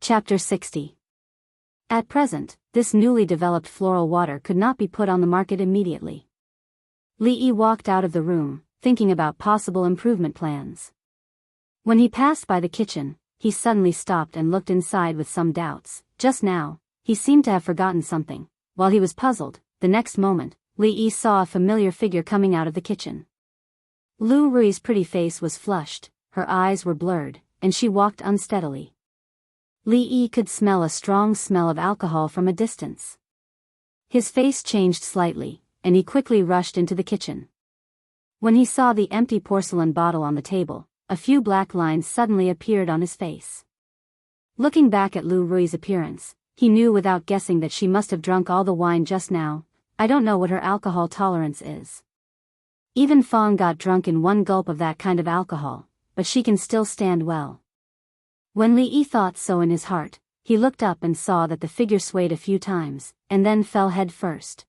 Chapter 60. At present, this newly developed floral water could not be put on the market immediately. Li Yi walked out of the room, thinking about possible improvement plans. When he passed by the kitchen, he suddenly stopped and looked inside with some doubts. Just now, he seemed to have forgotten something. While he was puzzled, the next moment, Li Yi saw a familiar figure coming out of the kitchen. Lu Rui's pretty face was flushed, her eyes were blurred, and she walked unsteadily. Li Yi could smell a strong smell of alcohol from a distance. His face changed slightly, and he quickly rushed into the kitchen. When he saw the empty porcelain bottle on the table, a few black lines suddenly appeared on his face. Looking back at Lu Rui's appearance, he knew without guessing that she must have drunk all the wine just now. I don't know what her alcohol tolerance is. Even Fong got drunk in one gulp of that kind of alcohol, but she can still stand well. When Li Yi thought so in his heart, he looked up and saw that the figure swayed a few times, and then fell head first.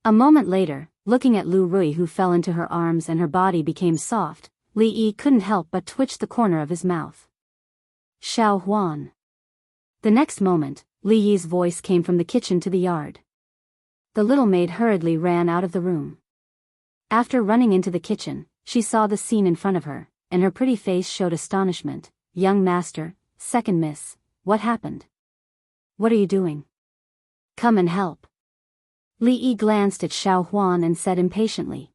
A moment later, looking at Lu Rui who fell into her arms and her body became soft, Li Yi couldn't help but twitch the corner of his mouth. Xiao Huan. The next moment, Li Yi's voice came from the kitchen to the yard. The little maid hurriedly ran out of the room. After running into the kitchen, she saw the scene in front of her, and her pretty face showed astonishment. Young master, second miss, what happened? What are you doing? Come and help. Li Yi glanced at Xiao Huan and said impatiently.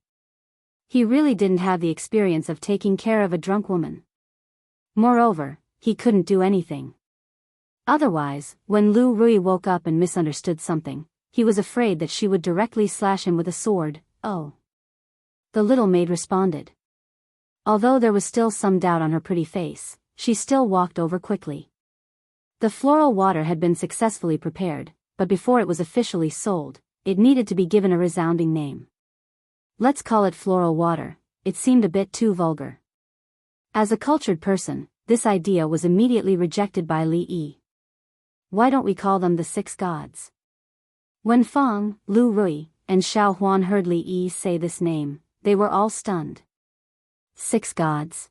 He really didn't have the experience of taking care of a drunk woman. Moreover, he couldn't do anything. Otherwise, when Lu Rui woke up and misunderstood something, he was afraid that she would directly slash him with a sword. Oh. The little maid responded. Although there was still some doubt on her pretty face, she still walked over quickly. The floral water had been successfully prepared, but before it was officially sold, it needed to be given a resounding name. Let's call it floral water. It seemed a bit too vulgar. As a cultured person, this idea was immediately rejected by Li Yi. Why don't we call them the six gods? When Fong, Lu Rui, and Xiao Huan heard Li Yi say this name, they were all stunned. Six gods?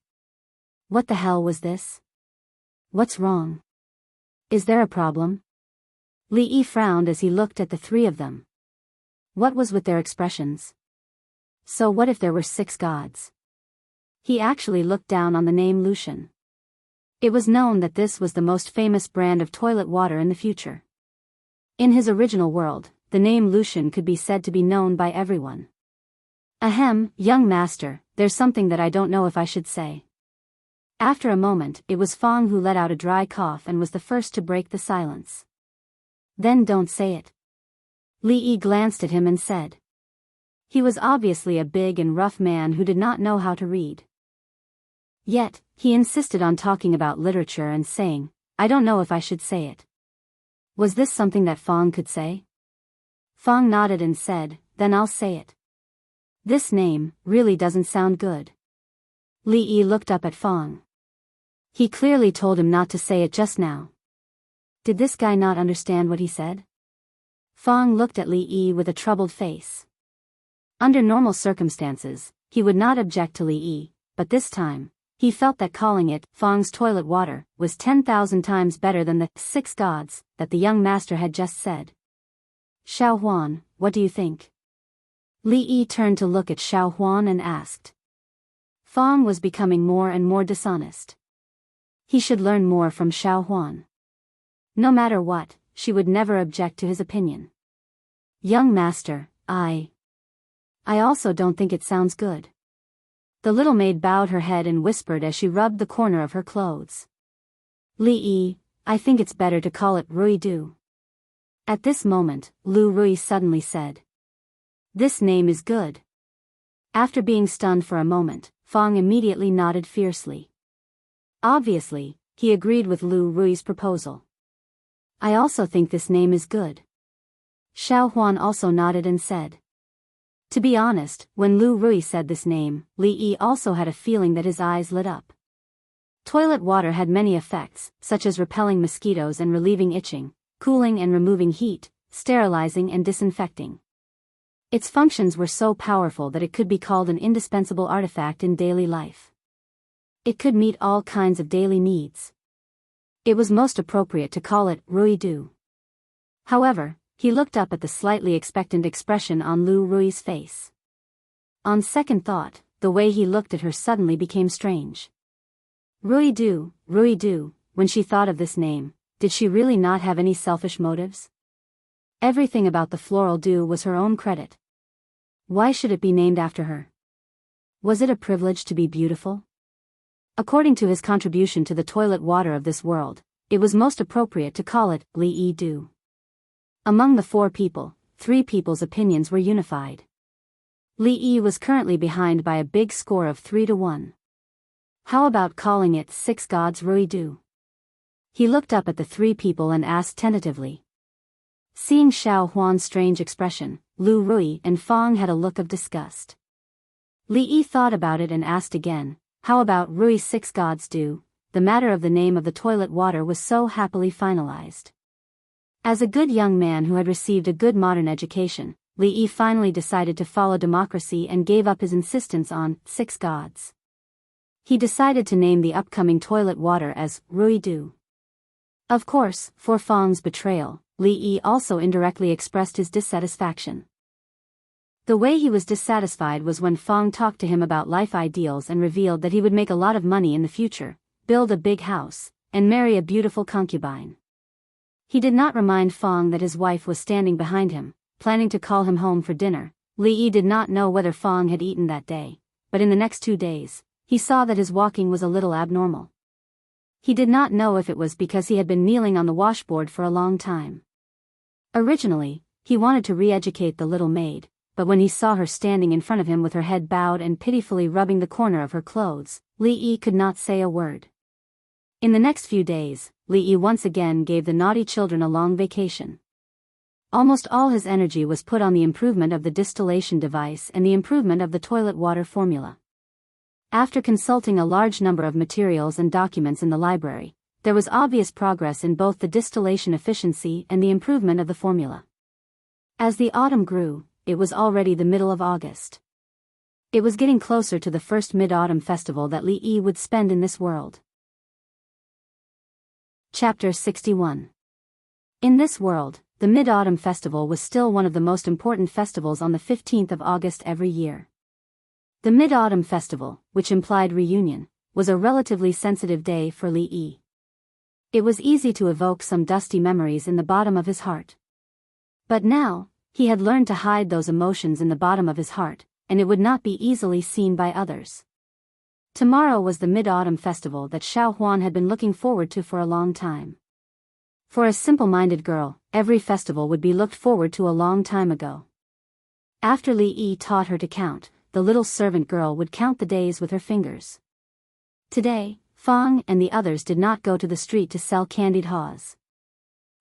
What the hell was this? What's wrong? Is there a problem? Li Yi frowned as he looked at the three of them. What was with their expressions? So what if there were six gods? He actually looked down on the name Lucian. It was known that this was the most famous brand of toilet water in the future. In his original world, the name Lucian could be said to be known by everyone. Ahem, young master, there's something that I don't know if I should say. After a moment, it was Fong who let out a dry cough and was the first to break the silence. Then don't say it. Li Yi glanced at him and said. He was obviously a big and rough man who did not know how to read. Yet, he insisted on talking about literature and saying, I don't know if I should say it. Was this something that Fong could say? Fong nodded and said, then I'll say it. This name really doesn't sound good. Li Yi looked up at Fong. He clearly told him not to say it just now. Did this guy not understand what he said? Fong looked at Li Yi with a troubled face. Under normal circumstances, he would not object to Li Yi, but this time, he felt that calling it Fong's toilet water was 10,000 times better than the six gods that the young master had just said. Xiao Huan, what do you think? Li Yi turned to look at Xiao Huan and asked. Fong was becoming more and more dishonest. He should learn more from Xiao Huan. No matter what, she would never object to his opinion. Young master, I also don't think it sounds good. The little maid bowed her head and whispered as she rubbed the corner of her clothes. Li Yi, I think it's better to call it Rui Du. At this moment, Lu Rui suddenly said. This name is good. After being stunned for a moment, Fong immediately nodded fiercely. Obviously, he agreed with Lu Rui's proposal. I also think this name is good. Xiao Huan also nodded and said. To be honest, when Lu Rui said this name, Li Yi also had a feeling that his eyes lit up. Toilet water had many effects, such as repelling mosquitoes and relieving itching, cooling and removing heat, sterilizing and disinfecting. Its functions were so powerful that it could be called an indispensable artifact in daily life. It could meet all kinds of daily needs. It was most appropriate to call it Rui Du. However, he looked up at the slightly expectant expression on Lu Rui's face. On second thought, the way he looked at her suddenly became strange. Rui Du, when she thought of this name, did she really not have any selfish motives? Everything about the floral dew was her own credit. Why should it be named after her? Was it a privilege to be beautiful? According to his contribution to the toilet water of this world, it was most appropriate to call it Li Du. Among the 4 people, 3 people's opinions were unified. Li was currently behind by a big score of 3-1. How about calling it 6 Gods Rui Du? He looked up at the 3 people and asked tentatively. Seeing Xiao Huan's strange expression, Lu Rui and Fong had a look of disgust. Li thought about it and asked again, how about Rui 6 Gods Du? The matter of the name of the toilet water was so happily finalized. As a good young man who had received a good modern education, Li finally decided to follow democracy and gave up his insistence on 6 gods. He decided to name the upcoming toilet water as Rui Du. Of course, for Fong's betrayal, Li also indirectly expressed his dissatisfaction. The way he was dissatisfied was when Fong talked to him about life ideals and revealed that he would make a lot of money in the future, build a big house, and marry a beautiful concubine. He did not remind Fong that his wife was standing behind him, planning to call him home for dinner. Li did not know whether Fong had eaten that day, but in the next 2 days, he saw that his walking was a little abnormal. He did not know if it was because he had been kneeling on the washboard for a long time. Originally, he wanted to re-educate the little maid, but when he saw her standing in front of him with her head bowed and pitifully rubbing the corner of her clothes, Li could not say a word. In the next few days, Li once again gave the naughty children a long vacation. Almost all his energy was put on the improvement of the distillation device and the improvement of the toilet water formula. After consulting a large number of materials and documents in the library, there was obvious progress in both the distillation efficiency and the improvement of the formula. As the autumn grew, it was already the middle of August. It was getting closer to the first Mid-Autumn Festival that Li would spend in this world. Chapter 61. In this world, the Mid-Autumn Festival was still one of the most important festivals on the 15th of August every year. The Mid-Autumn Festival, which implied reunion, was a relatively sensitive day for Li. It was easy to evoke some dusty memories in the bottom of his heart. But now, he had learned to hide those emotions in the bottom of his heart, and it would not be easily seen by others. Tomorrow was the Mid-Autumn Festival that Xiao Huan had been looking forward to for a long time. For a simple-minded girl, every festival would be looked forward to a long time ago. After Li taught her to count, the little servant girl would count the days with her fingers. Today, Fong and the others did not go to the street to sell candied haws.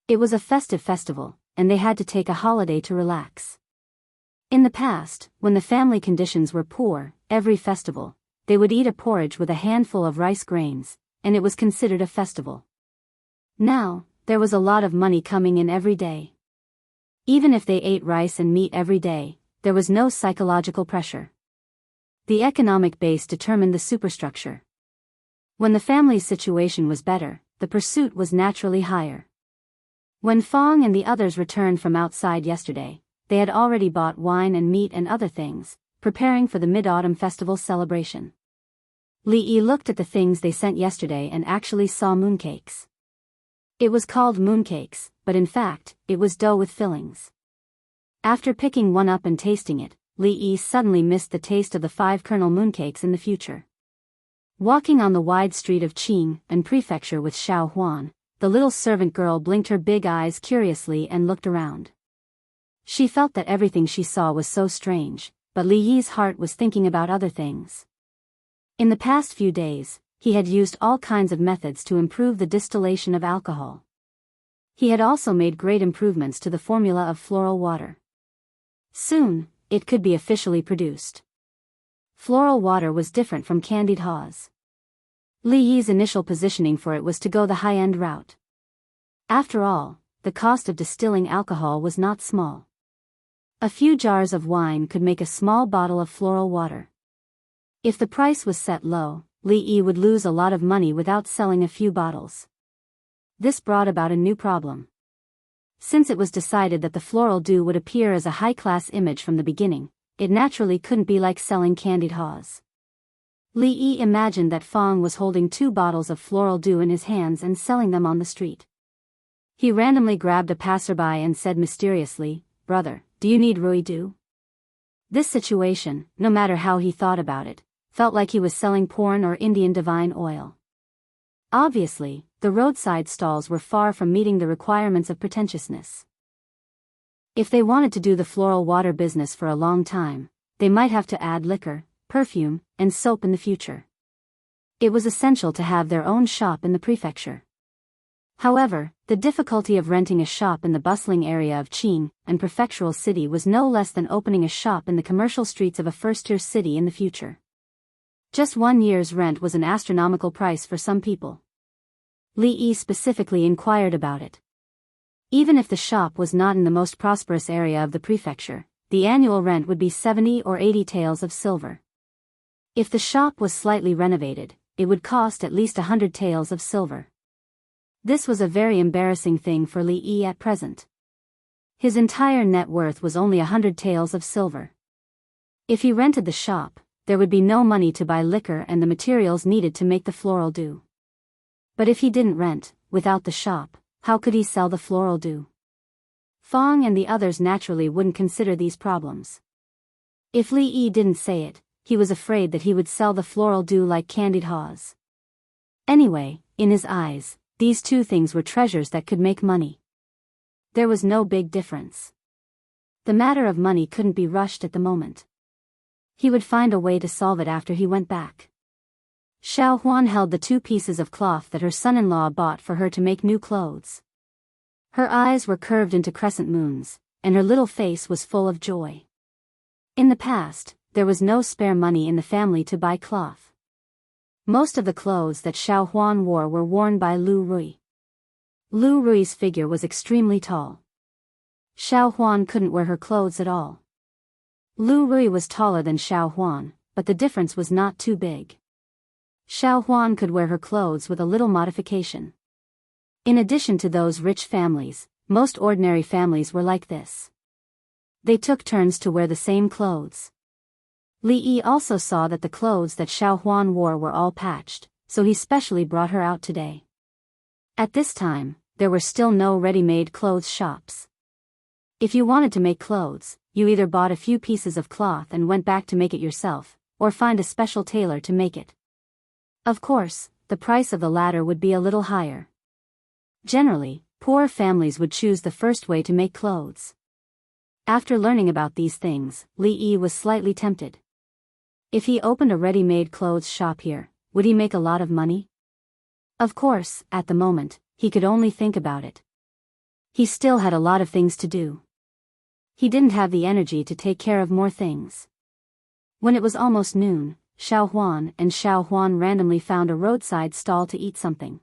It was a festive festival, and they had to take a holiday to relax. In the past, when the family conditions were poor, every festival, they would eat a porridge with a handful of rice grains, and it was considered a festival. Now, there was a lot of money coming in every day. Even if they ate rice and meat every day, there was no psychological pressure. The economic base determined the superstructure. When the family's situation was better, the pursuit was naturally higher. When Fong and the others returned from outside yesterday, they had already bought wine and meat and other things, preparing for the Mid-Autumn Festival celebration. Li looked at the things they sent yesterday and actually saw mooncakes. It was called mooncakes, but in fact, it was dough with fillings. After picking one up and tasting it, Li suddenly missed the taste of the 5-kernel mooncakes in the future. Walking on the wide street of Qing and Prefecture with Xiao Huan, the little servant girl blinked her big eyes curiously and looked around. She felt that everything she saw was so strange, but Li's heart was thinking about other things. In the past few days, he had used all kinds of methods to improve the distillation of alcohol. He had also made great improvements to the formula of floral water. Soon, it could be officially produced. Floral water was different from candied haws. Li's initial positioning for it was to go the high-end route. After all, the cost of distilling alcohol was not small. A few jars of wine could make a small bottle of floral water. If the price was set low, Li would lose a lot of money without selling a few bottles. This brought about a new problem. Since it was decided that the floral dew would appear as a high-class image from the beginning, it naturally couldn't be like selling candied haws. Li Yi imagined that Fong was holding 2 bottles of floral dew in his hands and selling them on the street. He randomly grabbed a passerby and said mysteriously, "Brother, do you need Rui dew?" This situation, no matter how he thought about it, felt like he was selling porn or Indian divine oil. Obviously, the roadside stalls were far from meeting the requirements of pretentiousness. If they wanted to do the floral water business for a long time, they might have to add liquor, perfume, and soap in the future. It was essential to have their own shop in the prefecture. However, the difficulty of renting a shop in the bustling area of Qing and prefectural city was no less than opening a shop in the commercial streets of a first-tier city in the future. Just 1 year's rent was an astronomical price for some people. Li Yi specifically inquired about it. Even if the shop was not in the most prosperous area of the prefecture, the annual rent would be 70 or 80 taels of silver. If the shop was slightly renovated, it would cost at least 100 taels of silver. This was a very embarrassing thing for Li Yi at present. His entire net worth was only 100 taels of silver. If he rented the shop, there would be no money to buy liquor and the materials needed to make the floral dew. But if he didn't rent, without the shop, how could he sell the floral dew? Fong and the others naturally wouldn't consider these problems. If Li Yi didn't say it, he was afraid that he would sell the floral dew like candied haws. Anyway, in his eyes, these 2 things were treasures that could make money. There was no big difference. The matter of money couldn't be rushed at the moment. He would find a way to solve it after he went back. Xiao Huan held the 2 pieces of cloth that her son-in-law bought for her to make new clothes. Her eyes were curved into crescent moons, and her little face was full of joy. In the past, there was no spare money in the family to buy cloth. Most of the clothes that Xiao Huan wore were worn by Lu Rui. Lu Rui's figure was extremely tall. Xiao Huan couldn't wear her clothes at all. Lu Rui was taller than Xiao Huan, but the difference was not too big. Xiao Huan could wear her clothes with a little modification. In addition to those rich families, most ordinary families were like this. They took turns to wear the same clothes. Li Yi also saw that the clothes that Xiao Huan wore were all patched, so he specially brought her out today. At this time, there were still no ready-made clothes shops. If you wanted to make clothes, you either bought a few pieces of cloth and went back to make it yourself, or find a special tailor to make it. Of course, the price of the latter would be a little higher. Generally, poor families would choose the first way to make clothes. After learning about these things, Li Yi was slightly tempted. If he opened a ready-made clothes shop here, would he make a lot of money? Of course, at the moment, he could only think about it. He still had a lot of things to do. He didn't have the energy to take care of more things. When it was almost noon, Xiao Huan randomly found a roadside stall to eat something.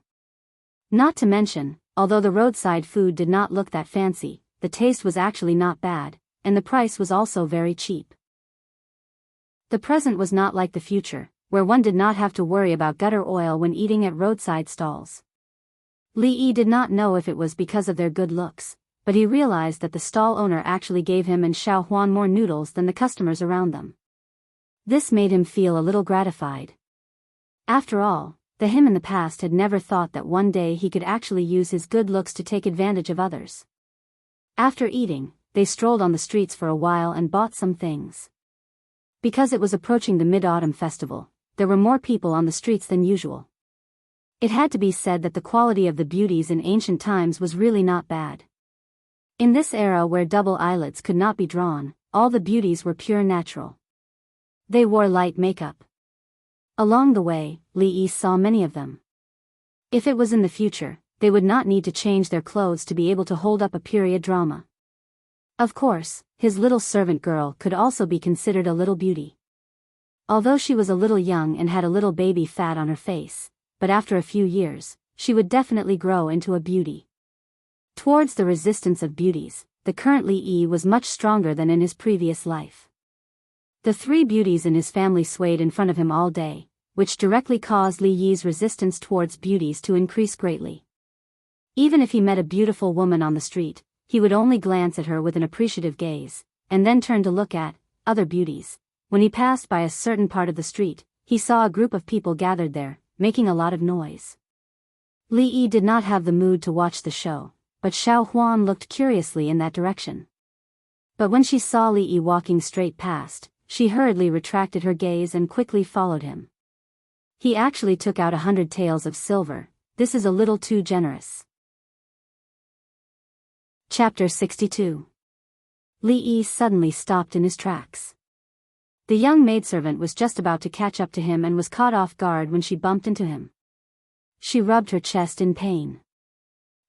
Not to mention, although the roadside food did not look that fancy, the taste was actually not bad, and the price was also very cheap. The present was not like the future, where one did not have to worry about gutter oil when eating at roadside stalls. Li Yi did not know if it was because of their good looks, but he realized that the stall owner actually gave him and Xiao Huan more noodles than the customers around them. This made him feel a little gratified. After all, him in the past had never thought that one day he could actually use his good looks to take advantage of others. After eating, they strolled on the streets for a while and bought some things. Because it was approaching the Mid-Autumn Festival, there were more people on the streets than usual. It had to be said that the quality of the beauties in ancient times was really not bad. In this era where double eyelids could not be drawn, all the beauties were pure natural. They wore light makeup. Along the way, Li Yi saw many of them. If it was in the future, they would not need to change their clothes to be able to hold up a period drama. Of course, his little servant girl could also be considered a little beauty. Although she was a little young and had a little baby fat on her face, but after a few years, she would definitely grow into a beauty. Towards the resistance of beauties, the current Li Yi was much stronger than in his previous life. The 3 beauties in his family swayed in front of him all day, which directly caused Li Yi's resistance towards beauties to increase greatly. Even if he met a beautiful woman on the street, he would only glance at her with an appreciative gaze, and then turn to look at other beauties. When he passed by a certain part of the street, he saw a group of people gathered there, making a lot of noise. Li Yi did not have the mood to watch the show, but Xiao Huan looked curiously in that direction. But when she saw Li Yi walking straight past, she hurriedly retracted her gaze and quickly followed him. He actually took out 100 taels of silver. This is a little too generous. Chapter 62. Li Yi suddenly stopped in his tracks. The young maidservant was just about to catch up to him and was caught off guard when she bumped into him. She rubbed her chest in pain.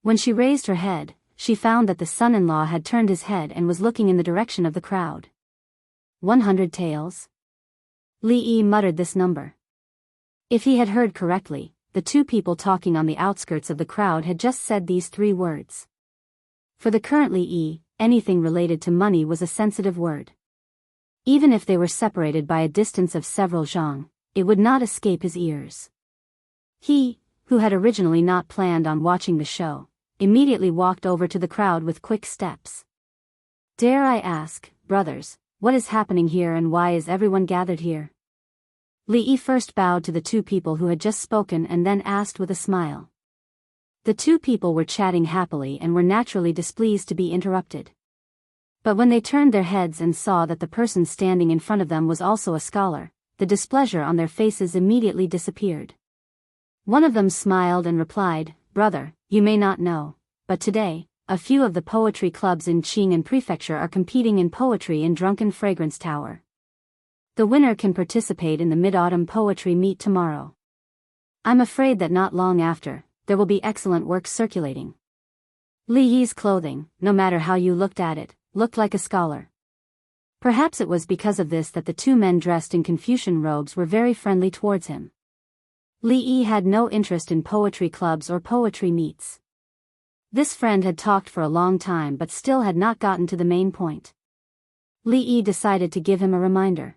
When she raised her head, she found that the son-in-law had turned his head and was looking in the direction of the crowd. 100 taels? Li Yi muttered this number. If he had heard correctly, the two people talking on the outskirts of the crowd had just said these 3 words. For the current Li Yi, anything related to money was a sensitive word. Even if they were separated by a distance of several zhang, it would not escape his ears. He, who had originally not planned on watching the show, immediately walked over to the crowd with quick steps. Dare I ask, brothers, what is happening here and why is everyone gathered here? Li Yi first bowed to the 2 people who had just spoken and then asked with a smile. The 2 people were chatting happily and were naturally displeased to be interrupted. But when they turned their heads and saw that the person standing in front of them was also a scholar, the displeasure on their faces immediately disappeared. One of them smiled and replied, "Brother, you may not know, but today, a few of the poetry clubs in Qing'an Prefecture are competing in poetry in Drunken Fragrance Tower. The winner can participate in the Mid-Autumn Poetry Meet tomorrow. I'm afraid that not long after, there will be excellent work circulating." Li Yi's clothing, no matter how you looked at it, looked like a scholar. Perhaps it was because of this that the 2 men dressed in Confucian robes were very friendly towards him. Li Yi had no interest in poetry clubs or poetry meets. This friend had talked for a long time but still had not gotten to the main point. Li Yi decided to give him a reminder.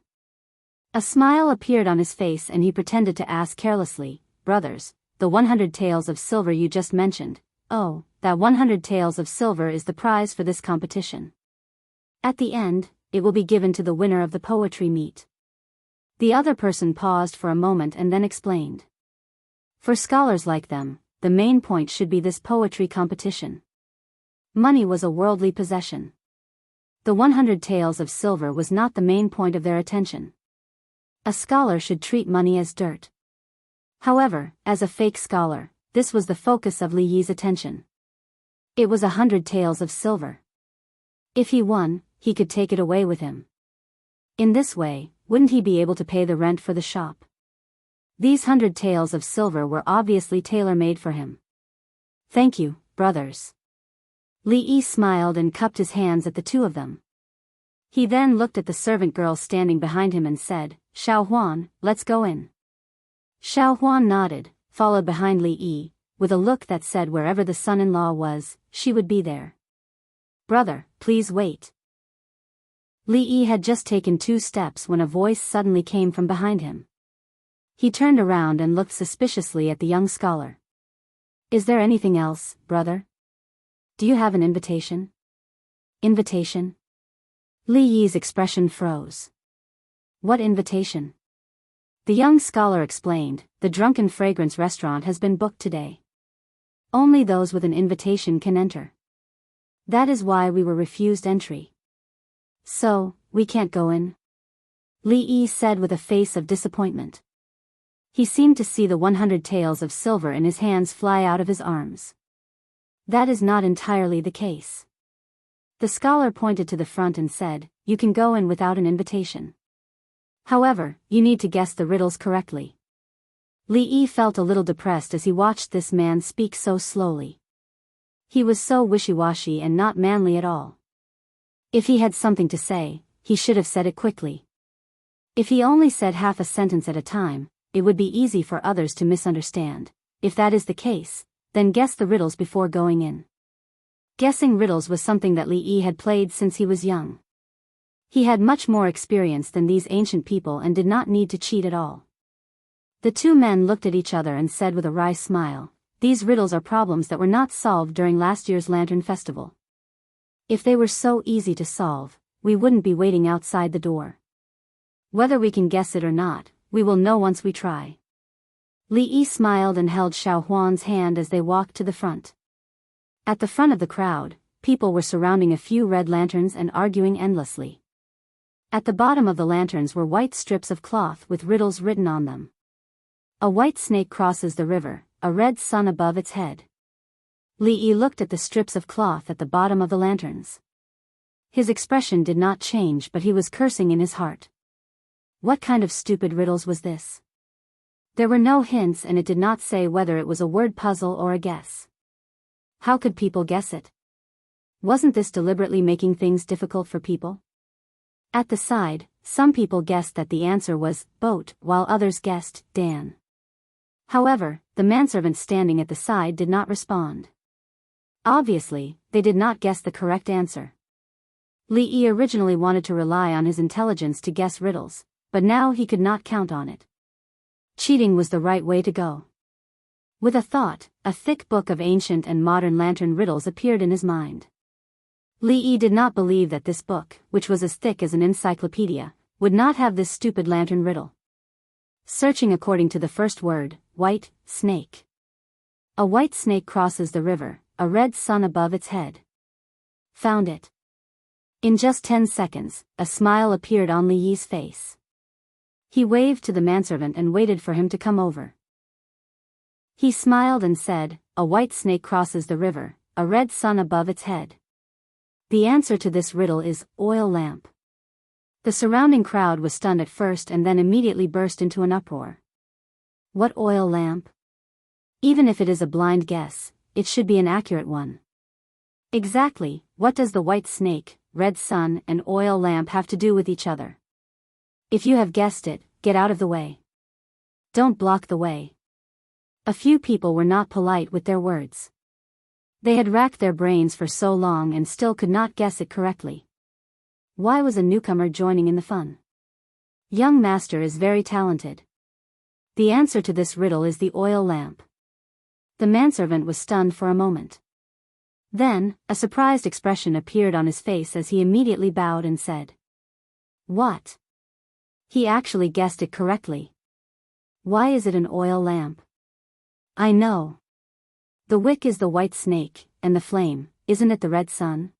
A smile appeared on his face and he pretended to ask carelessly, "Brothers, the 100 taels of silver you just mentioned, oh, that 100 taels of silver is the prize for this competition. At the end, it will be given to the winner of the poetry meet." The other person paused for a moment and then explained. For scholars like them, the main point should be this poetry competition. Money was a worldly possession. The 100 taels of silver was not the main point of their attention. A scholar should treat money as dirt. However, as a fake scholar, this was the focus of Li Yi's attention. It was 100 taels of silver. If he won, he could take it away with him. In this way, wouldn't he be able to pay the rent for the shop? These 100 taels of silver were obviously tailor-made for him. "Thank you, brothers." Li Yi smiled and cupped his hands at the 2 of them. He then looked at the servant girl standing behind him and said, "Xiao Huan, let's go in." Xiao Huan nodded, followed behind Li Yi, with a look that said wherever the son-in-law was, she would be there. "Brother, please wait." Li Yi had just taken 2 steps when a voice suddenly came from behind him. He turned around and looked suspiciously at the young scholar. "Is there anything else, brother? Do you have an invitation?" "Invitation?" Li Yi's expression froze. "What invitation?" The young scholar explained, "The Drunken Fragrance restaurant has been booked today. Only those with an invitation can enter. That is why we were refused entry." "So, we can't go in?" Li Yi said with a face of disappointment. He seemed to see the 100 taels of silver in his hands fly out of his arms. "That is not entirely the case." The scholar pointed to the front and said, "You can go in without an invitation. However, you need to guess the riddles correctly." Li Yi felt a little depressed as he watched this man speak so slowly. He was so wishy-washy and not manly at all. If he had something to say, he should have said it quickly. If he only said half a sentence at a time, it would be easy for others to misunderstand. If that is the case, then guess the riddles before going in. Guessing riddles was something that Li Yi had played since he was young. He had much more experience than these ancient people and did not need to cheat at all. The 2 men looked at each other and said with a wry smile, these riddles are problems that were not solved during last year's Lantern Festival. If they were so easy to solve, we wouldn't be waiting outside the door. Whether we can guess it or not, we will know once we try. Li Yi smiled and held Xiao Huan's hand as they walked to the front. At the front of the crowd, people were surrounding a few red lanterns and arguing endlessly. At the bottom of the lanterns were white strips of cloth with riddles written on them. A white snake crosses the river, a red sun above its head. Li Yi looked at the strips of cloth at the bottom of the lanterns. His expression did not change, but he was cursing in his heart. What kind of stupid riddles was this? There were no hints and it did not say whether it was a word puzzle or a guess. How could people guess it? Wasn't this deliberately making things difficult for people? At the side, some people guessed that the answer was boat, while others guessed Dan. However, the manservant standing at the side did not respond. Obviously, they did not guess the correct answer. Li Yi originally wanted to rely on his intelligence to guess riddles, but now he could not count on it. Cheating was the right way to go. With a thought, a thick book of ancient and modern lantern riddles appeared in his mind. Li Yi did not believe that this book, which was as thick as an encyclopedia, would not have this stupid lantern riddle. Searching according to the first word, white, snake. A white snake crosses the river, a red sun above its head. Found it. In just 10 seconds, a smile appeared on Li Yi's face. He waved to the manservant and waited for him to come over. He smiled and said, "A white snake crosses the river, a red sun above its head." The answer to this riddle is oil lamp. The surrounding crowd was stunned at first and then immediately burst into an uproar. What oil lamp? Even if it is a blind guess, it should be an accurate one. Exactly, what does the white snake, red sun, and oil lamp have to do with each other? If you have guessed it, get out of the way. Don't block the way. A few people were not polite with their words. They had racked their brains for so long and still could not guess it correctly. Why was a newcomer joining in the fun? Young master is very talented. The answer to this riddle is the oil lamp. The manservant was stunned for a moment. Then, a surprised expression appeared on his face as he immediately bowed and said, "What? He actually guessed it correctly. Why is it an oil lamp? I know. The wick is the white snake, and the flame, isn't it the red sun?"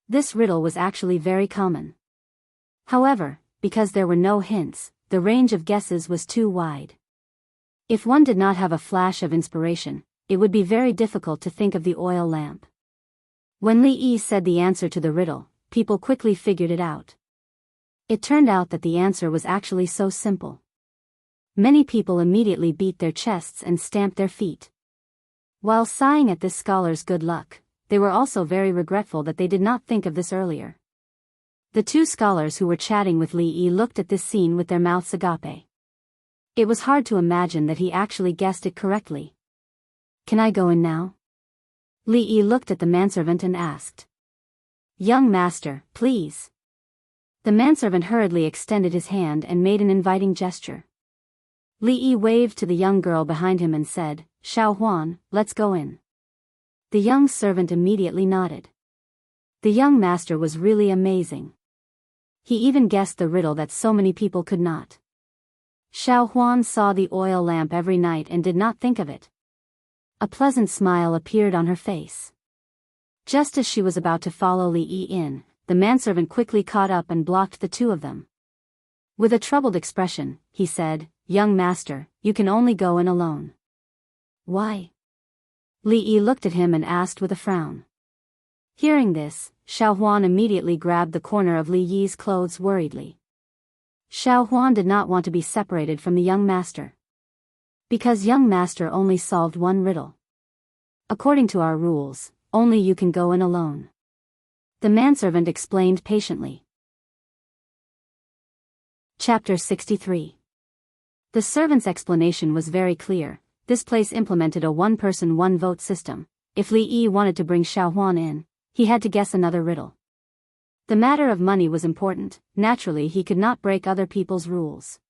This riddle was actually very common. However, because there were no hints, the range of guesses was too wide. If one did not have a flash of inspiration, it would be very difficult to think of the oil lamp. When Li Yi said the answer to the riddle, people quickly figured it out. It turned out that the answer was actually so simple. Many people immediately beat their chests and stamped their feet. While sighing at this scholar's good luck, they were also very regretful that they did not think of this earlier. The two scholars who were chatting with Li Yi looked at this scene with their mouths agape. It was hard to imagine that he actually guessed it correctly. "Can I go in now?" Li Yi looked at the manservant and asked. "Young master, please." The manservant hurriedly extended his hand and made an inviting gesture. Li Yi waved to the young girl behind him and said, "Xiao Huan, let's go in." The young servant immediately nodded. The young master was really amazing. He even guessed the riddle that so many people could not. Xiao Huan saw the oil lamp every night and did not think of it. A pleasant smile appeared on her face. Just as she was about to follow Li Yi in, the manservant quickly caught up and blocked the two of them. With a troubled expression, he said, "Young master, you can only go in alone." "Why?" Li Yi looked at him and asked with a frown. Hearing this, Xiao Huan immediately grabbed the corner of Li Yi's clothes worriedly. Xiao Huan did not want to be separated from the young master. Because young master only solved one riddle. According to our rules, only you can go in alone. The manservant explained patiently. Chapter 63. The servant's explanation was very clear. This place implemented a one-person, one-vote system. If Li Yi wanted to bring Xiao Huan in, he had to guess another riddle. The matter of money was important. Naturally, he could not break other people's rules.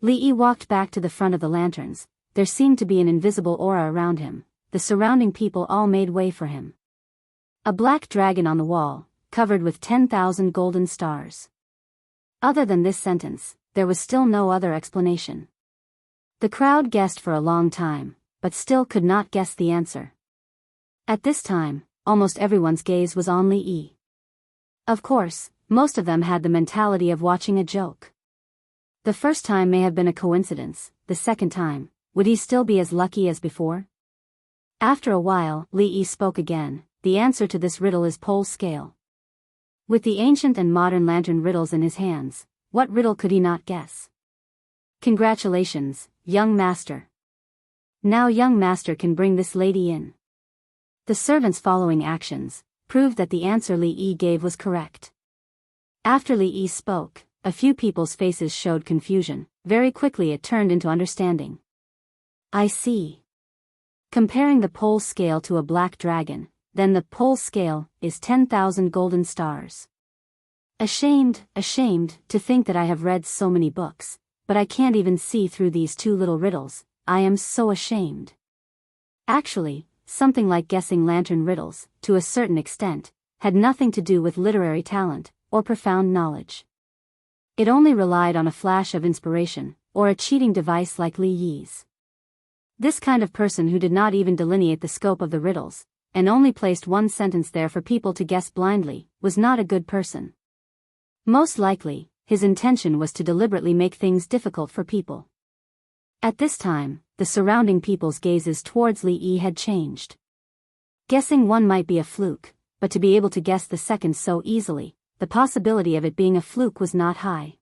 Li Yi walked back to the front of the lanterns, there seemed to be an invisible aura around him. The surrounding people all made way for him. A black dragon on the wall, covered with 10,000 golden stars. Other than this sentence, there was still no other explanation. The crowd guessed for a long time, but still could not guess the answer. At this time, almost everyone's gaze was on Li Yi. Of course, most of them had the mentality of watching a joke. The first time may have been a coincidence, the second time, would he still be as lucky as before? After a while, Li Yi spoke again. The answer to this riddle is pole scale. With the ancient and modern lantern riddles in his hands, what riddle could he not guess? Congratulations, young master. Now young master can bring this lady in. The servant's following actions proved that the answer Li Yi gave was correct. After Li Yi spoke, a few people's faces showed confusion. Very quickly it turned into understanding. I see. Comparing the pole scale to a black dragon, then the pole scale is 10,000 golden stars. Ashamed to think that I have read so many books, but I can't even see through these two little riddles. I am so ashamed. Actually, something like guessing lantern riddles, to a certain extent, had nothing to do with literary talent or profound knowledge. It only relied on a flash of inspiration, or a cheating device like Li Yi's. This kind of person who did not even delineate the scope of the riddles, and only placed one sentence there for people to guess blindly, was not a good person. Most likely, his intention was to deliberately make things difficult for people. At this time, the surrounding people's gazes towards Li Yi had changed. Guessing one might be a fluke, but to be able to guess the second so easily, the possibility of it being a fluke was not high.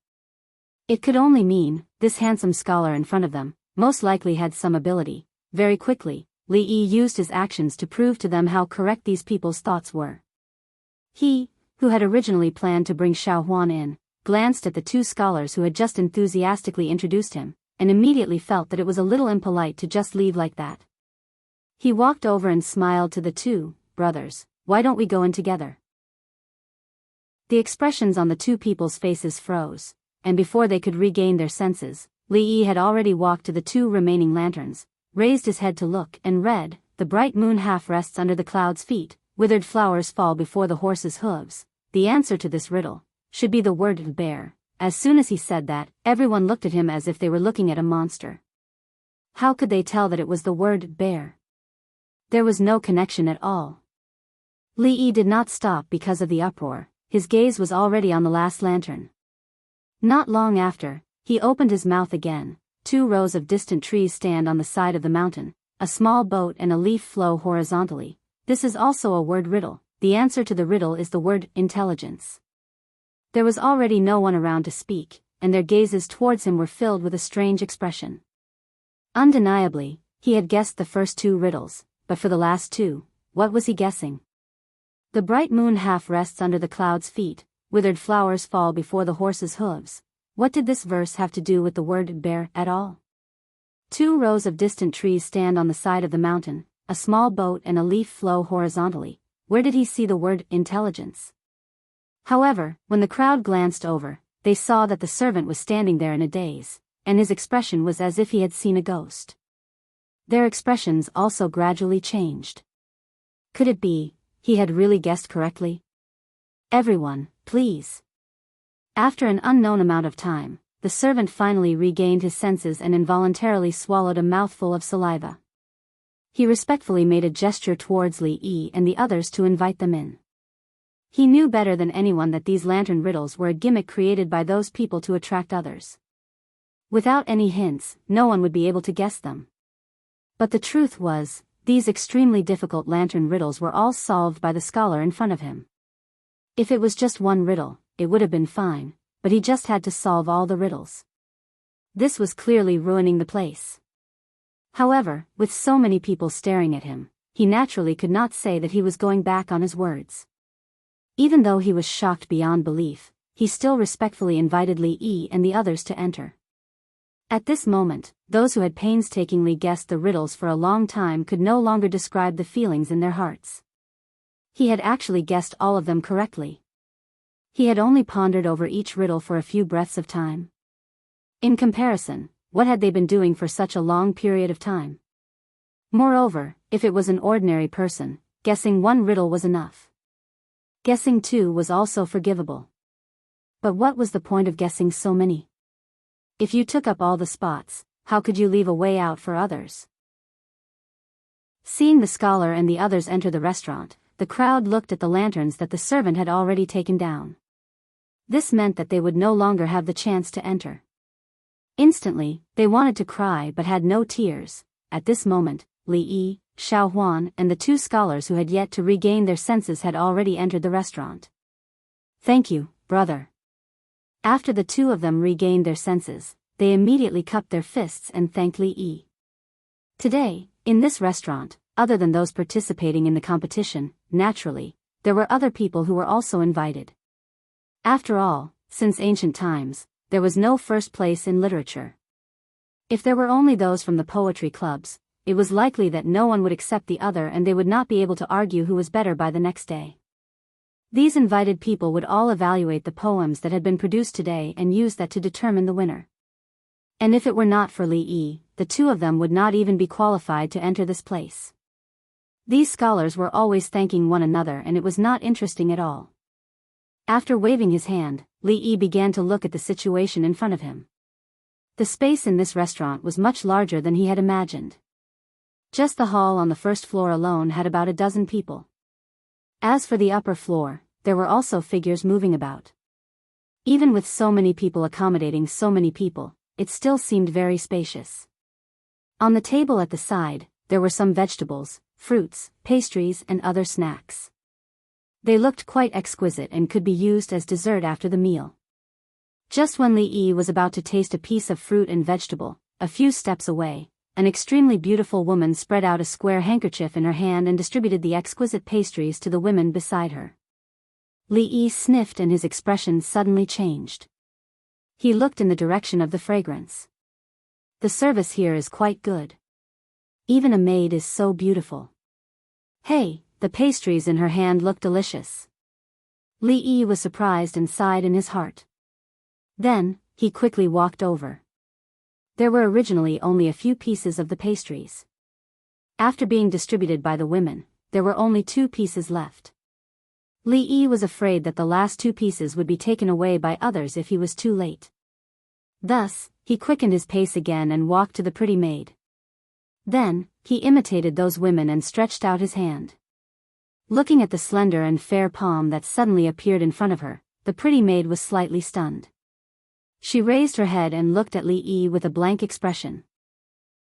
It could only mean, this handsome scholar in front of them, most likely had some ability. Very quickly, Li Yi used his actions to prove to them how correct these people's thoughts were. He, who had originally planned to bring Xiao Huan in, glanced at the two scholars who had just enthusiastically introduced him, and immediately felt that it was a little impolite to just leave like that. He walked over and smiled to the two brothers. Why don't we go in together? The expressions on the two people's faces froze, and before they could regain their senses, Li Yi had already walked to the two remaining lanterns, raised his head to look, and read, "The bright moon half rests under the cloud's feet, withered flowers fall before the horse's hooves." The answer to this riddle should be the word bear. As soon as he said that, everyone looked at him as if they were looking at a monster. How could they tell that it was the word bear? There was no connection at all. Li Yi did not stop because of the uproar. His gaze was already on the last lantern. Not long after, he opened his mouth again. 2 rows of distant trees stand on the side of the mountain. A small boat and a leaf flow horizontally. This is also a word riddle. The answer to the riddle is the word intelligence. There was already no one around to speak, and their gazes towards him were filled with a strange expression. Undeniably, he had guessed the first 2 riddles, but for the last 2, what was he guessing? The bright moon half rests under the cloud's feet, withered flowers fall before the horse's hooves. What did this verse have to do with the word bear at all? 2 rows of distant trees stand on the side of the mountain, a small boat and a leaf flow horizontally. Where did he see the word intelligence? However, when the crowd glanced over, they saw that the servant was standing there in a daze, and his expression was as if he had seen a ghost. Their expressions also gradually changed. Could it be, he had really guessed correctly? Everyone, please. After an unknown amount of time, the servant finally regained his senses and involuntarily swallowed a mouthful of saliva. He respectfully made a gesture towards Li Yi and the others to invite them in. He knew better than anyone that these lantern riddles were a gimmick created by those people to attract others. Without any hints, no one would be able to guess them. But the truth was, these extremely difficult lantern riddles were all solved by the scholar in front of him. If it was just one riddle, it would have been fine, but he just had to solve all the riddles. This was clearly ruining the place. However, with so many people staring at him, he naturally could not say that he was going back on his words. Even though he was shocked beyond belief, he still respectfully invited Li Yi and the others to enter. At this moment, those who had painstakingly guessed the riddles for a long time could no longer describe the feelings in their hearts. He had actually guessed all of them correctly. He had only pondered over each riddle for a few breaths of time. In comparison, what had they been doing for such a long period of time? Moreover, if it was an ordinary person, guessing one riddle was enough. Guessing two was also forgivable. But what was the point of guessing so many? If you took up all the spots, how could you leave a way out for others? Seeing the scholar and the others enter the restaurant, the crowd looked at the lanterns that the servant had already taken down. This meant that they would no longer have the chance to enter. Instantly, they wanted to cry but had no tears. At this moment, Li Yi, Xiao Huan and the two scholars who had yet to regain their senses had already entered the restaurant. "Thank you, brother." After the two of them regained their senses, they immediately cupped their fists and thanked Li Yi. Today, in this restaurant, other than those participating in the competition, naturally, there were other people who were also invited. After all, since ancient times, there was no first place in literature. If there were only those from the poetry clubs, it was likely that no one would accept the other and they would not be able to argue who was better by the next day. These invited people would all evaluate the poems that had been produced today and use that to determine the winner. And if it were not for Li Yi, the two of them would not even be qualified to enter this place. These scholars were always thanking one another and it was not interesting at all. After waving his hand, Li Yi began to look at the situation in front of him. The space in this restaurant was much larger than he had imagined. Just the hall on the first floor alone had about a dozen people. As for the upper floor, there were also figures moving about. Even with so many people accommodating so many people, it still seemed very spacious. On the table at the side, there were some vegetables, fruits, pastries and other snacks. They looked quite exquisite and could be used as dessert after the meal. Just when Li Yi was about to taste a piece of fruit and vegetable, a few steps away, an extremely beautiful woman spread out a square handkerchief in her hand and distributed the exquisite pastries to the women beside her. Li Yi sniffed and his expression suddenly changed. He looked in the direction of the fragrance. The service here is quite good. Even a maid is so beautiful. Hey, the pastries in her hand looked delicious. Li Yi was surprised and sighed in his heart. Then, he quickly walked over. There were originally only a few pieces of the pastries. After being distributed by the women, there were only 2 pieces left. Li Yi was afraid that the last 2 pieces would be taken away by others if he was too late. Thus, he quickened his pace again and walked to the pretty maid. Then, he imitated those women and stretched out his hand. Looking at the slender and fair palm that suddenly appeared in front of her, the pretty maid was slightly stunned. She raised her head and looked at Li Yi with a blank expression.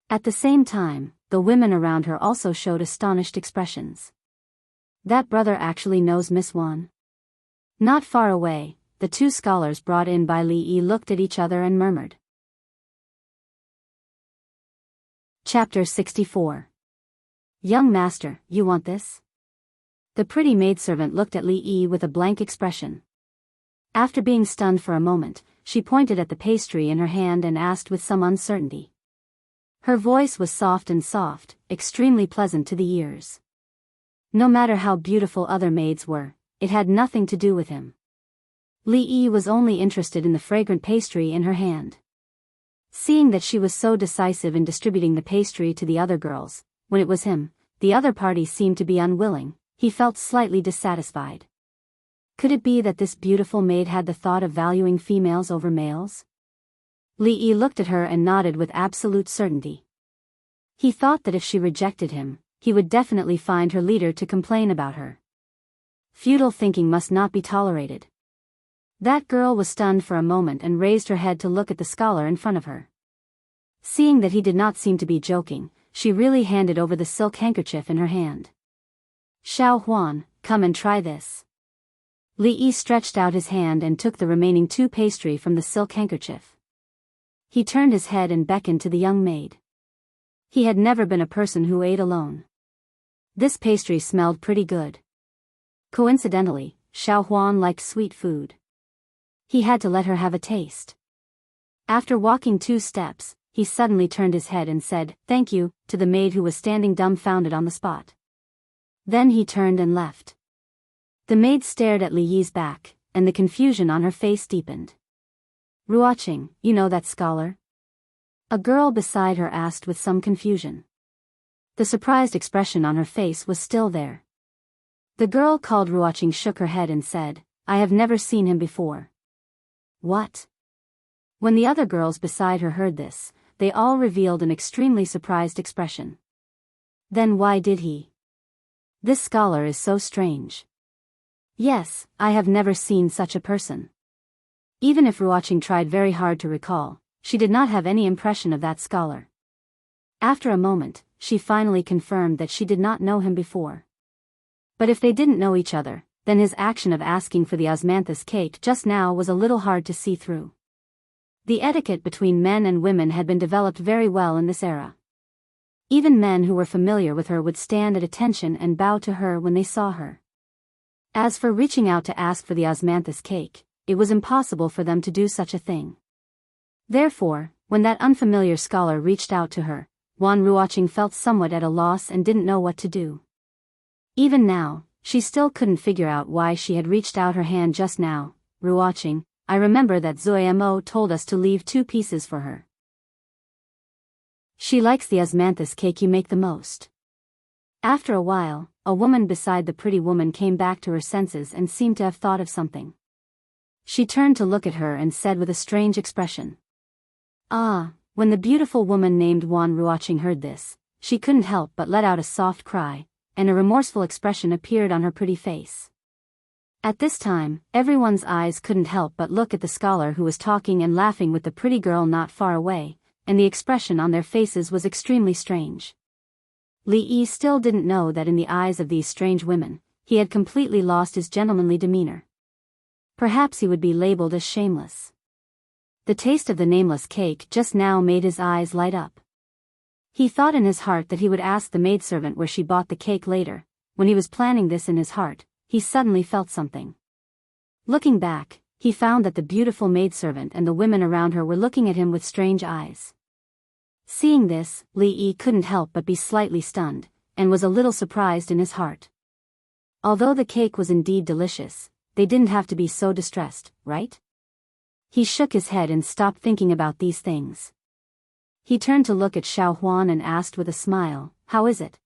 At the same time, the women around her also showed astonished expressions. That brother actually knows Miss Wan. Not far away, the 2 scholars brought in by Li Yi looked at each other and murmured. Chapter 64. Young master, you want this? The pretty maidservant looked at Li Yi with a blank expression. After being stunned for a moment, she pointed at the pastry in her hand and asked with some uncertainty. Her voice was soft, extremely pleasant to the ears. No matter how beautiful other maids were, it had nothing to do with him. Li Yi was only interested in the fragrant pastry in her hand. Seeing that she was so decisive in distributing the pastry to the other girls, when it was him, the other party seemed to be unwilling, he felt slightly dissatisfied. Could it be that this beautiful maid had the thought of valuing females over males? Li Yi looked at her and nodded with absolute certainty. He thought that if she rejected him, he would definitely find her leader to complain about her. Futile thinking must not be tolerated. That girl was stunned for a moment and raised her head to look at the scholar in front of her. Seeing that he did not seem to be joking, she really handed over the silk handkerchief in her hand. Xiao Huan, come and try this. Li Yi stretched out his hand and took the remaining 2 pastry from the silk handkerchief. He turned his head and beckoned to the young maid. He had never been a person who ate alone. This pastry smelled pretty good. Coincidentally, Xiao Huan liked sweet food. He had to let her have a taste. After walking 2 steps, he suddenly turned his head and said, "Thank you," to the maid who was standing dumbfounded on the spot. Then he turned and left. The maid stared at Li Yi's back, and the confusion on her face deepened. "Ruoqing, you know that scholar?" A girl beside her asked with some confusion. The surprised expression on her face was still there. The girl called Ruoqing shook her head and said, I have never seen him before. What? When the other girls beside her heard this, they all revealed an extremely surprised expression. Then why did he? This scholar is so strange. Yes, I have never seen such a person. Even if Ruoqing tried very hard to recall, she did not have any impression of that scholar. After a moment, she finally confirmed that she did not know him before. But if they didn't know each other, then his action of asking for the osmanthus cake just now was a little hard to see through. The etiquette between men and women had been developed very well in this era. Even men who were familiar with her would stand at attention and bow to her when they saw her. As for reaching out to ask for the osmanthus cake, it was impossible for them to do such a thing. Therefore, when that unfamiliar scholar reached out to her, Wan Ruoqing felt somewhat at a loss and didn't know what to do. Even now, she still couldn't figure out why she had reached out her hand just now. Ruoqing, I remember that Zoemo told us to leave 2 pieces for her. She likes the osmanthus cake you make the most. After a while, a woman beside the pretty woman came back to her senses and seemed to have thought of something. She turned to look at her and said with a strange expression. Ah, when the beautiful woman named Wan Ruoqing heard this, she couldn't help but let out a soft cry, and a remorseful expression appeared on her pretty face. At this time, everyone's eyes couldn't help but look at the scholar who was talking and laughing with the pretty girl not far away, and the expression on their faces was extremely strange. Li Yi still didn't know that in the eyes of these strange women, he had completely lost his gentlemanly demeanor. Perhaps he would be labeled as shameless. The taste of the nameless cake just now made his eyes light up. He thought in his heart that he would ask the maidservant where she bought the cake later. When he was planning this in his heart, he suddenly felt something. Looking back, he found that the beautiful maidservant and the women around her were looking at him with strange eyes. Seeing this, Li Yi couldn't help but be slightly stunned, and was a little surprised in his heart. Although the cake was indeed delicious, they didn't have to be so distressed, right? He shook his head and stopped thinking about these things. He turned to look at Xiao Huan and asked with a smile, how is it?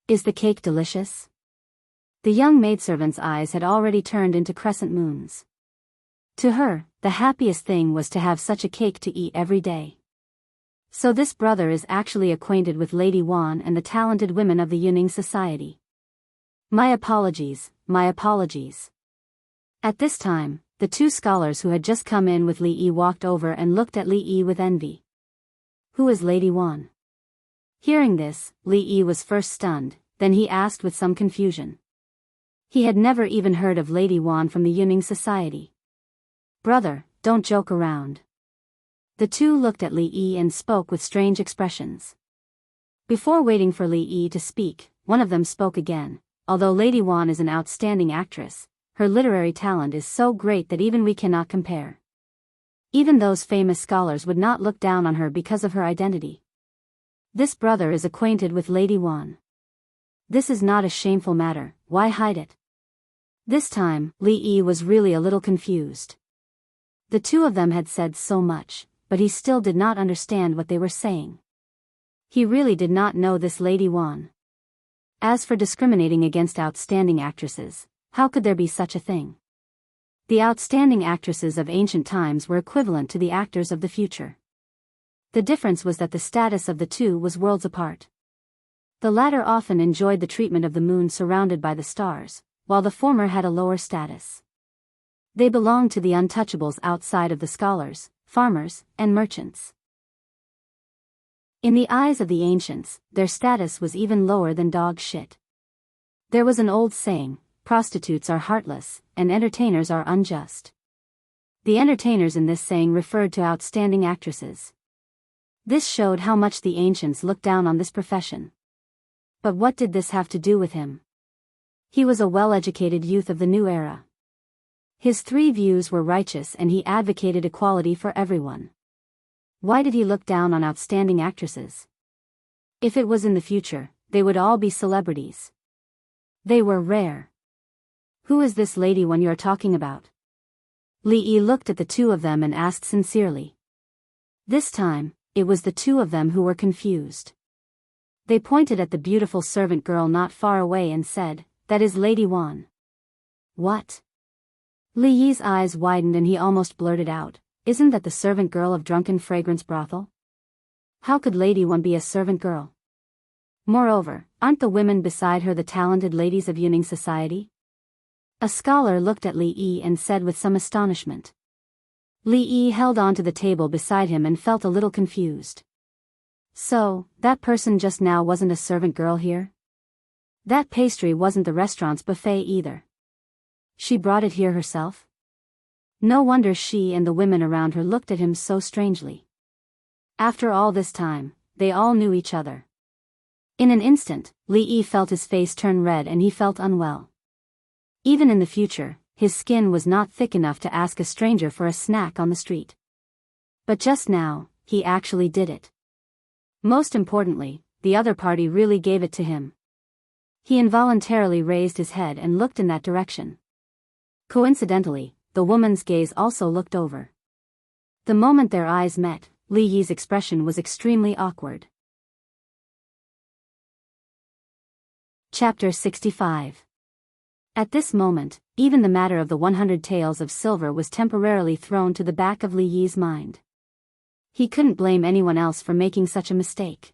Is the cake delicious? The young maidservant's eyes had already turned into crescent moons. To her, the happiest thing was to have such a cake to eat every day. So this brother is actually acquainted with Lady Wan and the talented women of the Yuning society. My apologies, my apologies. At this time, the 2 scholars who had just come in with Li Yi walked over and looked at Li Yi with envy. Who is Lady Wan? Hearing this, Li Yi was first stunned, then he asked with some confusion. He had never even heard of Lady Wan from the Yuning society. Brother, don't joke around. The 2 looked at Li Yi and spoke with strange expressions. Before waiting for Li Yi to speak, one of them spoke again. Although Lady Wan is an outstanding actress, her literary talent is so great that even we cannot compare. Even those famous scholars would not look down on her because of her identity. This brother is acquainted with Lady Wan. This is not a shameful matter, why hide it? This time, Li Yi was really a little confused. The 2 of them had said so much, but he still did not understand what they were saying. He really did not know this Lady Wan. As for discriminating against outstanding actresses, how could there be such a thing? The outstanding actresses of ancient times were equivalent to the actors of the future. The difference was that the status of the 2 was worlds apart. The latter often enjoyed the treatment of the moon surrounded by the stars, while the former had a lower status. They belonged to the untouchables outside of the scholars, farmers, and merchants. In the eyes of the ancients, their status was even lower than dog shit. There was an old saying, prostitutes are heartless, and entertainers are unjust. The entertainers in this saying referred to outstanding actresses. This showed how much the ancients looked down on this profession. But what did this have to do with him? He was a well-educated youth of the new era. His 3 views were righteous and he advocated equality for everyone. Why did he look down on outstanding actresses? If it was in the future, they would all be celebrities. They were rare. Who is this lady one you are talking about? Li Yi looked at the 2 of them and asked sincerely. This time, it was the two of them who were confused. They pointed at the beautiful servant girl not far away and said, "That is Lady Wan." "What?" Li Yi's eyes widened and he almost blurted out, "Isn't that the servant girl of Drunken Fragrance Brothel? How could Lady Wan be a servant girl? Moreover, aren't the women beside her the talented ladies of Yuning society?" A scholar looked at Li Yi and said with some astonishment. Li Yi held on to the table beside him and felt a little confused. "So, that person just now wasn't a servant girl here? That pastry wasn't the restaurant's buffet either. She brought it here herself?" No wonder she and the women around her looked at him so strangely. After all this time, they all knew each other. In an instant, Li Yi felt his face turn red and he felt unwell. Even in the future, his skin was not thick enough to ask a stranger for a snack on the street. But just now, he actually did it. Most importantly, the other party really gave it to him. He involuntarily raised his head and looked in that direction. Coincidentally, the woman's gaze also looked over. The moment their eyes met, Li Yi's expression was extremely awkward. Chapter 65. At this moment, even the matter of the 100 taels of silver was temporarily thrown to the back of Li Yi's mind. He couldn't blame anyone else for making such a mistake.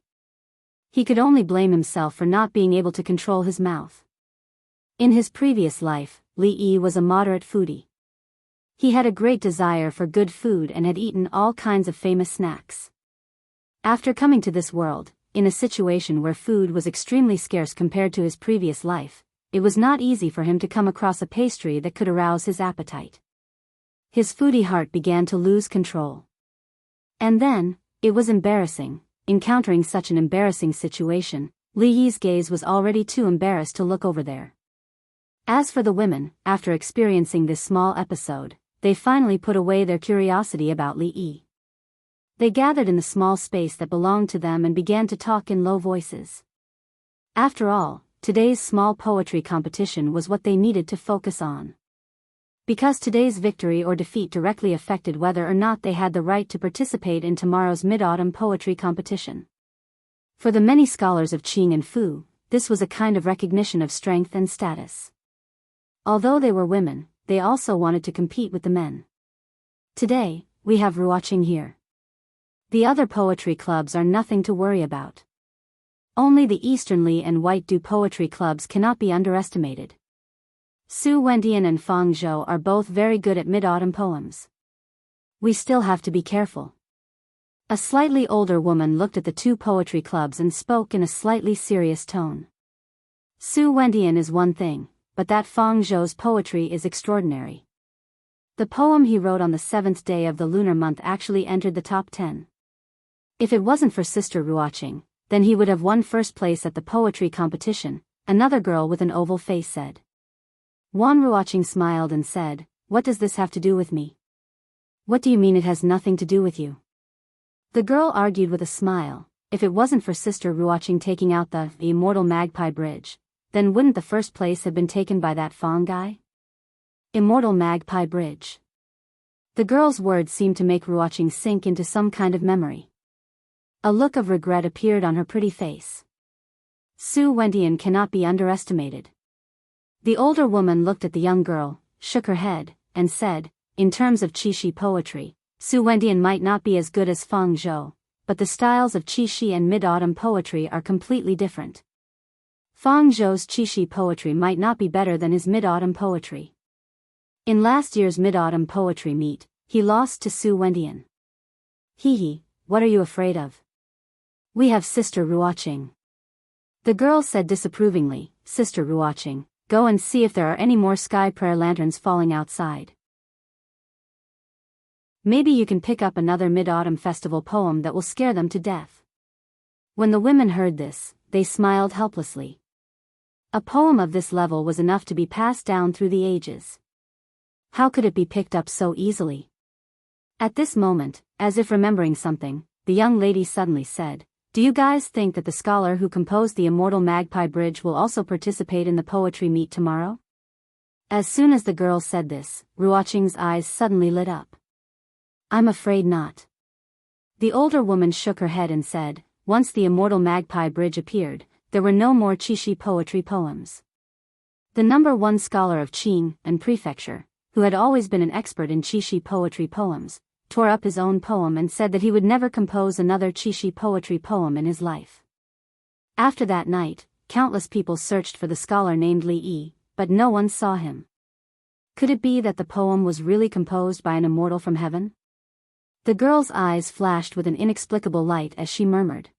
He could only blame himself for not being able to control his mouth. In his previous life, Li Yi was a moderate foodie. He had a great desire for good food and had eaten all kinds of famous snacks. After coming to this world, in a situation where food was extremely scarce compared to his previous life, it was not easy for him to come across a pastry that could arouse his appetite. His foodie heart began to lose control. And then, it was embarrassing. Encountering such an embarrassing situation, Li Yi's gaze was already too embarrassed to look over there. As for the women, after experiencing this small episode, they finally put away their curiosity about Li Yi. They gathered in the small space that belonged to them and began to talk in low voices. After all, today's small poetry competition was what they needed to focus on. Because today's victory or defeat directly affected whether or not they had the right to participate in tomorrow's mid-autumn poetry competition. For the many scholars of Qing and Fu, this was a kind of recognition of strength and status. Although they were women, they also wanted to compete with the men. Today, we have Ruoqing here. The other poetry clubs are nothing to worry about. Only the Eastern Li and White Du poetry clubs cannot be underestimated. Su Wendian and Fang Zhou are both very good at mid-autumn poems. We still have to be careful. A slightly older woman looked at the two poetry clubs and spoke in a slightly serious tone. Su Wendian is one thing, but that Fang Zhou's poetry is extraordinary. The poem he wrote on the 7th day of the lunar month actually entered the top 10. If it wasn't for Sister Ruoqing, then he would have won first place at the poetry competition, another girl with an oval face said. Wan Ruoqing smiled and said, "What does this have to do with me?" "What do you mean it has nothing to do with you?" The girl argued with a smile, "If it wasn't for Sister Ruoqing taking out the immortal magpie bridge, then wouldn't the first place have been taken by that Fang guy?" Immortal magpie bridge. The girl's words seemed to make Ruoqing sink into some kind of memory. A look of regret appeared on her pretty face. Su Wendian cannot be underestimated. The older woman looked at the young girl, shook her head, and said, "In terms of Qixi poetry, Su Wendian might not be as good as Fang Zhou, but the styles of Qixi and mid-autumn poetry are completely different. Fang Zhou's Qixi poetry might not be better than his mid-autumn poetry. In last year's mid-autumn poetry meet, he lost to Su Wendian." "Hee, what are you afraid of? We have Sister Ruoqing." The girl said disapprovingly, "Sister Ruoqing, go and see if there are any more sky prayer lanterns falling outside. Maybe you can pick up another mid-autumn festival poem that will scare them to death." When the women heard this, they smiled helplessly. A poem of this level was enough to be passed down through the ages. How could it be picked up so easily? At this moment, as if remembering something, the young lady suddenly said, "Do you guys think that the scholar who composed the immortal magpie bridge will also participate in the poetry meet tomorrow?" As soon as the girl said this, Ruoqing's eyes suddenly lit up. "I'm afraid not." The older woman shook her head and said, once the immortal magpie bridge appeared, there were no more Qixi poetry poems. The #1 scholar of Qing and Prefecture, who had always been an expert in Qixi poetry poems, tore up his own poem and said that he would never compose another Qixi poetry poem in his life. After that night, countless people searched for the scholar named Li Yi, but no one saw him. Could it be that the poem was really composed by an immortal from heaven? The girl's eyes flashed with an inexplicable light as she murmured,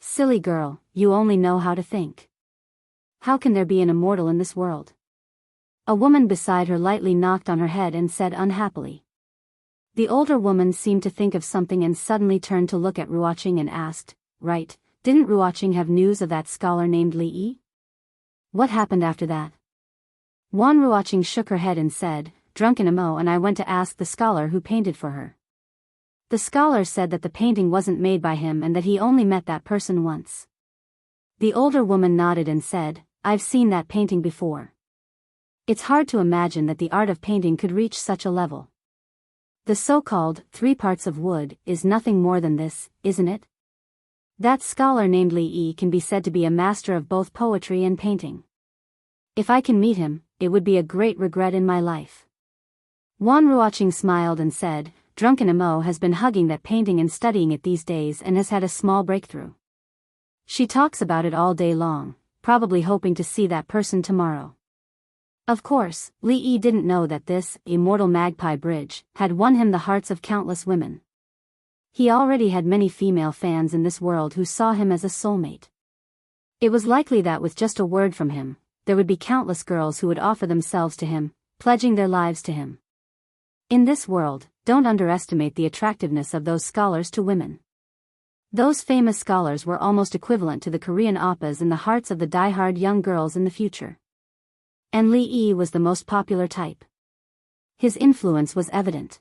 "Silly girl, you only know how to think. How can there be an immortal in this world?" A woman beside her lightly knocked on her head and said unhappily. The older woman seemed to think of something and suddenly turned to look at Ruoqing and asked, "Right, didn't Ruoqing have news of that scholar named Li Yi? What happened after that?" Wan Ruoqing shook her head and said, "Drunken Amo and I went to ask the scholar who painted for her. The scholar said that the painting wasn't made by him and that he only met that person once." The older woman nodded and said, "I've seen that painting before. It's hard to imagine that the art of painting could reach such a level. The so-called 3 parts of wood is nothing more than this, isn't it? That scholar named Li Yi can be said to be a master of both poetry and painting. If I can meet him, it would be a great regret in my life." Wan Ruoqing smiled and said, "Drunken Amo has been hugging that painting and studying it these days and has had a small breakthrough. She talks about it all day long, probably hoping to see that person tomorrow." Of course, Li Yi didn't know that this immortal magpie bridge had won him the hearts of countless women. He already had many female fans in this world who saw him as a soulmate. It was likely that with just a word from him, there would be countless girls who would offer themselves to him, pledging their lives to him. In this world, don't underestimate the attractiveness of those scholars to women. Those famous scholars were almost equivalent to the Korean oppas in the hearts of the die-hard young girls in the future. And Li Yi was the most popular type. His influence was evident.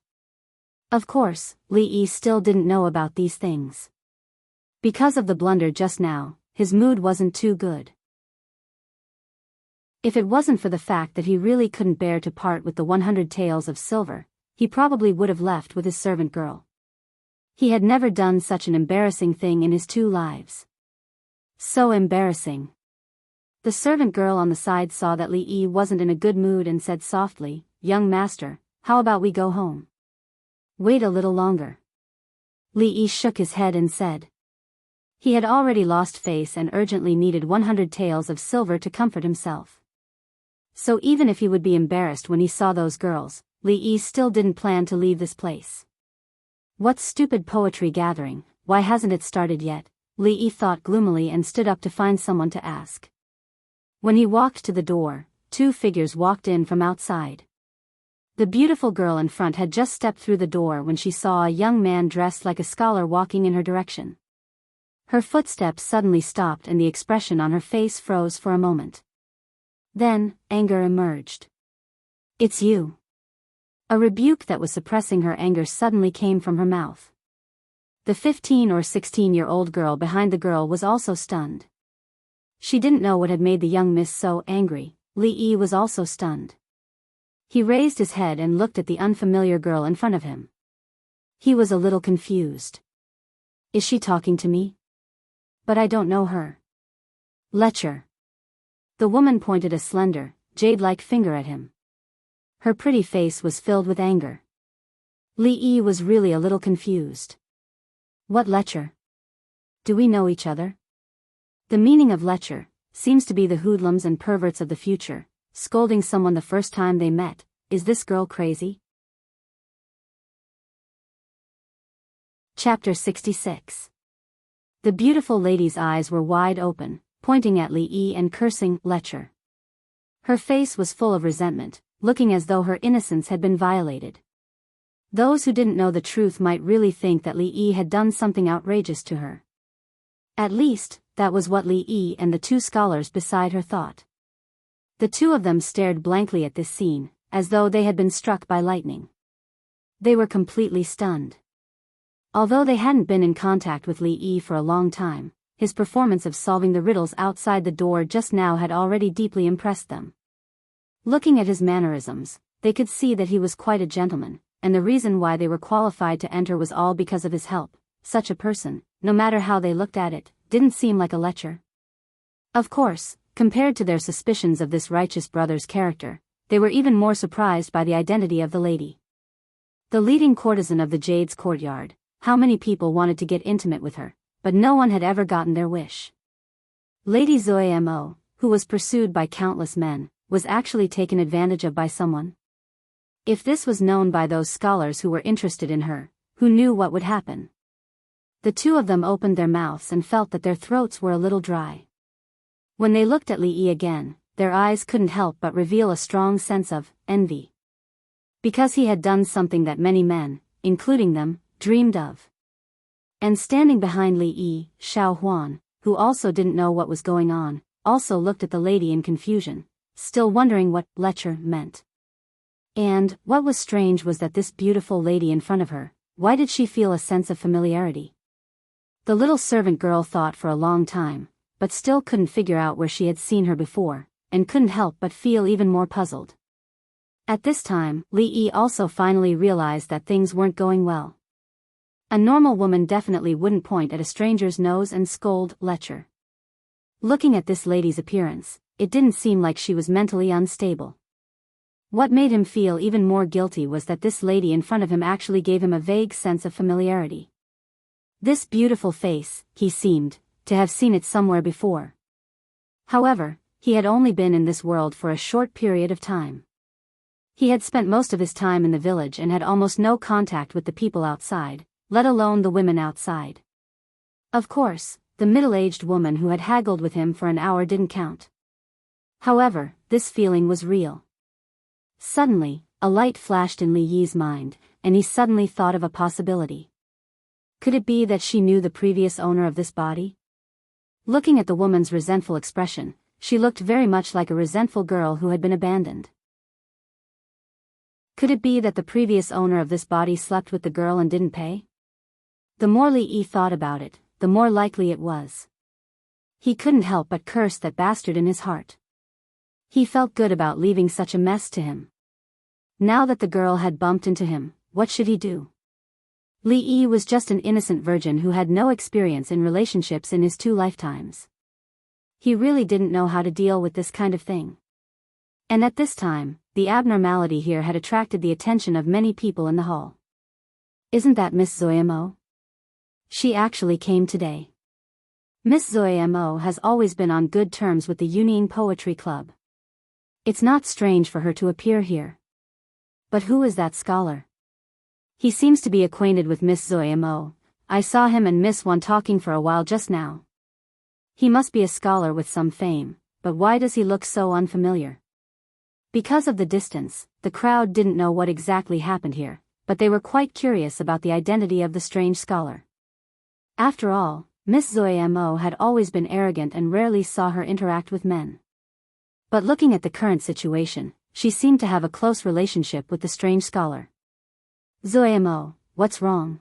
Of course, Li Yi still didn't know about these things. Because of the blunder just now, his mood wasn't too good. If it wasn't for the fact that he really couldn't bear to part with the 100 taels of silver, he probably would have left with his servant girl. He had never done such an embarrassing thing in his 2 lives. So embarrassing. The servant girl on the side saw that Li Yi wasn't in a good mood and said softly, "Young master, how about we go home? Wait a little longer." Li Yi shook his head and said. He had already lost face and urgently needed 100 taels of silver to comfort himself. So even if he would be embarrassed when he saw those girls, Li Yi still didn't plan to leave this place. What stupid poetry gathering, why hasn't it started yet? Li Yi thought gloomily and stood up to find someone to ask. When he walked to the door, 2 figures walked in from outside. The beautiful girl in front had just stepped through the door when she saw a young man dressed like a scholar walking in her direction. Her footsteps suddenly stopped and the expression on her face froze for a moment. Then, anger emerged. "It's you." A rebuke that was suppressing her anger suddenly came from her mouth. The 15 or 16-year-old girl behind the girl was also stunned. She didn't know what had made the young miss so angry. Li Yi was also stunned. He raised his head and looked at the unfamiliar girl in front of him. He was a little confused. Is she talking to me? But I don't know her. Lecture. The woman pointed a slender, jade-like finger at him. Her pretty face was filled with anger. Li Yi was really a little confused. What lecture? Do we know each other? The meaning of lecture seems to be the hoodlums and perverts of the future, scolding someone the first time they met. Is this girl crazy? Chapter 66. The beautiful lady's eyes were wide open, pointing at Li Yi and cursing lecture. Her face was full of resentment, looking as though her innocence had been violated. Those who didn't know the truth might really think that Li Yi had done something outrageous to her. At least, that was what Li Yi and the 2 scholars beside her thought. The 2 of them stared blankly at this scene, as though they had been struck by lightning. They were completely stunned. Although they hadn't been in contact with Li Yi for a long time, his performance of solving the riddles outside the door just now had already deeply impressed them. Looking at his mannerisms, they could see that he was quite a gentleman, and the reason why they were qualified to enter was all because of his help, such a person, no matter how they looked at it, didn't seem like a lecher. Of course, compared to their suspicions of this righteous brother's character, they were even more surprised by the identity of the lady. The leading courtesan of the Jade's courtyard. How many people wanted to get intimate with her, but no one had ever gotten their wish. Lady Zoe Mo, who was pursued by countless men, was actually taken advantage of by someone. If this was known by those scholars who were interested in her, who knew what would happen? The two of them opened their mouths and felt that their throats were a little dry. When they looked at Li Yi again, their eyes couldn't help but reveal a strong sense of envy. Because he had done something that many men, including them, dreamed of. And standing behind Li Yi, Xiao Huan, who also didn't know what was going on, also looked at the lady in confusion, still wondering what lecher meant. And what was strange was that this beautiful lady in front of her, why did she feel a sense of familiarity? The little servant girl thought for a long time, but still couldn't figure out where she had seen her before, and couldn't help but feel even more puzzled. At this time, Li Yi also finally realized that things weren't going well. A normal woman definitely wouldn't point at a stranger's nose and scold, lecher. Looking at this lady's appearance, it didn't seem like she was mentally unstable. What made him feel even more guilty was that this lady in front of him actually gave him a vague sense of familiarity. This beautiful face, he seemed to have seen it somewhere before. However, he had only been in this world for a short period of time. He had spent most of his time in the village and had almost no contact with the people outside, let alone the women outside. Of course, the middle-aged woman who had haggled with him for an hour didn't count. However, this feeling was real. Suddenly, a light flashed in Li Yi's mind, and he suddenly thought of a possibility. Could it be that she knew the previous owner of this body? Looking at the woman's resentful expression, she looked very much like a resentful girl who had been abandoned. Could it be that the previous owner of this body slept with the girl and didn't pay? The more Li Yi thought about it, the more likely it was. He couldn't help but curse that bastard in his heart. He felt good about leaving such a mess to him. Now that the girl had bumped into him, what should he do? Li Yi was just an innocent virgin who had no experience in relationships in his 2 lifetimes. He really didn't know how to deal with this kind of thing. And at this time, the abnormality here had attracted the attention of many people in the hall. Isn't that Miss Zoe Mo? She actually came today. Miss Zoe Mo has always been on good terms with the Uniying Poetry Club. It's not strange for her to appear here. But who is that scholar? He seems to be acquainted with Miss Zoe Mo. I saw him and Miss Wan talking for a while just now. He must be a scholar with some fame, but why does he look so unfamiliar? Because of the distance, the crowd didn't know what exactly happened here, but they were quite curious about the identity of the strange scholar. After all, Miss Zoe Mo had always been arrogant and rarely saw her interact with men. But looking at the current situation, she seemed to have a close relationship with the strange scholar. Zoe Mo, what's wrong?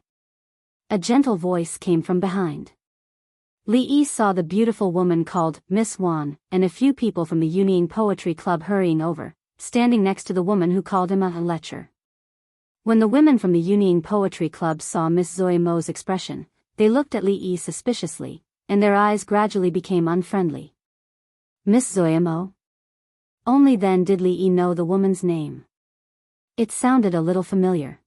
A gentle voice came from behind. Li Yi saw the beautiful woman called Miss Wan, and a few people from the Uniying Poetry Club hurrying over, standing next to the woman who called him a lecher. When the women from the Uniying Poetry Club saw Miss Zoe Mo's expression, they looked at Li Yi suspiciously, and their eyes gradually became unfriendly. Miss Zoe Mo? Only then did Li Yi know the woman's name. It sounded a little familiar.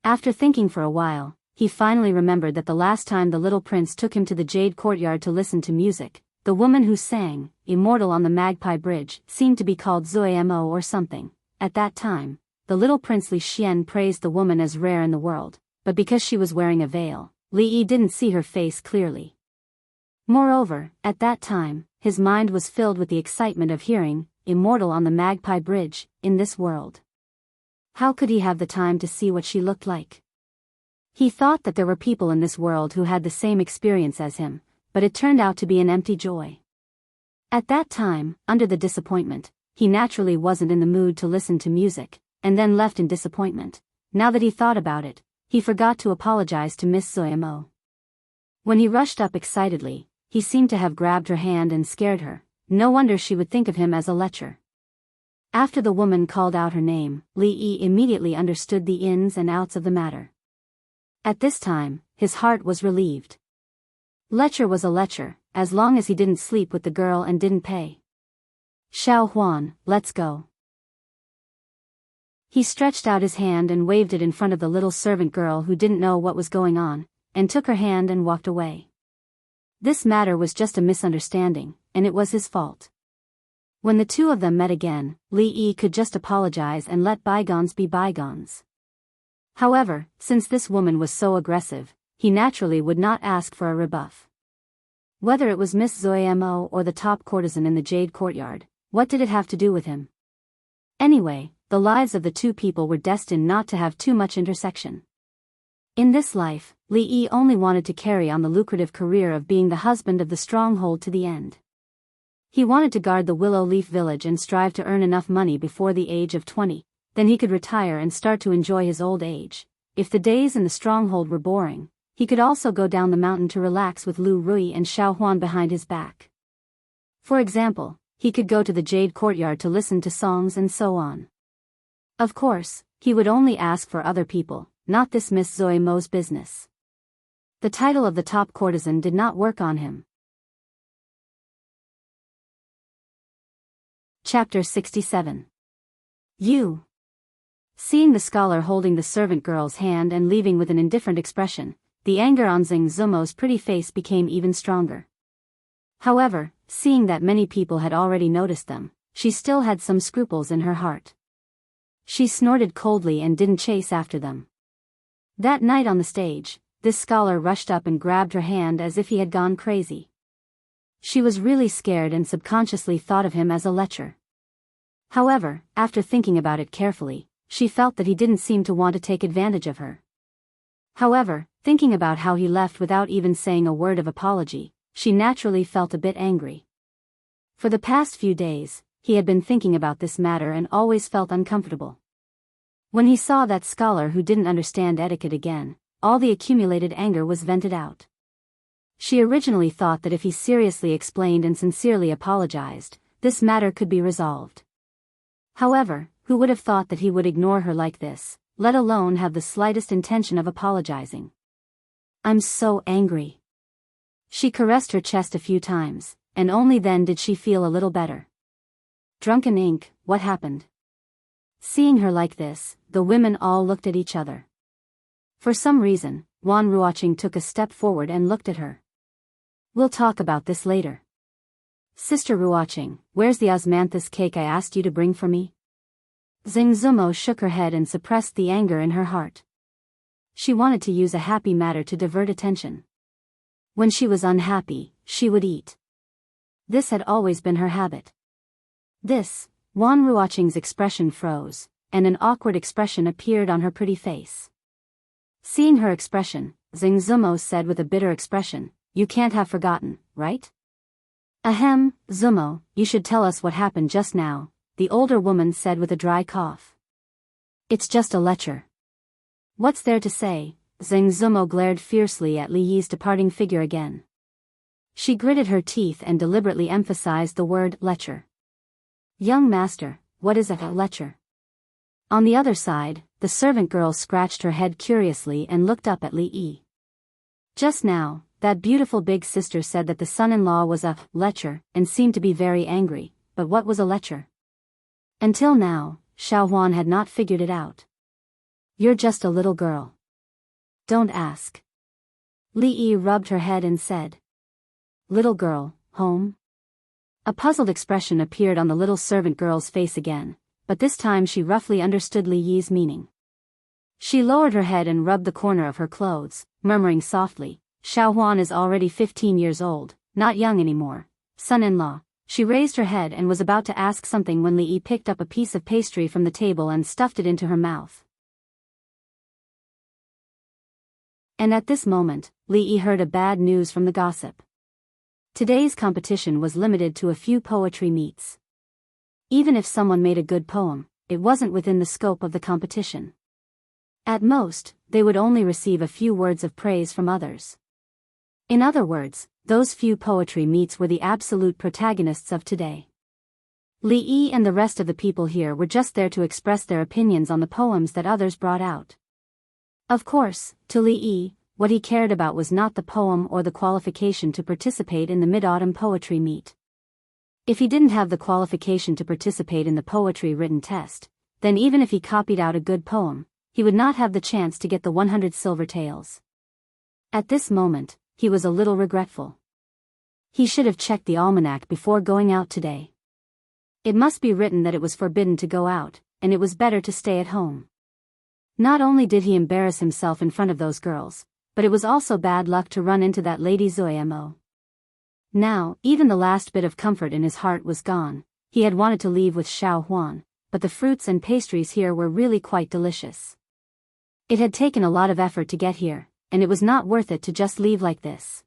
After thinking for a while, he finally remembered that the last time the little prince took him to the Jade Courtyard to listen to music, the woman who sang, Immortal on the Magpie Bridge, seemed to be called Zoe Mo or something. At that time, the little prince Li Xian praised the woman as rare in the world, but because she was wearing a veil, Li Yi didn't see her face clearly. Moreover, at that time, his mind was filled with the excitement of hearing, Immortal on the Magpie Bridge, in this world. How could he have the time to see what she looked like? He thought that there were people in this world who had the same experience as him, but it turned out to be an empty joy. At that time, under the disappointment, he naturally wasn't in the mood to listen to music, and then left in disappointment. Now that he thought about it, he forgot to apologize to Miss Zoe Mo. When he rushed up excitedly, he seemed to have grabbed her hand and scared her. No wonder she would think of him as a lecher. After the woman called out her name, Li Yi immediately understood the ins and outs of the matter. At this time, his heart was relieved. Lecher was a lecher, as long as he didn't sleep with the girl and didn't pay. Xiao Huan, let's go. He stretched out his hand and waved it in front of the little servant girl who didn't know what was going on, and took her hand and walked away. This matter was just a misunderstanding, and it was his fault. When the two of them met again, Li Yi could just apologize and let bygones be bygones. However, since this woman was so aggressive, he naturally would not ask for a rebuff. Whether it was Miss Zoemo or the top courtesan in the Jade Courtyard, what did it have to do with him? Anyway, the lives of the two people were destined not to have too much intersection. In this life, Li Yi only wanted to carry on the lucrative career of being the husband of the stronghold to the end. He wanted to guard the Willow Leaf Village and strive to earn enough money before the age of 20, then he could retire and start to enjoy his old age. If the days in the stronghold were boring, he could also go down the mountain to relax with Lu Rui and Xiao Huan behind his back. For example, he could go to the Jade Courtyard to listen to songs and so on. Of course, he would only ask for other people, not this Miss Zoemo's business. The title of the top courtesan did not work on him. Chapter 67. You. Seeing the scholar holding the servant girl's hand and leaving with an indifferent expression, the anger on Zheng Zumo's pretty face became even stronger. However, seeing that many people had already noticed them, she still had some scruples in her heart. She snorted coldly and didn't chase after them. That night on the stage, this scholar rushed up and grabbed her hand as if he had gone crazy. She was really scared and subconsciously thought of him as a lecher. However, after thinking about it carefully, she felt that he didn't seem to want to take advantage of her. However, thinking about how he left without even saying a word of apology, she naturally felt a bit angry. For the past few days, he had been thinking about this matter and always felt uncomfortable. When he saw that scholar who didn't understand etiquette again, all the accumulated anger was vented out. She originally thought that if he seriously explained and sincerely apologized, this matter could be resolved. However, who would have thought that he would ignore her like this, let alone have the slightest intention of apologizing? I'm so angry. She caressed her chest a few times, and only then did she feel a little better. Drunken ink, what happened? Seeing her like this, the women all looked at each other. For some reason, Wan Ruoqing took a step forward and looked at her. We'll talk about this later. Sister Ruoqing, where's the osmanthus cake I asked you to bring for me? Zheng Zumo shook her head and suppressed the anger in her heart. She wanted to use a happy matter to divert attention. When she was unhappy, she would eat. This had always been her habit. Wan Ruoqing's expression froze, and an awkward expression appeared on her pretty face. Seeing her expression, Zheng Zumo said with a bitter expression, You can't have forgotten, right? Ahem, Zumo, you should tell us what happened just now, the older woman said with a dry cough. It's just a lecher. What's there to say? Zheng Zumo glared fiercely at Li Yi's departing figure again. She gritted her teeth and deliberately emphasized the word lecher. Young master, what is a lecher? On the other side, the servant girl scratched her head curiously and looked up at Li Yi. Just now, that beautiful big sister said that the son-in-law was a lecher and seemed to be very angry, but what was a lecher? Until now, Xiao Huan had not figured it out. You're just a little girl. Don't ask. Li Yi rubbed her head and said. Little girl, home? A puzzled expression appeared on the little servant girl's face again, but this time she roughly understood Li Yi's meaning. She lowered her head and rubbed the corner of her clothes, murmuring softly, Xiao Huan is already 15 years old, not young anymore. Son-in-law. She raised her head and was about to ask something when Li Yi picked up a piece of pastry from the table and stuffed it into her mouth. And at this moment, Li Yi heard a bad news from the gossip. Today's competition was limited to a few poetry meets. Even if someone made a good poem, it wasn't within the scope of the competition. At most, they would only receive a few words of praise from others. In other words, those few poetry meets were the absolute protagonists of today. Li Yi and the rest of the people here were just there to express their opinions on the poems that others brought out. Of course, to Li Yi, what he cared about was not the poem or the qualification to participate in the Mid-Autumn Poetry Meet. If he didn't have the qualification to participate in the poetry written test, then even if he copied out a good poem, he would not have the chance to get the 100 silver taels. At this moment, he was a little regretful. He should have checked the almanac before going out today. It must be written that it was forbidden to go out, and it was better to stay at home. Not only did he embarrass himself in front of those girls, but it was also bad luck to run into that Lady Zoemo. Now, even the last bit of comfort in his heart was gone. He had wanted to leave with Xiao Huan, but the fruits and pastries here were really quite delicious. It had taken a lot of effort to get here, and it was not worth it to just leave like this.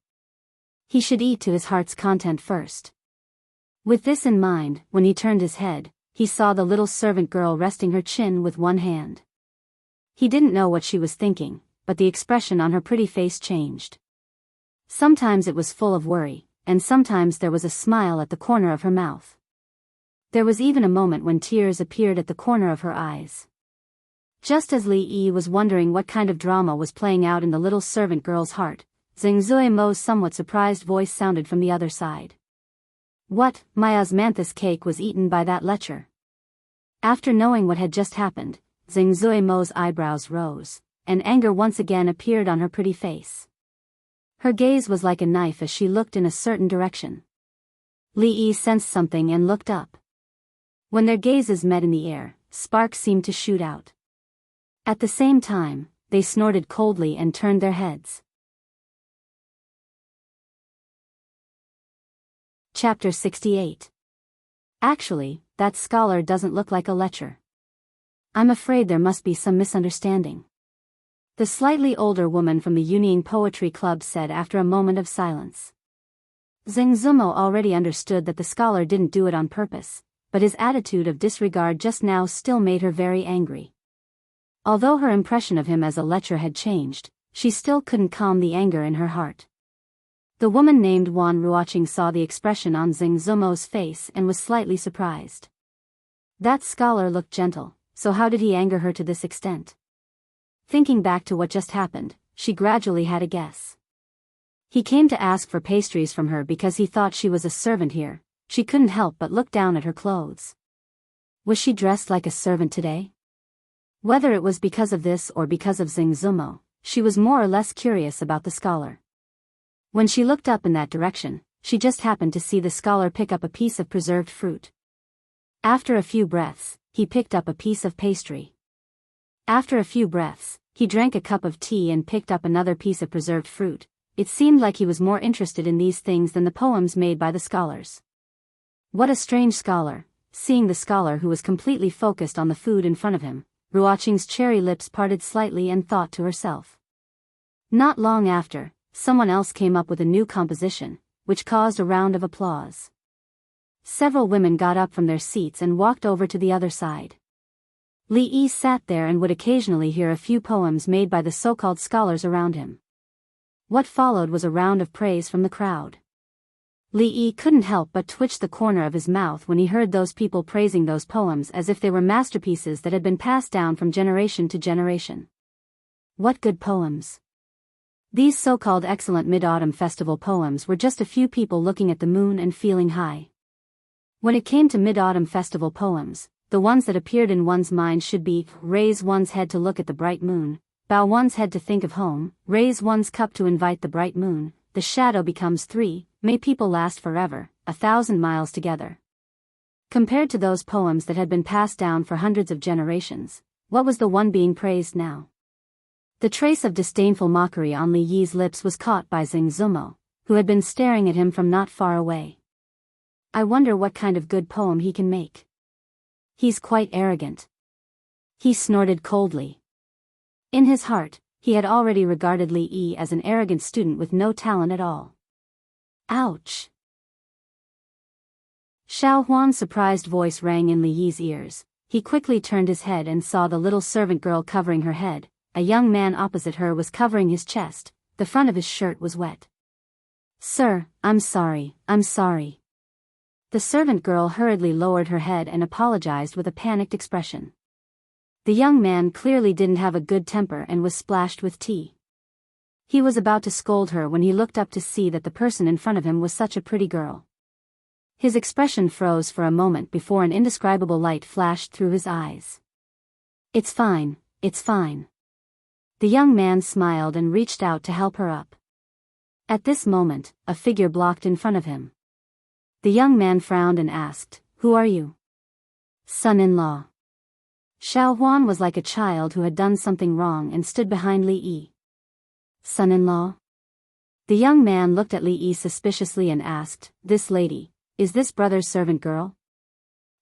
He should eat to his heart's content first. With this in mind, when he turned his head, he saw the little servant girl resting her chin with one hand. He didn't know what she was thinking, but the expression on her pretty face changed. Sometimes it was full of worry, and sometimes there was a smile at the corner of her mouth. There was even a moment when tears appeared at the corner of her eyes. Just as Li Yi was wondering what kind of drama was playing out in the little servant girl's heart, Zheng Zuimo's somewhat surprised voice sounded from the other side. What, my osmanthus cake was eaten by that lecher? After knowing what had just happened, Zheng Zuimo's eyebrows rose, and anger once again appeared on her pretty face. Her gaze was like a knife as she looked in a certain direction. Li Yi sensed something and looked up. When their gazes met in the air, sparks seemed to shoot out. At the same time, they snorted coldly and turned their heads. Chapter 68. Actually, that scholar doesn't look like a lecher. I'm afraid there must be some misunderstanding. The slightly older woman from the Yunying Poetry Club said after a moment of silence. Zheng Zumo already understood that the scholar didn't do it on purpose, but his attitude of disregard just now still made her very angry. Although her impression of him as a lecher had changed, she still couldn't calm the anger in her heart. The woman named Wan Ruoqing saw the expression on Zheng Zumo's face and was slightly surprised. That scholar looked gentle, so how did he anger her to this extent? Thinking back to what just happened, she gradually had a guess. He came to ask for pastries from her because he thought she was a servant here. She couldn't help but look down at her clothes. Was she dressed like a servant today? Whether it was because of this or because of Zheng Zumo, she was more or less curious about the scholar. When she looked up in that direction, she just happened to see the scholar pick up a piece of preserved fruit. After a few breaths, he picked up a piece of pastry. After a few breaths, he drank a cup of tea and picked up another piece of preserved fruit. It seemed like he was more interested in these things than the poems made by the scholars. What a strange scholar. Seeing the scholar who was completely focused on the food in front of him, Ruoqing's cherry lips parted slightly and thought to herself. Not long after, someone else came up with a new composition, which caused a round of applause. Several women got up from their seats and walked over to the other side. Li Yi sat there and would occasionally hear a few poems made by the so-called scholars around him. What followed was a round of praise from the crowd. Li Yi couldn't help but twitch the corner of his mouth when he heard those people praising those poems as if they were masterpieces that had been passed down from generation to generation. What good poems! These so-called excellent Mid-Autumn Festival poems were just a few people looking at the moon and feeling high. When it came to Mid-Autumn Festival poems, the ones that appeared in one's mind should be, raise one's head to look at the bright moon, bow one's head to think of home, raise one's cup to invite the bright moon, the shadow becomes 3, may people last forever, 1,000 miles together. Compared to those poems that had been passed down for hundreds of generations, what was the one being praised now? The trace of disdainful mockery on Li Yi's lips was caught by Zheng Zumo, who had been staring at him from not far away. I wonder what kind of good poem he can make. He's quite arrogant. He snorted coldly. In his heart, he had already regarded Li Yi as an arrogant student with no talent at all. Ouch! Xiao Huan's surprised voice rang in Li Yi's ears. He quickly turned his head and saw the little servant girl covering her head. A young man opposite her was covering his chest. The front of his shirt was wet. Sir, I'm sorry. The servant girl hurriedly lowered her head and apologized with a panicked expression. The young man clearly didn't have a good temper and was splashed with tea. He was about to scold her when he looked up to see that the person in front of him was such a pretty girl. His expression froze for a moment before an indescribable light flashed through his eyes. "It's fine, it's fine." The young man smiled and reached out to help her up. At this moment, a figure blocked in front of him. The young man frowned and asked, "Who are you?" "Son-in-law." Xiao Huan was like a child who had done something wrong and stood behind Li Yi. "Son-in-law?" The young man looked at Li Yi suspiciously and asked, "This lady, is this brother's servant girl?"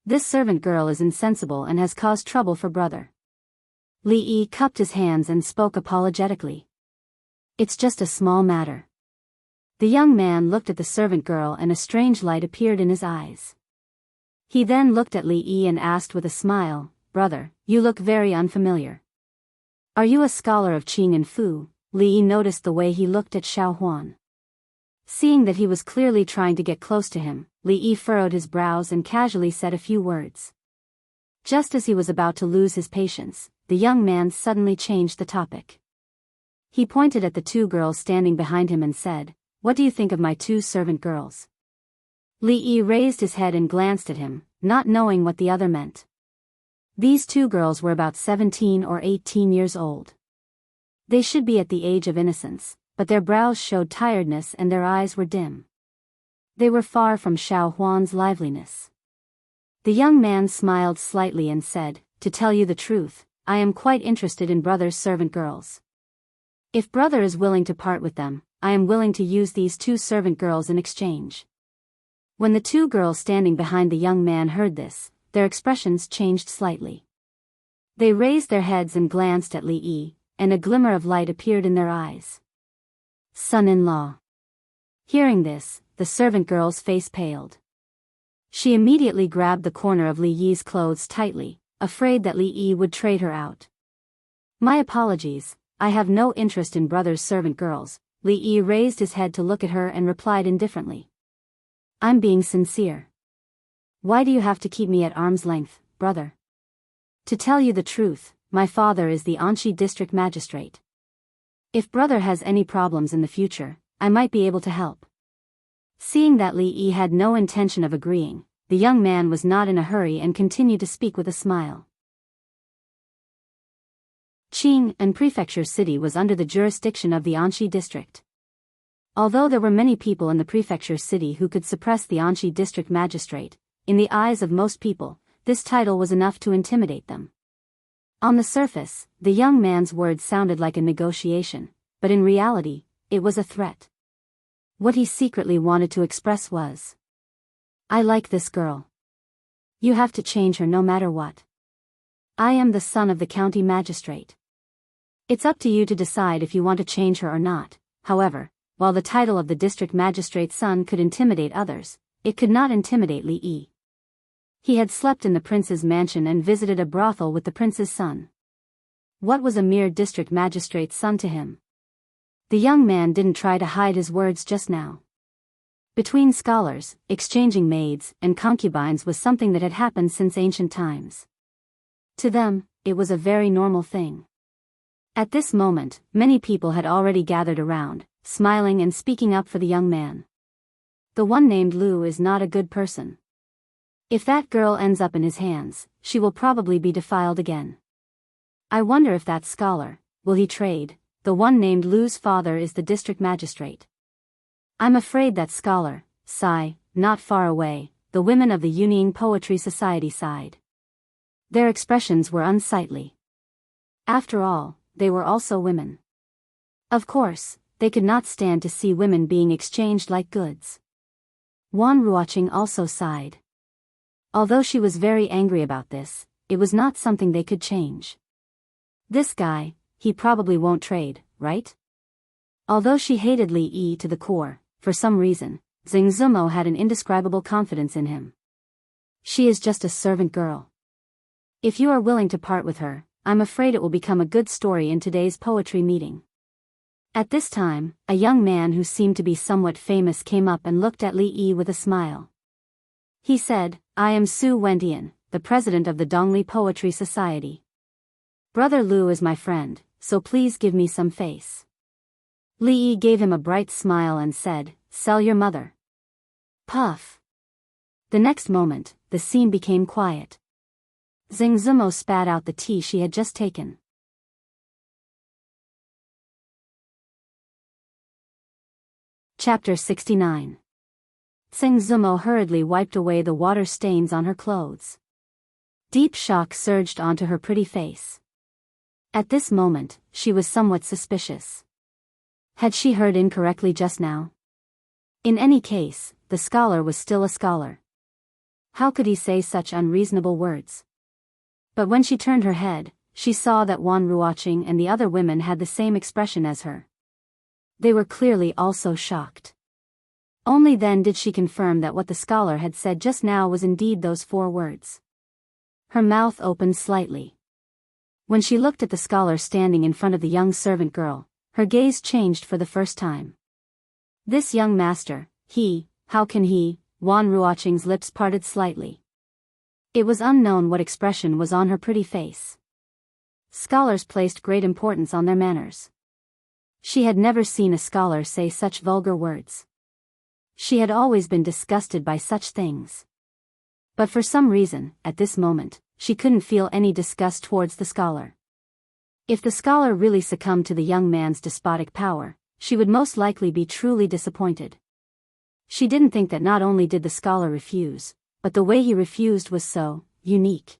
"This servant girl is insensible and has caused trouble for brother." Li Yi cupped his hands and spoke apologetically. "It's just a small matter." The young man looked at the servant girl and a strange light appeared in his eyes. He then looked at Li Yi and asked with a smile, "Brother, you look very unfamiliar. Are you a scholar of Qing and Fu?" Li Yi noticed the way he looked at Xiao Huan. Seeing that he was clearly trying to get close to him, Li Yi furrowed his brows and casually said a few words. Just as he was about to lose his patience, the young man suddenly changed the topic. He pointed at the two girls standing behind him and said, "What do you think of my two servant girls?" Li Yi raised his head and glanced at him, not knowing what the other meant. These two girls were about 17 or 18 years old. They should be at the age of innocence, but their brows showed tiredness and their eyes were dim. They were far from Xiao Huan's liveliness. The young man smiled slightly and said, "To tell you the truth, I am quite interested in brother's servant girls. If brother is willing to part with them, I am willing to use these two servant girls in exchange." When the two girls standing behind the young man heard this, their expressions changed slightly. They raised their heads and glanced at Li Yi, and a glimmer of light appeared in their eyes. "Son-in-law." Hearing this, the servant girl's face paled. She immediately grabbed the corner of Li Yi's clothes tightly, afraid that Li Yi would trade her out. "My apologies, I have no interest in brother's servant girls." Li Yi raised his head to look at her and replied indifferently. "I'm being sincere. Why do you have to keep me at arm's length, brother? To tell you the truth, my father is the Anxi district magistrate. If brother has any problems in the future, I might be able to help." Seeing that Li Yi had no intention of agreeing, the young man was not in a hurry and continued to speak with a smile. Qing and Prefecture City was under the jurisdiction of the Anxi district. Although there were many people in the Prefecture City who could suppress the Anxi district magistrate, in the eyes of most people, this title was enough to intimidate them. On the surface, the young man's words sounded like a negotiation, but in reality, it was a threat. What he secretly wanted to express was, "I like this girl. You have to change her no matter what. I am the son of the county magistrate. It's up to you to decide if you want to change her or not." However, while the title of the district magistrate's son could intimidate others, it could not intimidate Li Yi. He had slept in the prince's mansion and visited a brothel with the prince's son. What was a mere district magistrate's son to him? The young man didn't try to hide his words just now. Between scholars, exchanging maids and concubines was something that had happened since ancient times. To them, it was a very normal thing. At this moment, many people had already gathered around, smiling and speaking up for the young man. "The one named Lu is not a good person. If that girl ends up in his hands, she will probably be defiled again. I wonder if that scholar, will he trade? The one named Lu's father is the district magistrate. I'm afraid that scholar." Sigh, not far away, the women of the Yunying Poetry Society sighed. Their expressions were unsightly. After all, they were also women. Of course, they could not stand to see women being exchanged like goods. Wan Ruoqing also sighed. Although she was very angry about this, it was not something they could change. This guy, he probably won't trade, right? Although she hated Li Yi to the core, for some reason, Xing Zumo had an indescribable confidence in him. She is just a servant girl. If you are willing to part with her, I'm afraid it will become a good story in today's poetry meeting. At this time, a young man who seemed to be somewhat famous came up and looked at Li Yi with a smile. He said, "I am Su Wentian, the president of the Dongli Poetry Society. Brother Lu is my friend, so please give me some face." Li Yi gave him a bright smile and said, "Sell your mother." Puff. The next moment, the scene became quiet. Xing Zumo spat out the tea she had just taken. Chapter 69. Xing Zumo hurriedly wiped away the water stains on her clothes. Deep shock surged onto her pretty face. At this moment, she was somewhat suspicious. Had she heard incorrectly just now? In any case, the scholar was still a scholar. How could he say such unreasonable words? But when she turned her head, she saw that Wan Ruoqing and the other women had the same expression as her. They were clearly also shocked. Only then did she confirm that what the scholar had said just now was indeed those 4 words. Her mouth opened slightly. When she looked at the scholar standing in front of the young servant girl, her gaze changed for the first time. This young master, how can he? Wan Ruoqing's lips parted slightly. It was unknown what expression was on her pretty face. Scholars placed great importance on their manners. She had never seen a scholar say such vulgar words. She had always been disgusted by such things. But for some reason, at this moment, she couldn't feel any disgust towards the scholar. If the scholar really succumbed to the young man's despotic power, she would most likely be truly disappointed. She didn't think that not only did the scholar refuse, but the way he refused was so unique.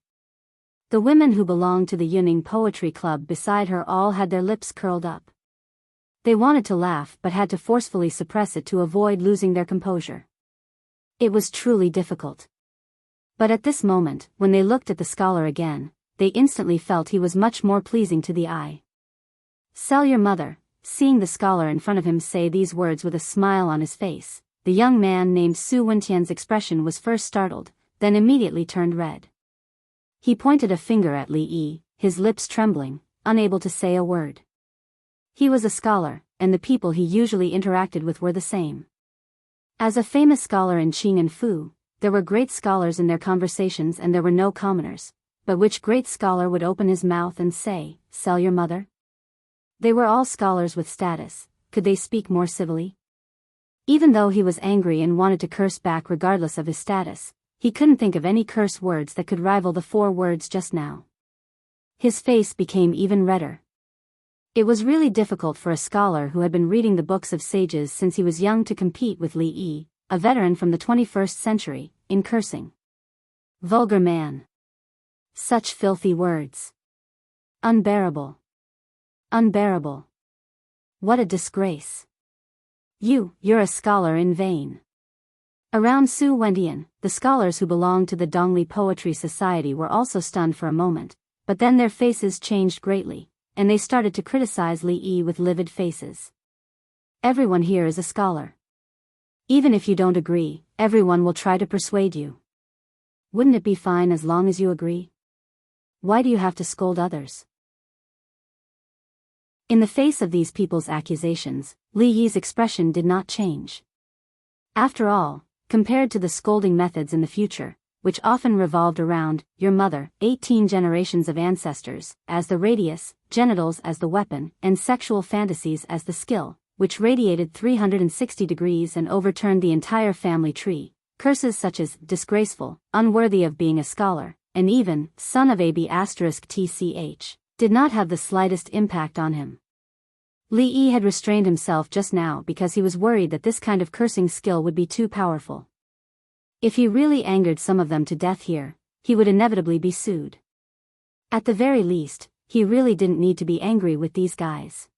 The women who belonged to the Yuning Poetry Club beside her all had their lips curled up. They wanted to laugh but had to forcefully suppress it to avoid losing their composure. It was truly difficult. But at this moment, when they looked at the scholar again, they instantly felt he was much more pleasing to the eye. "Sell your mother." Seeing the scholar in front of him say these words with a smile on his face, the young man named Su Wentian's expression was first startled, then immediately turned red. He pointed a finger at Li Yi, his lips trembling, unable to say a word. He was a scholar, and the people he usually interacted with were the same. As a famous scholar in Qing and Fu, there were great scholars in their conversations and there were no commoners. But which great scholar would open his mouth and say, "Sell your mother"? They were all scholars with status. Could they speak more civilly? Even though he was angry and wanted to curse back regardless of his status, he couldn't think of any curse words that could rival the 4 words just now. His face became even redder. It was really difficult for a scholar who had been reading the books of sages since he was young to compete with Li Yi, a veteran from the 21st century, in cursing. Vulgar man. Such filthy words. Unbearable. Unbearable. What a disgrace. You're a scholar in vain. Around Su Wentian, the scholars who belonged to the Dongli Poetry Society were also stunned for a moment, but then their faces changed greatly, and they started to criticize Li Yi with livid faces. Everyone here is a scholar. Even if you don't agree, everyone will try to persuade you. Wouldn't it be fine as long as you agree? Why do you have to scold others? In the face of these people's accusations, Li Yi's expression did not change. After all, compared to the scolding methods in the future, which often revolved around your mother, 18 generations of ancestors, as the radius, genitals as the weapon, and sexual fantasies as the skill, which radiated 360 degrees and overturned the entire family tree, curses such as disgraceful, unworthy of being a scholar, and even son of AB*TCH, did not have the slightest impact on him. Li Yi had restrained himself just now because he was worried that this kind of cursing skill would be too powerful. If he really angered some of them to death here, he would inevitably be sued. At the very least, he really didn't need to be angry with these guys.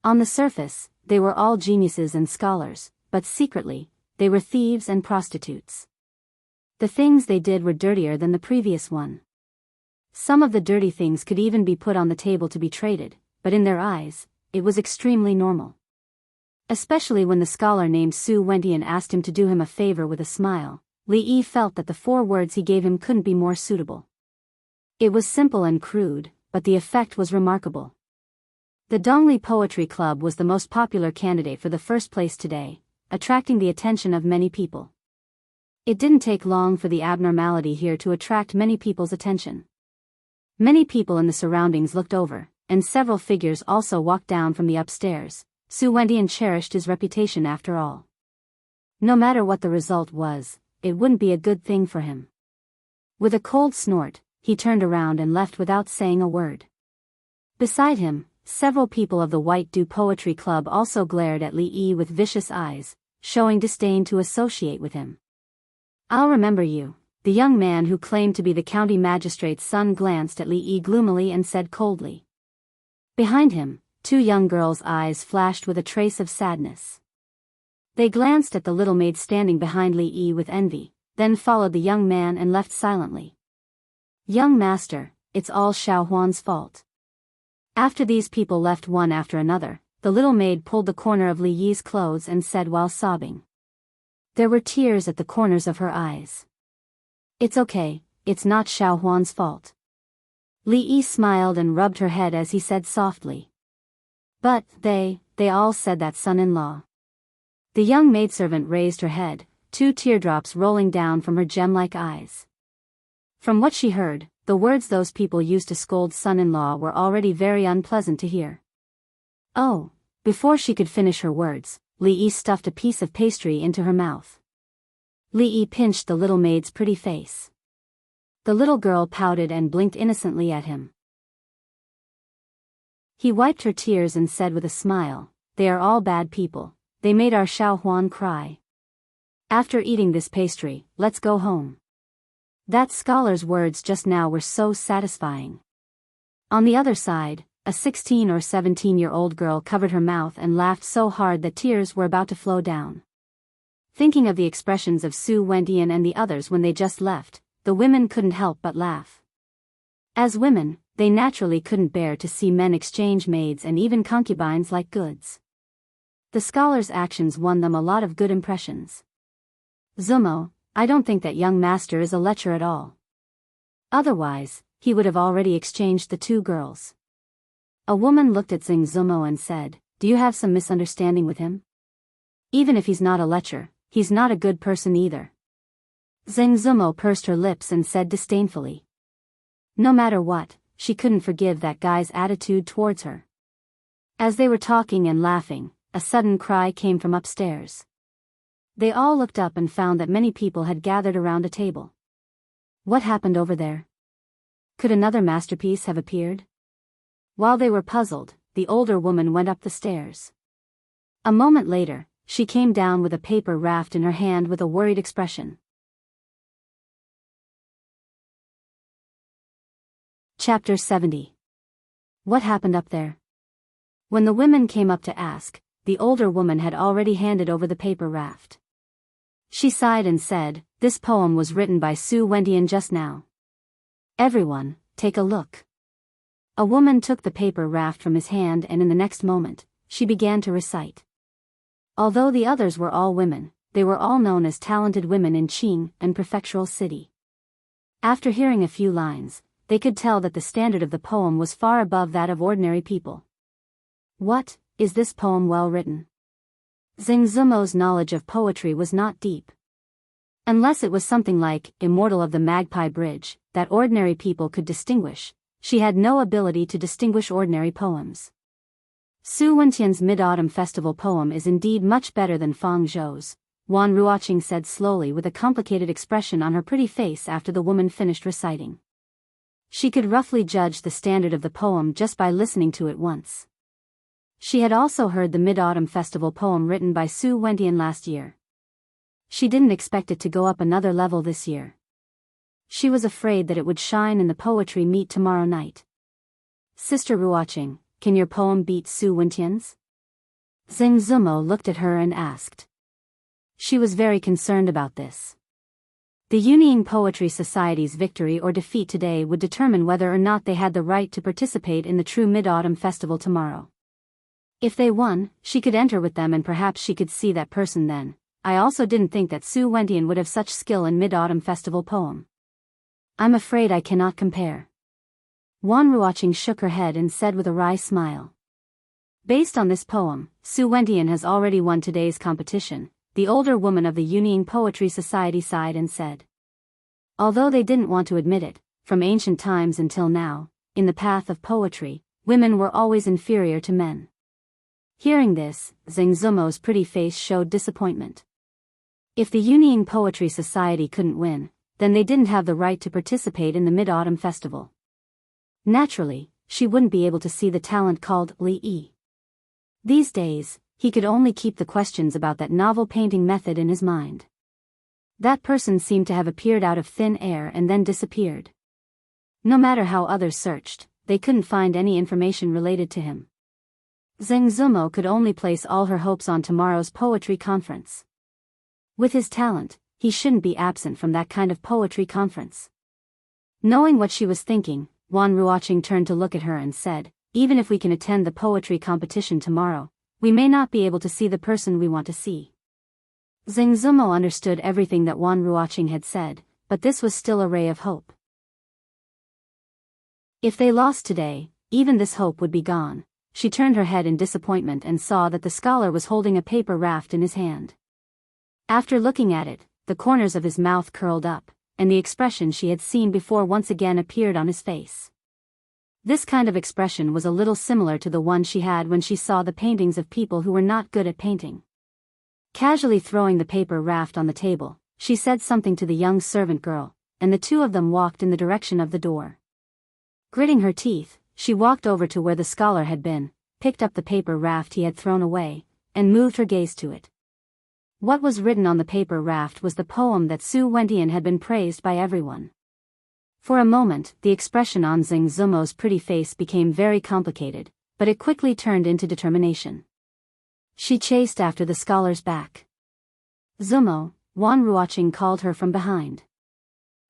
On the surface, they were all geniuses and scholars, but secretly, they were thieves and prostitutes. The things they did were dirtier than the previous one. Some of the dirty things could even be put on the table to be traded, but in their eyes, it was extremely normal. Especially when the scholar named Su Wentian asked him to do him a favor with a smile, Li Yi felt that the 4 words he gave him couldn't be more suitable. It was simple and crude, but the effect was remarkable. The Dongli Poetry Club was the most popular candidate for the first place today, attracting the attention of many people. It didn't take long for the abnormality here to attract many people's attention. Many people in the surroundings looked over, and several figures also walked down from the upstairs, Su Wendian cherished his reputation after all. No matter what the result was, it wouldn't be a good thing for him. With a cold snort, he turned around and left without saying a word. Beside him, several people of the White Dew Poetry Club also glared at Li Yi with vicious eyes, showing disdain to associate with him. "I'll remember you." The young man who claimed to be the county magistrate's son glanced at Li Yi gloomily and said coldly. Behind him, two young girls' eyes flashed with a trace of sadness. They glanced at the little maid standing behind Li Yi with envy, then followed the young man and left silently. "Young master, it's all Xiao Huan's fault." After these people left one after another, the little maid pulled the corner of Li Yi's clothes and said while sobbing. There were tears at the corners of her eyes. "It's okay, it's not Xiao Huan's fault." Li Yi smiled and rubbed her head as he said softly. "But they all said that son-in-law." The young maidservant raised her head, two teardrops rolling down from her gem-like eyes. From what she heard, the words those people used to scold son-in-law were already very unpleasant to hear. "Oh," before she could finish her words, Li Yi stuffed a piece of pastry into her mouth. Li Yi pinched the little maid's pretty face. The little girl pouted and blinked innocently at him. He wiped her tears and said with a smile, "They are all bad people. They made our Xiao Huan cry. After eating this pastry, let's go home." That scholar's words just now were so satisfying. On the other side, a 16 or 17-year-old girl covered her mouth and laughed so hard that tears were about to flow down. Thinking of the expressions of Su Wendian and the others when they just left, the women couldn't help but laugh. As women, they naturally couldn't bear to see men exchange maids and even concubines like goods. The scholar's actions won them a lot of good impressions. "Zumo, I don't think that young master is a lecher at all. Otherwise, he would have already exchanged the two girls." A woman looked at Zeng Zumo and said, "Do you have some misunderstanding with him? Even if he's not a lecher, he's not a good person either." Zeng Zumo pursed her lips and said disdainfully. No matter what, she couldn't forgive that guy's attitude towards her. As they were talking and laughing, a sudden cry came from upstairs. They all looked up and found that many people had gathered around a table. What happened over there? Could another masterpiece have appeared? While they were puzzled, the older woman went up the stairs. A moment later, she came down with a paper raft in her hand with a worried expression. Chapter 70. What happened up there? When the women came up to ask, the older woman had already handed over the paper raft. She sighed and said, "This poem was written by Su Wendian just now. Everyone, take a look." A woman took the paper raft from his hand and in the next moment, she began to recite. Although the others were all women, they were all known as talented women in Qing and Prefectural City. After hearing a few lines, they could tell that the standard of the poem was far above that of ordinary people. "What, is this poem well written?" Zeng Zumo's knowledge of poetry was not deep. Unless it was something like Immortal of the Magpie Bridge, that ordinary people could distinguish, she had no ability to distinguish ordinary poems. Su Wentian's Mid-Autumn Festival poem is indeed much better than Fang Zhou's, Wan Ruoqing said slowly with a complicated expression on her pretty face after the woman finished reciting. She could roughly judge the standard of the poem just by listening to it once. She had also heard the Mid-Autumn Festival poem written by Su Wendian last year. She didn't expect it to go up another level this year. She was afraid that it would shine in the poetry meet tomorrow night. "Sister Ruoqing, can your poem beat Su Wentian's?" Zeng Zumo looked at her and asked. She was very concerned about this. The Yunying Poetry Society's victory or defeat today would determine whether or not they had the right to participate in the true Mid-Autumn Festival tomorrow. If they won, she could enter with them and perhaps she could see that person then. I also didn't think that Su Wendian would have such skill in Mid-Autumn Festival poem. I'm afraid I cannot compare. Wan Ruoqing shook her head and said with a wry smile. Based on this poem, Su Wendian has already won today's competition. The older woman of the Yunying Poetry Society sighed and said. Although they didn't want to admit it, from ancient times until now, in the path of poetry, women were always inferior to men. Hearing this, Zheng Zumo's pretty face showed disappointment. If the Yunying Poetry Society couldn't win, then they didn't have the right to participate in the Mid-Autumn Festival. Naturally, she wouldn't be able to see the talent called Li Yi. These days, he could only keep the questions about that novel painting method in his mind. That person seemed to have appeared out of thin air and then disappeared. No matter how others searched, they couldn't find any information related to him. Zheng Zumo could only place all her hopes on tomorrow's poetry conference. With his talent, he shouldn't be absent from that kind of poetry conference. Knowing what she was thinking, Wan Ruoqing turned to look at her and said, "Even if we can attend the poetry competition tomorrow, we may not be able to see the person we want to see." Zheng Zumo understood everything that Wan Ruoqing had said, but this was still a ray of hope. If they lost today, even this hope would be gone. She turned her head in disappointment and saw that the scholar was holding a paper raft in his hand. After looking at it, the corners of his mouth curled up, and the expression she had seen before once again appeared on his face. This kind of expression was a little similar to the one she had when she saw the paintings of people who were not good at painting. Casually throwing the paper raft on the table, she said something to the young servant girl, and the two of them walked in the direction of the door. Gritting her teeth, she walked over to where the scholar had been, picked up the paper raft he had thrown away, and moved her gaze to it. What was written on the paper raft was the poem that Su Wentian had been praised by everyone. For a moment, the expression on Zheng Zumo's pretty face became very complicated, but it quickly turned into determination. She chased after the scholar's back. "Zumo," Wan Ruoqing called her from behind.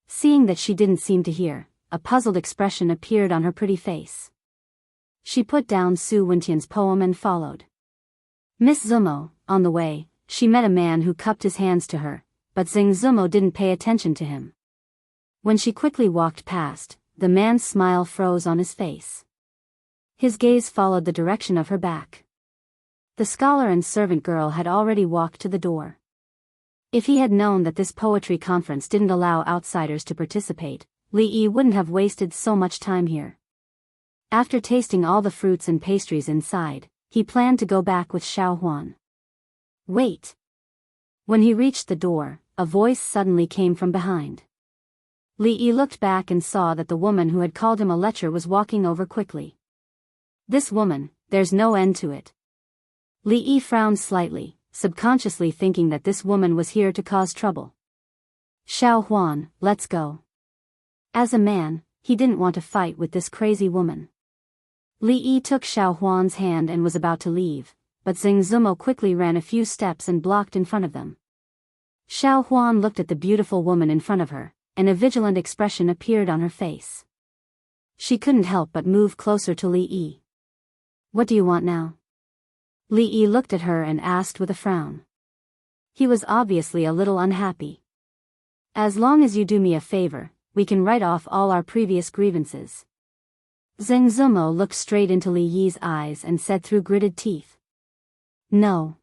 Seeing that she didn't seem to hear, a puzzled expression appeared on her pretty face. She put down Su Wentian's poem and followed. Miss Zumo, on the way, she met a man who cupped his hands to her, but Zheng Zumo didn't pay attention to him. When she quickly walked past, the man's smile froze on his face. His gaze followed the direction of her back. The scholar and servant girl had already walked to the door. If he had known that this poetry conference didn't allow outsiders to participate, Li Yi wouldn't have wasted so much time here. After tasting all the fruits and pastries inside, he planned to go back with Xiao Huan. "Wait!" When he reached the door, a voice suddenly came from behind. Li Yi looked back and saw that the woman who had called him a lecher was walking over quickly. This woman, there's no end to it. Li Yi frowned slightly, subconsciously thinking that this woman was here to cause trouble. "Xiao Huan, let's go." As a man, he didn't want to fight with this crazy woman. Li Yi took Xiao Huan's hand and was about to leave, but Zheng Zumo quickly ran a few steps and blocked in front of them. Xiao Huan looked at the beautiful woman in front of her, and a vigilant expression appeared on her face. She couldn't help but move closer to Li Yi. "What do you want now?" Li Yi looked at her and asked with a frown. He was obviously a little unhappy. "As long as you do me a favor, we can write off all our previous grievances." Zheng Zumo looked straight into Li Yi's eyes and said through gritted teeth, "No."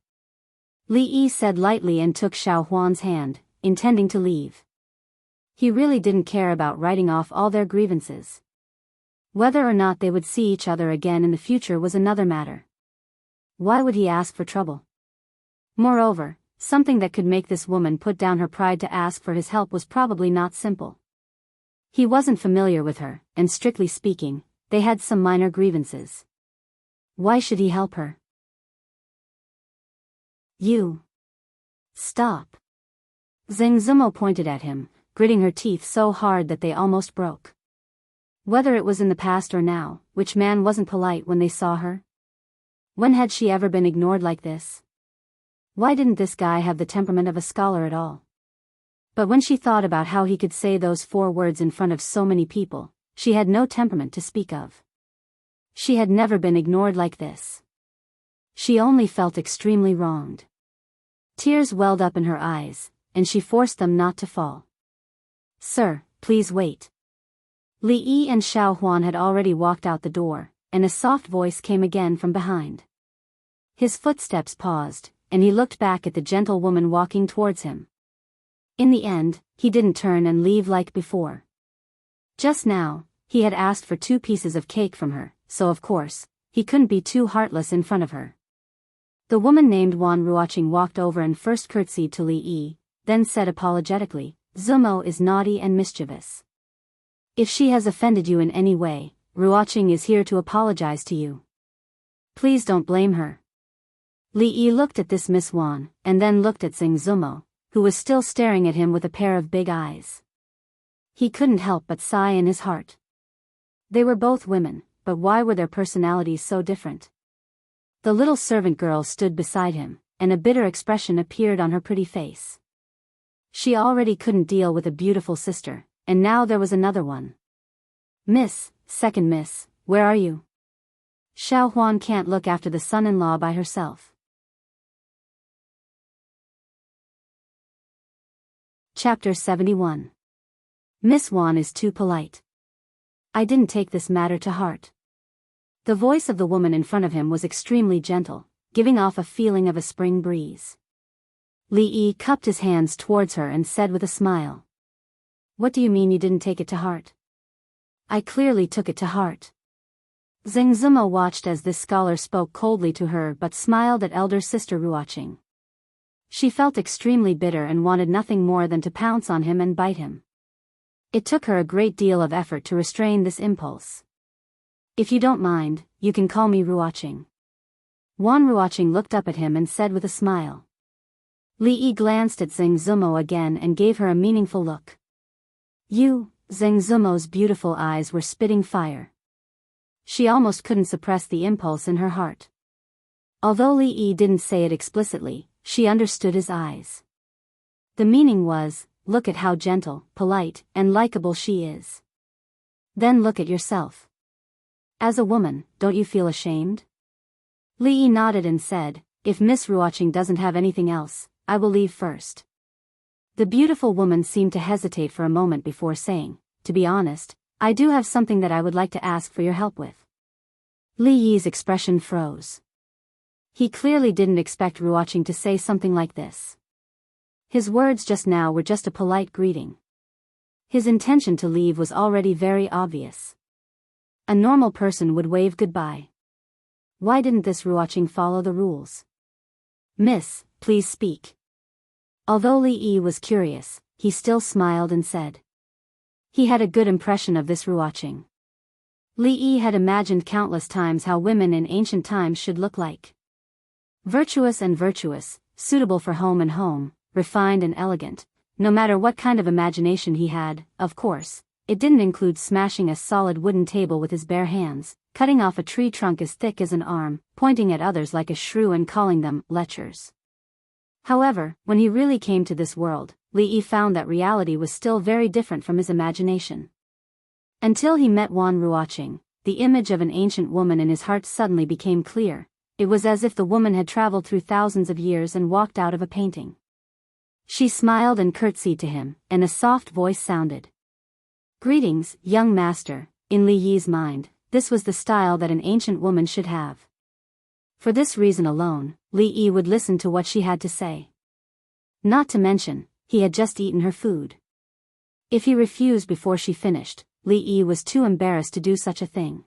Li Yi said lightly and took Xiao Huan's hand, intending to leave. He really didn't care about writing off all their grievances. Whether or not they would see each other again in the future was another matter. Why would he ask for trouble? Moreover, something that could make this woman put down her pride to ask for his help was probably not simple. He wasn't familiar with her, and strictly speaking, they had some minor grievances. Why should he help her? "You. Stop." Zheng Zumo pointed at him, gritting her teeth so hard that they almost broke. Whether it was in the past or now, which man wasn't polite when they saw her? When had she ever been ignored like this? Why didn't this guy have the temperament of a scholar at all? But when she thought about how he could say those 4 words in front of so many people, she had no temperament to speak of. She had never been ignored like this. She only felt extremely wronged. Tears welled up in her eyes, and she forced them not to fall. "Sir, please wait." Li Yi and Xiao Huan had already walked out the door, and a soft voice came again from behind. His footsteps paused, and he looked back at the gentle woman walking towards him. In the end, he didn't turn and leave like before. Just now, he had asked for 2 pieces of cake from her, so of course, he couldn't be too heartless in front of her. The woman named Wan Ruoqing walked over and first curtsied to Li Yi, then said apologetically, Zumo is naughty and mischievous. If she has offended you in any way, Ruoqing is here to apologize to you. Please don't blame her. Li Yi looked at this Miss Wan, and then looked at Xing Zumo, who was still staring at him with a pair of big eyes. He couldn't help but sigh in his heart. They were both women, but why were their personalities so different? The little servant girl stood beside him, and a bitter expression appeared on her pretty face. She already couldn't deal with a beautiful sister, and now there was another one. Miss, second miss, where are you? Xiao Huan can't look after the son-in-law by herself. Chapter 71. Miss Wan is too polite. I didn't take this matter to heart. The voice of the woman in front of him was extremely gentle, giving off a feeling of a spring breeze. Li Yi cupped his hands towards her and said with a smile. What do you mean you didn't take it to heart? I clearly took it to heart. Xing Zumo watched as this scholar spoke coldly to her but smiled at elder sister Ruoqing. She felt extremely bitter and wanted nothing more than to pounce on him and bite him. It took her a great deal of effort to restrain this impulse. If you don't mind, you can call me Ruoqing. Wan Ruoqing looked up at him and said with a smile. Li Yi glanced at Xing Zumo again and gave her a meaningful look. You, Xing Zumo's beautiful eyes were spitting fire. She almost couldn't suppress the impulse in her heart. Although Li Yi didn't say it explicitly, she understood his eyes. The meaning was, look at how gentle, polite, and likable she is. Then look at yourself. As a woman, don't you feel ashamed? Li Yi nodded and said, if Miss Ruoqing doesn't have anything else, I will leave first. The beautiful woman seemed to hesitate for a moment before saying, to be honest, I do have something that I would like to ask for your help with. Li Yi's expression froze. He clearly didn't expect Ruoqing to say something like this. His words just now were just a polite greeting. His intention to leave was already very obvious. A normal person would wave goodbye. Why didn't this Ruoqing follow the rules? Miss, please speak. Although Li Yi was curious, he still smiled and said. He had a good impression of this Ruoqing. Li Yi had imagined countless times how women in ancient times should look like. Virtuous and virtuous, suitable for home and home, refined and elegant. No matter what kind of imagination he had, of course, it didn't include smashing a solid wooden table with his bare hands, cutting off a tree trunk as thick as an arm, pointing at others like a shrew and calling them lechers. However, when he really came to this world, Li Yi found that reality was still very different from his imagination. Until he met Wan Ruoqing, the image of an ancient woman in his heart suddenly became clear. It was as if the woman had traveled through thousands of years and walked out of a painting. She smiled and curtsied to him, and a soft voice sounded. Greetings, young master. In Li Yi's mind, this was the style that an ancient woman should have. For this reason alone, Li Yi would listen to what she had to say. Not to mention, he had just eaten her food. If he refused before she finished, Li Yi was too embarrassed to do such a thing.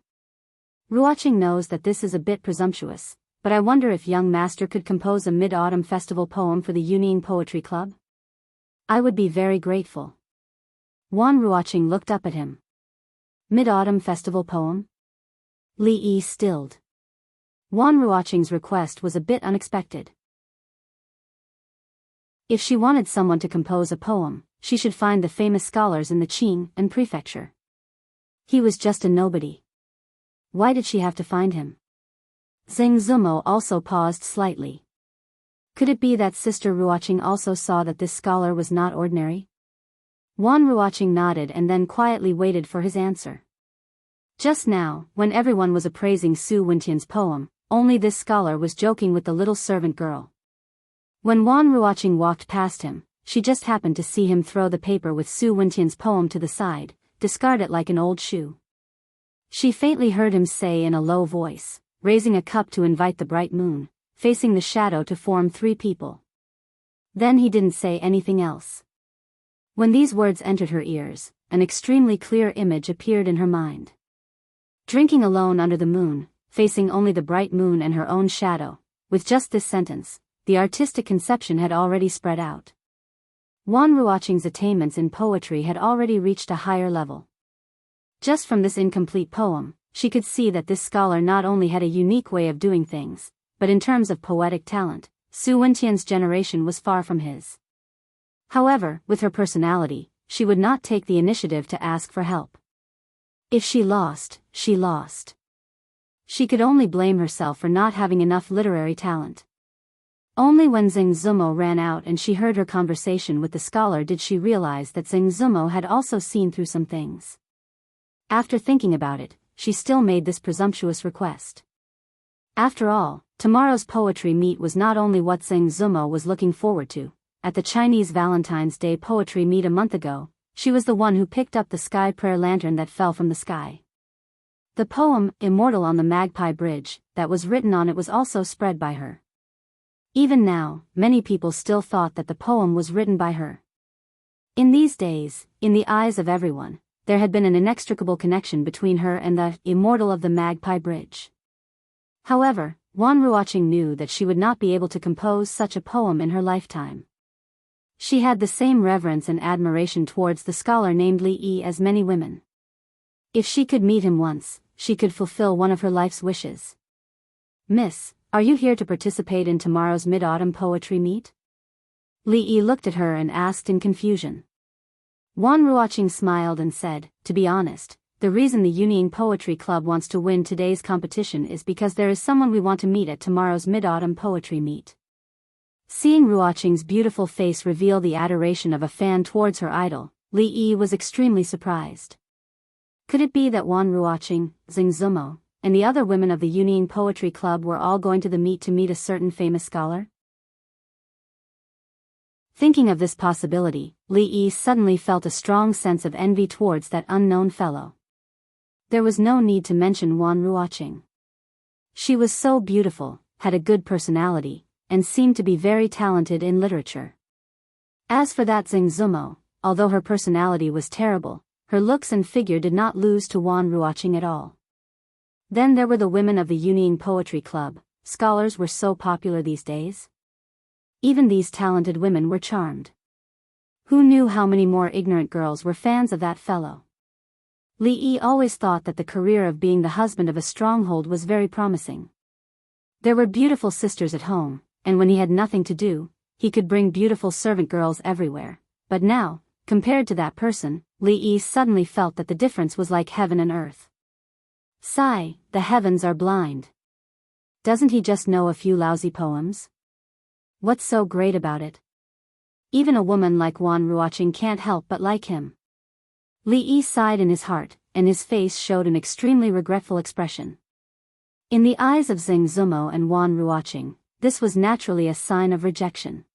Ruoqing knows that this is a bit presumptuous, but I wonder if young master could compose a mid-autumn festival poem for the Yuning Poetry Club? I would be very grateful. Wan Ruoqing looked up at him. Mid-autumn festival poem? Li Yi stilled. Wan Ruoqing's request was a bit unexpected. If she wanted someone to compose a poem, she should find the famous scholars in the Qing and prefecture. He was just a nobody. Why did she have to find him? Xing Zumo also paused slightly. Could it be that Sister Ruoqing also saw that this scholar was not ordinary? Wan Ruoqing nodded and then quietly waited for his answer. Just now, when everyone was appraising Su Wentian's poem, only this scholar was joking with the little servant girl. When Wan Ruoqing walked past him, she just happened to see him throw the paper with Su Wentian's poem to the side, discard it like an old shoe. She faintly heard him say in a low voice, raising a cup to invite the bright moon, facing the shadow to form 3 people. Then he didn't say anything else. When these words entered her ears, an extremely clear image appeared in her mind. Drinking alone under the moon, facing only the bright moon and her own shadow, with just this sentence, the artistic conception had already spread out. Wan Ruoqing's attainments in poetry had already reached a higher level. Just from this incomplete poem, she could see that this scholar not only had a unique way of doing things, but in terms of poetic talent, Su Wentian's generation was far from his. However, with her personality, she would not take the initiative to ask for help. If she lost, she lost. She could only blame herself for not having enough literary talent. Only when Zheng Zumo ran out and she heard her conversation with the scholar did she realize that Zheng Zumo had also seen through some things. After thinking about it, she still made this presumptuous request. After all, tomorrow's poetry meet was not only what Zheng Zumo was looking forward to. At the Chinese Valentine's Day poetry meet a month ago, she was the one who picked up the sky prayer lantern that fell from the sky. The poem, Immortal on the Magpie Bridge, that was written on it was also spread by her. Even now, many people still thought that the poem was written by her. In these days, in the eyes of everyone, there had been an inextricable connection between her and the Immortal of the Magpie Bridge. However, Wan Ruoqing knew that she would not be able to compose such a poem in her lifetime. She had the same reverence and admiration towards the scholar named Li Yi as many women. If she could meet him once, she could fulfill one of her life's wishes. "Miss, are you here to participate in tomorrow's mid-autumn poetry meet?" Li Yi looked at her and asked in confusion. Wan Ruoqing smiled and said, "To be honest, the reason the Yunying Poetry Club wants to win today's competition is because there is someone we want to meet at tomorrow's mid-autumn poetry meet." Seeing Ruoqing's beautiful face reveal the adoration of a fan towards her idol, Li Yi was extremely surprised. Could it be that Wan Ruoqing, Zheng Zumo, and the other women of the Yunying Poetry Club were all going to the meet to meet a certain famous scholar? Thinking of this possibility, Li Yi suddenly felt a strong sense of envy towards that unknown fellow. There was no need to mention Wan Ruoqing. She was so beautiful, had a good personality, and seemed to be very talented in literature. As for that Zheng Zumo, although her personality was terrible, her looks and figure did not lose to Wan Ruoqing at all. Then there were the women of the Yunying Poetry Club. Scholars were so popular these days. Even these talented women were charmed. Who knew how many more ignorant girls were fans of that fellow? Li Yi always thought that the career of being the husband of a stronghold was very promising. There were beautiful sisters at home, and when he had nothing to do, he could bring beautiful servant girls everywhere. But now, compared to that person, Li Yi suddenly felt that the difference was like heaven and earth. Sigh, the heavens are blind. Doesn't he just know a few lousy poems? What's so great about it? Even a woman like Wan Ruoqing can't help but like him. Li Yi sighed in his heart, and his face showed an extremely regretful expression. In the eyes of Zheng Zumo and Wan Ruoqing, this was naturally a sign of rejection.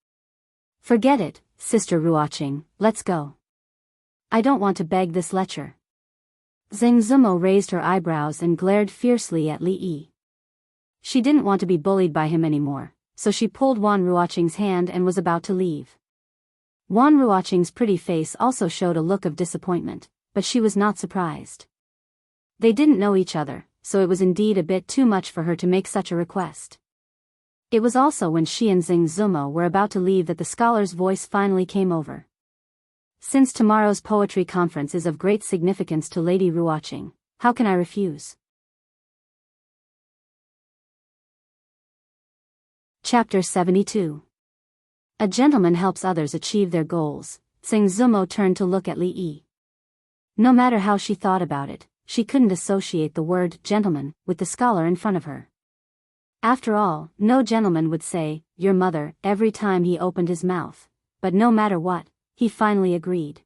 "Forget it, Sister Ruoqing, let's go. I don't want to beg this lecture." Zheng Zumo raised her eyebrows and glared fiercely at Li Yi. She didn't want to be bullied by him anymore, so she pulled Wan Ruoqing's hand and was about to leave. Wan Ruoqing's pretty face also showed a look of disappointment, but she was not surprised. They didn't know each other, so it was indeed a bit too much for her to make such a request. It was also when she and Zheng Zumo were about to leave that the scholar's voice finally came over. "Since tomorrow's poetry conference is of great significance to Lady Ruoqing, how can I refuse?" Chapter 72. A gentleman helps others achieve their goals. Zheng Zumo turned to look at Li Yi. No matter how she thought about it, she couldn't associate the word gentleman with the scholar in front of her. After all, no gentleman would say, "Your mother," every time he opened his mouth, but no matter what, he finally agreed.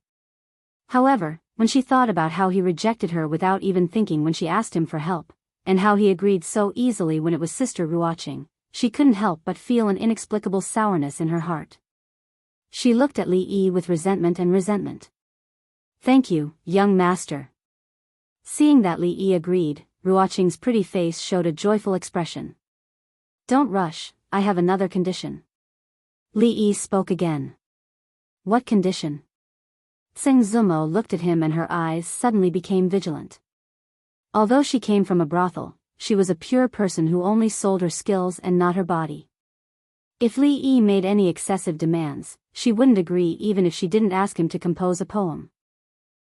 However, when she thought about how he rejected her without even thinking when she asked him for help, and how he agreed so easily when it was Sister Ruoqing, she couldn't help but feel an inexplicable sourness in her heart. She looked at Li Yi with resentment. "Thank you, young master." Seeing that Li Yi agreed, Ruoqing's pretty face showed a joyful expression. "Don't rush, I have another condition." Li Yi spoke again. "What condition?" Zheng Zumo looked at him and her eyes suddenly became vigilant. Although she came from a brothel, she was a pure person who only sold her skills and not her body. If Li Yi made any excessive demands, she wouldn't agree even if she didn't ask him to compose a poem.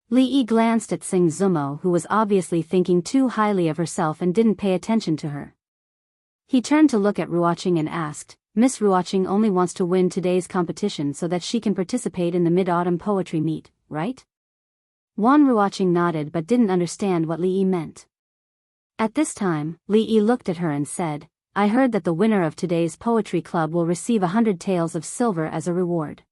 Li Yi glanced at Sing Zumo, who was obviously thinking too highly of herself and didn't pay attention to her. He turned to look at Ruoqing and asked, Miss Ruoqing only wants to win today's competition so that she can participate in the Mid-Autumn Poetry Meet, right? Wan Ruoqing nodded but didn't understand what Li Yi meant. At this time, Li Yi looked at her and said, I heard that the winner of today's poetry club will receive 100 taels of silver as a reward.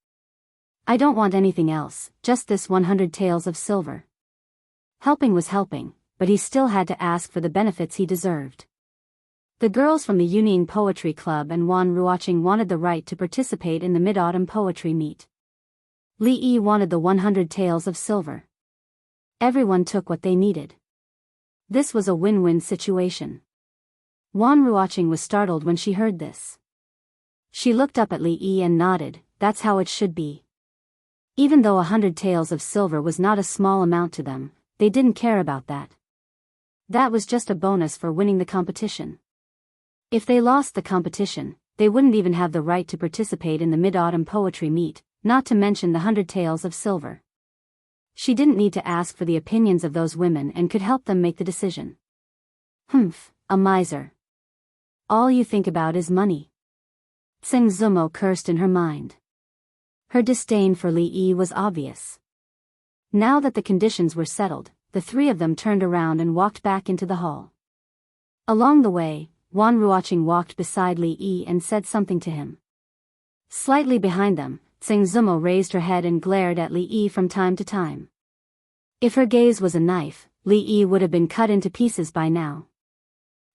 I don't want anything else, just this 100 taels of silver. Helping was helping, but he still had to ask for the benefits he deserved. The girls from the Yuning Poetry Club and Wan Ruoqing wanted the right to participate in the Mid-Autumn Poetry Meet. Li Yi wanted the 100 taels of silver. Everyone took what they needed. This was a win-win situation. Wan Ruoqing was startled when she heard this. She looked up at Li Yi and nodded, that's how it should be. Even though 100 taels of silver was not a small amount to them, they didn't care about that. That was just a bonus for winning the competition. If they lost the competition, they wouldn't even have the right to participate in the Mid-Autumn Poetry Meet, not to mention the 100 taels of silver. She didn't need to ask for the opinions of those women and could help them make the decision. Humph, a miser. All you think about is money. Sing Zumo cursed in her mind. Her disdain for Li Yi was obvious. Now that the conditions were settled, the three of them turned around and walked back into the hall. Along the way, Wan Ruoqing walked beside Li Yi and said something to him. Slightly behind them, Sing Zumo raised her head and glared at Li Yi from time to time. If her gaze was a knife, Li Yi would have been cut into pieces by now.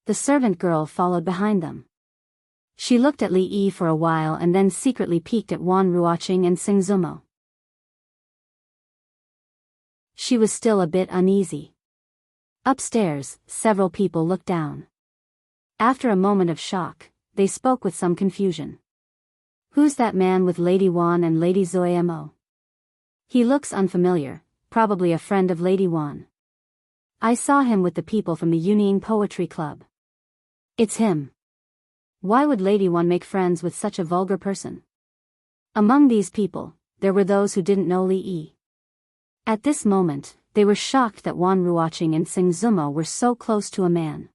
The servant girl followed behind them. She looked at Li Yi for a while and then secretly peeked at Wan Ruoqing and Sing Zumo. She was still a bit uneasy. Upstairs, several people looked down. After a moment of shock, they spoke with some confusion. Who's that man with Lady Wan and Lady Zoemo? He looks unfamiliar, probably a friend of Lady Wan. I saw him with the people from the Yuning Poetry Club. It's him. Why would Lady Wan make friends with such a vulgar person? Among these people, there were those who didn't know Li Yi. At this moment, they were shocked that Wan Ruoqing and Sing Zumo were so close to a man.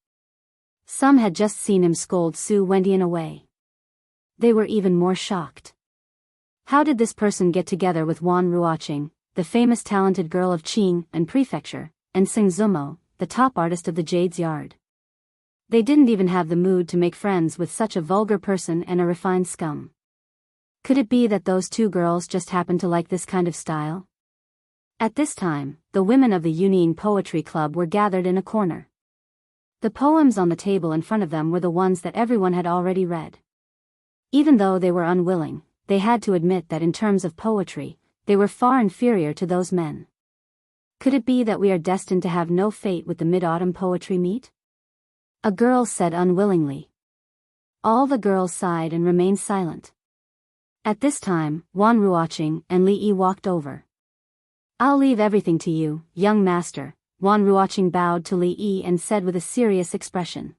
Some had just seen him scold Su Wendian away. They were even more shocked. How did this person get together with Wan Ruoqing, the famous talented girl of Qing and Prefecture, and Sing Zumo, the top artist of the Jade's Yard? They didn't even have the mood to make friends with such a vulgar person and a refined scum. Could it be that those two girls just happened to like this kind of style? At this time, the women of the Yuning Poetry Club were gathered in a corner. The poems on the table in front of them were the ones that everyone had already read. Even though they were unwilling, they had to admit that in terms of poetry, they were far inferior to those men. Could it be that we are destined to have no fate with the Mid-Autumn Poetry Meet? A girl said unwillingly. All the girls sighed and remained silent. At this time, Wan Ruoqing and Li Yi walked over. I'll leave everything to you, young master, Wan Ruoqing bowed to Li Yi and said with a serious expression.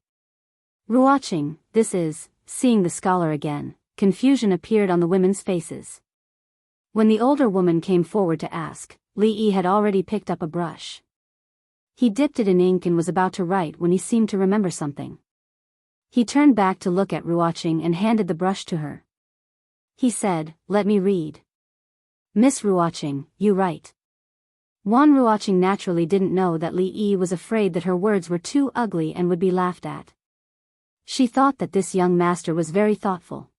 Ruoqing, this is, seeing the scholar again, confusion appeared on the women's faces. When the older woman came forward to ask, Li Yi had already picked up a brush. He dipped it in ink and was about to write when he seemed to remember something. He turned back to look at Ruoqing and handed the brush to her. He said, "Let me read." "Miss Ruoqing, you write." Wan Ruoqing naturally didn't know that Li Yi was afraid that her words were too ugly and would be laughed at. She thought that this young master was very thoughtful.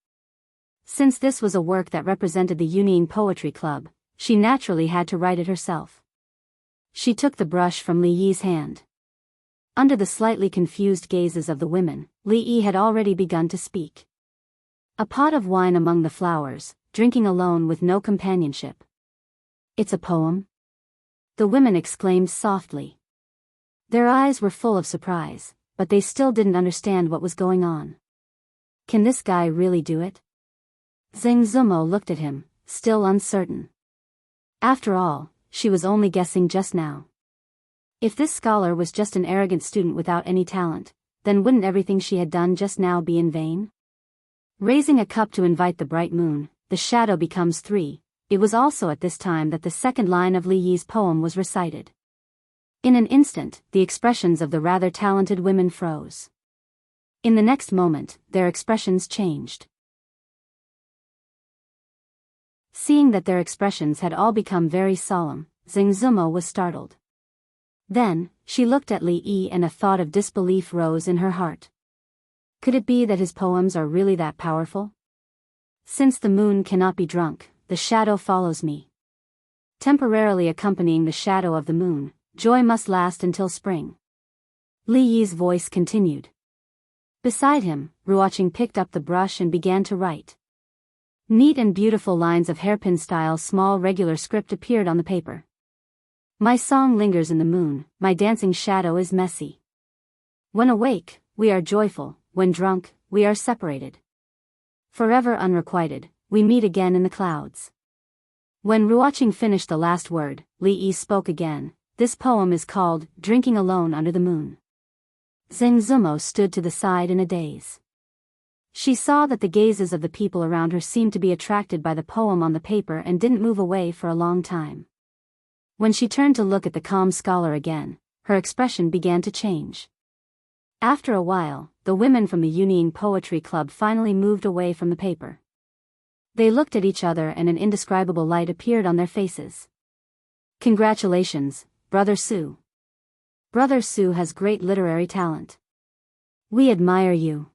Since this was a work that represented the Yuning Poetry Club, she naturally had to write it herself. She took the brush from Li Yi's hand. Under the slightly confused gazes of the women, Li Yi had already begun to speak. A pot of wine among the flowers, drinking alone with no companionship. It's a poem? The women exclaimed softly. Their eyes were full of surprise, but they still didn't understand what was going on. Can this guy really do it? Zheng Zumo looked at him, still uncertain. After all, she was only guessing just now. If this scholar was just an arrogant student without any talent, then wouldn't everything she had done just now be in vain? Raising a cup to invite the bright moon, the shadow becomes three. It was also at this time that the second line of Li Yi's poem was recited. In an instant, the expressions of the rather talented women froze. In the next moment, their expressions changed. Seeing that their expressions had all become very solemn, Zheng Zumo was startled. Then, she looked at Li Yi and a thought of disbelief rose in her heart. Could it be that his poems are really that powerful? Since the moon cannot be drunk, the shadow follows me. Temporarily accompanying the shadow of the moon, joy must last until spring. Li Yi's voice continued. Beside him, Ruoqing picked up the brush and began to write. Neat and beautiful lines of hairpin-style small regular script appeared on the paper. My song lingers in the moon, my dancing shadow is messy. When awake, we are joyful, when drunk, we are separated. Forever unrequited, we meet again in the clouds. When Ruoqing finished the last word, Li Yi spoke again. This poem is called Drinking Alone Under the Moon. Zheng Zumo stood to the side in a daze. She saw that the gazes of the people around her seemed to be attracted by the poem on the paper and didn't move away for a long time. When she turned to look at the calm scholar again, her expression began to change. After a while, the women from the Uniying Poetry Club finally moved away from the paper. They looked at each other and an indescribable light appeared on their faces. Congratulations, Brother Su. Brother Su has great literary talent. We admire you.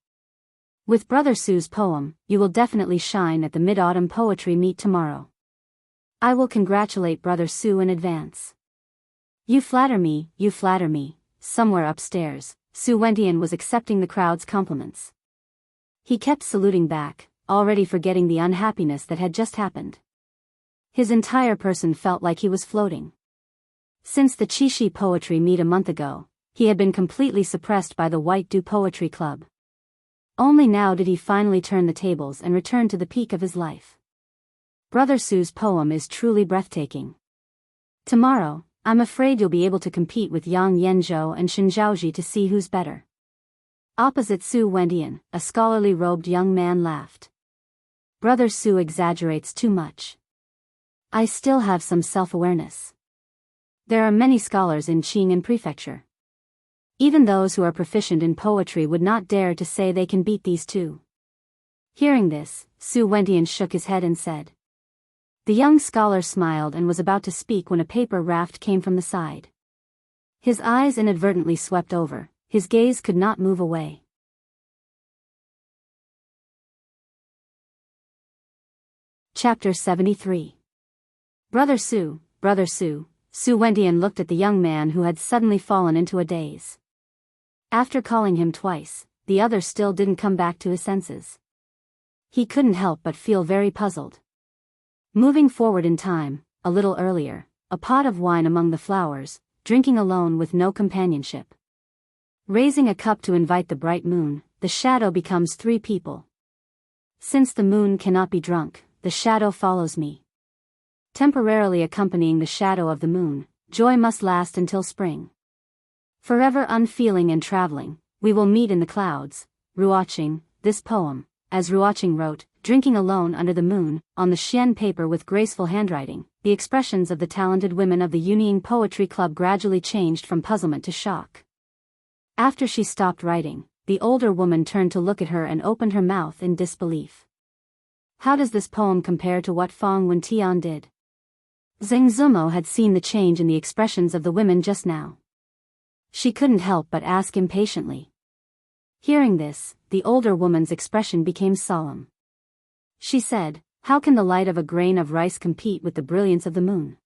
With Brother Su's poem, you will definitely shine at the Mid-Autumn Poetry Meet tomorrow. I will congratulate Brother Su in advance. You flatter me, you flatter me. Somewhere upstairs, Su Wentian was accepting the crowd's compliments. He kept saluting back, already forgetting the unhappiness that had just happened. His entire person felt like he was floating. Since the Qixi Poetry Meet a month ago, he had been completely suppressed by the White Dew Poetry Club. Only now did he finally turn the tables and return to the peak of his life. Brother Su's poem is truly breathtaking. Tomorrow, I'm afraid you'll be able to compete with Yang Yanzhou and Shen Zhaoji to see who's better. Opposite Su Wentian, a scholarly robed young man laughed. Brother Su exaggerates too much. I still have some self-awareness. There are many scholars in Qing'an Prefecture. Even those who are proficient in poetry would not dare to say they can beat these two. Hearing this, Su Wentian shook his head and said. The young scholar smiled and was about to speak when a paper raft came from the side. His eyes inadvertently swept over, his gaze could not move away. Chapter 73. Brother Su, Brother Su. Su Wentian looked at the young man who had suddenly fallen into a daze. After calling him twice, the other still didn't come back to his senses. He couldn't help but feel very puzzled. Moving forward in time, a little earlier, a pot of wine among the flowers, drinking alone with no companionship. Raising a cup to invite the bright moon, the shadow becomes three people. Since the moon cannot be drunk, the shadow follows me. Temporarily accompanying the shadow of the moon, joy must last until spring. Forever unfeeling and traveling, we will meet in the clouds. Ruoqing, this poem, as Ruoqing wrote, drinking alone under the moon, on the Xian paper with graceful handwriting, the expressions of the talented women of the Uniying Poetry Club gradually changed from puzzlement to shock. After she stopped writing, the older woman turned to look at her and opened her mouth in disbelief. How does this poem compare to what Fang Wentian did? Zheng Zumo had seen the change in the expressions of the women just now. She couldn't help but ask impatiently. Hearing this, the older woman's expression became solemn. She said, how can the light of a grain of rice compete with the brilliance of the moon?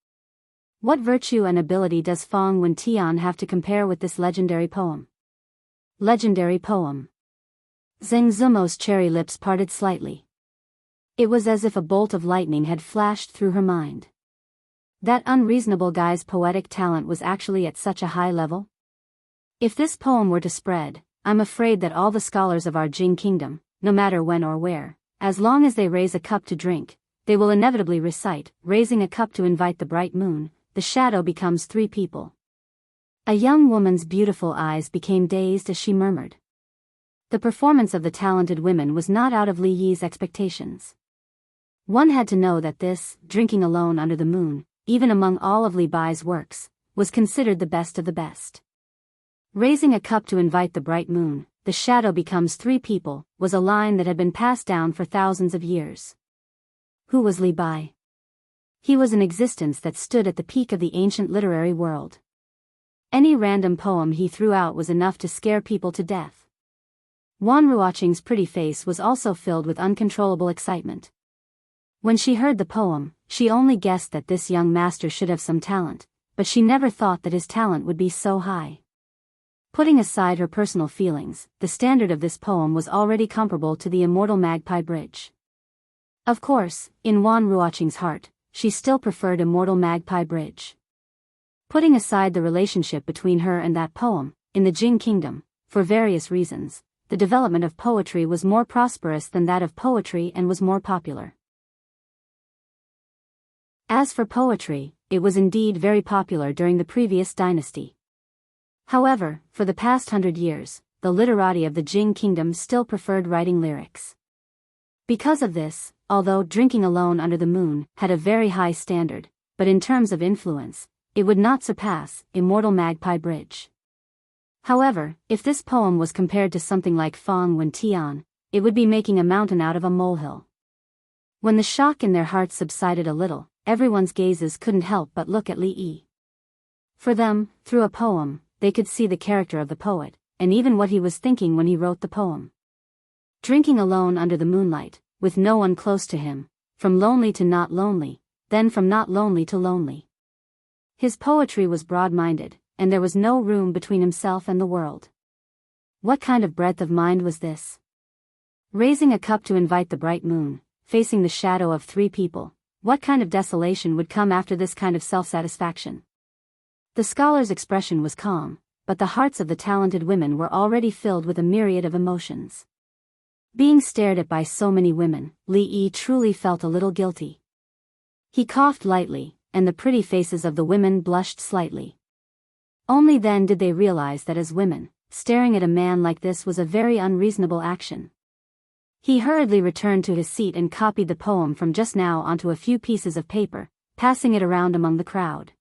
What virtue and ability does Fang Wentian have to compare with this legendary poem? Legendary poem. Zheng Zumo's cherry lips parted slightly. It was as if a bolt of lightning had flashed through her mind. That unreasonable guy's poetic talent was actually at such a high level? If this poem were to spread, I'm afraid that all the scholars of our Jing kingdom, no matter when or where, as long as they raise a cup to drink, they will inevitably recite, raising a cup to invite the bright moon, the shadow becomes three people. A young woman's beautiful eyes became dazed as she murmured, The performance of the talented women was not out of Li Yi's expectations. One had to know that this, drinking alone under the moon, even among all of Li Bai's works, was considered the best of the best. Raising a cup to invite the bright moon, the shadow becomes three people, was a line that had been passed down for thousands of years. Who was Li Bai? He was an existence that stood at the peak of the ancient literary world. Any random poem he threw out was enough to scare people to death. Wan Ruoqing's pretty face was also filled with uncontrollable excitement. When she heard the poem, she only guessed that this young master should have some talent, but she never thought that his talent would be so high. Putting aside her personal feelings, the standard of this poem was already comparable to the immortal Magpie Bridge. Of course, in Wan Ruoqing's heart, she still preferred immortal Magpie Bridge. Putting aside the relationship between her and that poem, in the Jing Kingdom, for various reasons, the development of poetry was more prosperous than that of poetry and was more popular. As for poetry, it was indeed very popular during the previous dynasty. However, for the past 100 years, the literati of the Jing Kingdom still preferred writing lyrics. Because of this, although Drinking Alone Under the Moon had a very high standard, but in terms of influence, it would not surpass Immortal Magpie Bridge. However, if this poem was compared to something like Fong Wen Tian, it would be making a mountain out of a molehill. When the shock in their hearts subsided a little, everyone's gazes couldn't help but look at Li Yi. For them, through a poem, they could see the character of the poet, and even what he was thinking when he wrote the poem. Drinking alone under the moonlight, with no one close to him, from lonely to not lonely, then from not lonely to lonely. His poetry was broad-minded, and there was no room between himself and the world. What kind of breadth of mind was this? Raising a cup to invite the bright moon, facing the shadow of three people, what kind of desolation would come after this kind of self-satisfaction? The scholar's expression was calm, but the hearts of the talented women were already filled with a myriad of emotions. Being stared at by so many women, Li Yi truly felt a little guilty. He coughed lightly, and the pretty faces of the women blushed slightly. Only then did they realize that as women, staring at a man like this was a very unreasonable action. He hurriedly returned to his seat and copied the poem from just now onto a few pieces of paper, passing it around among the crowd.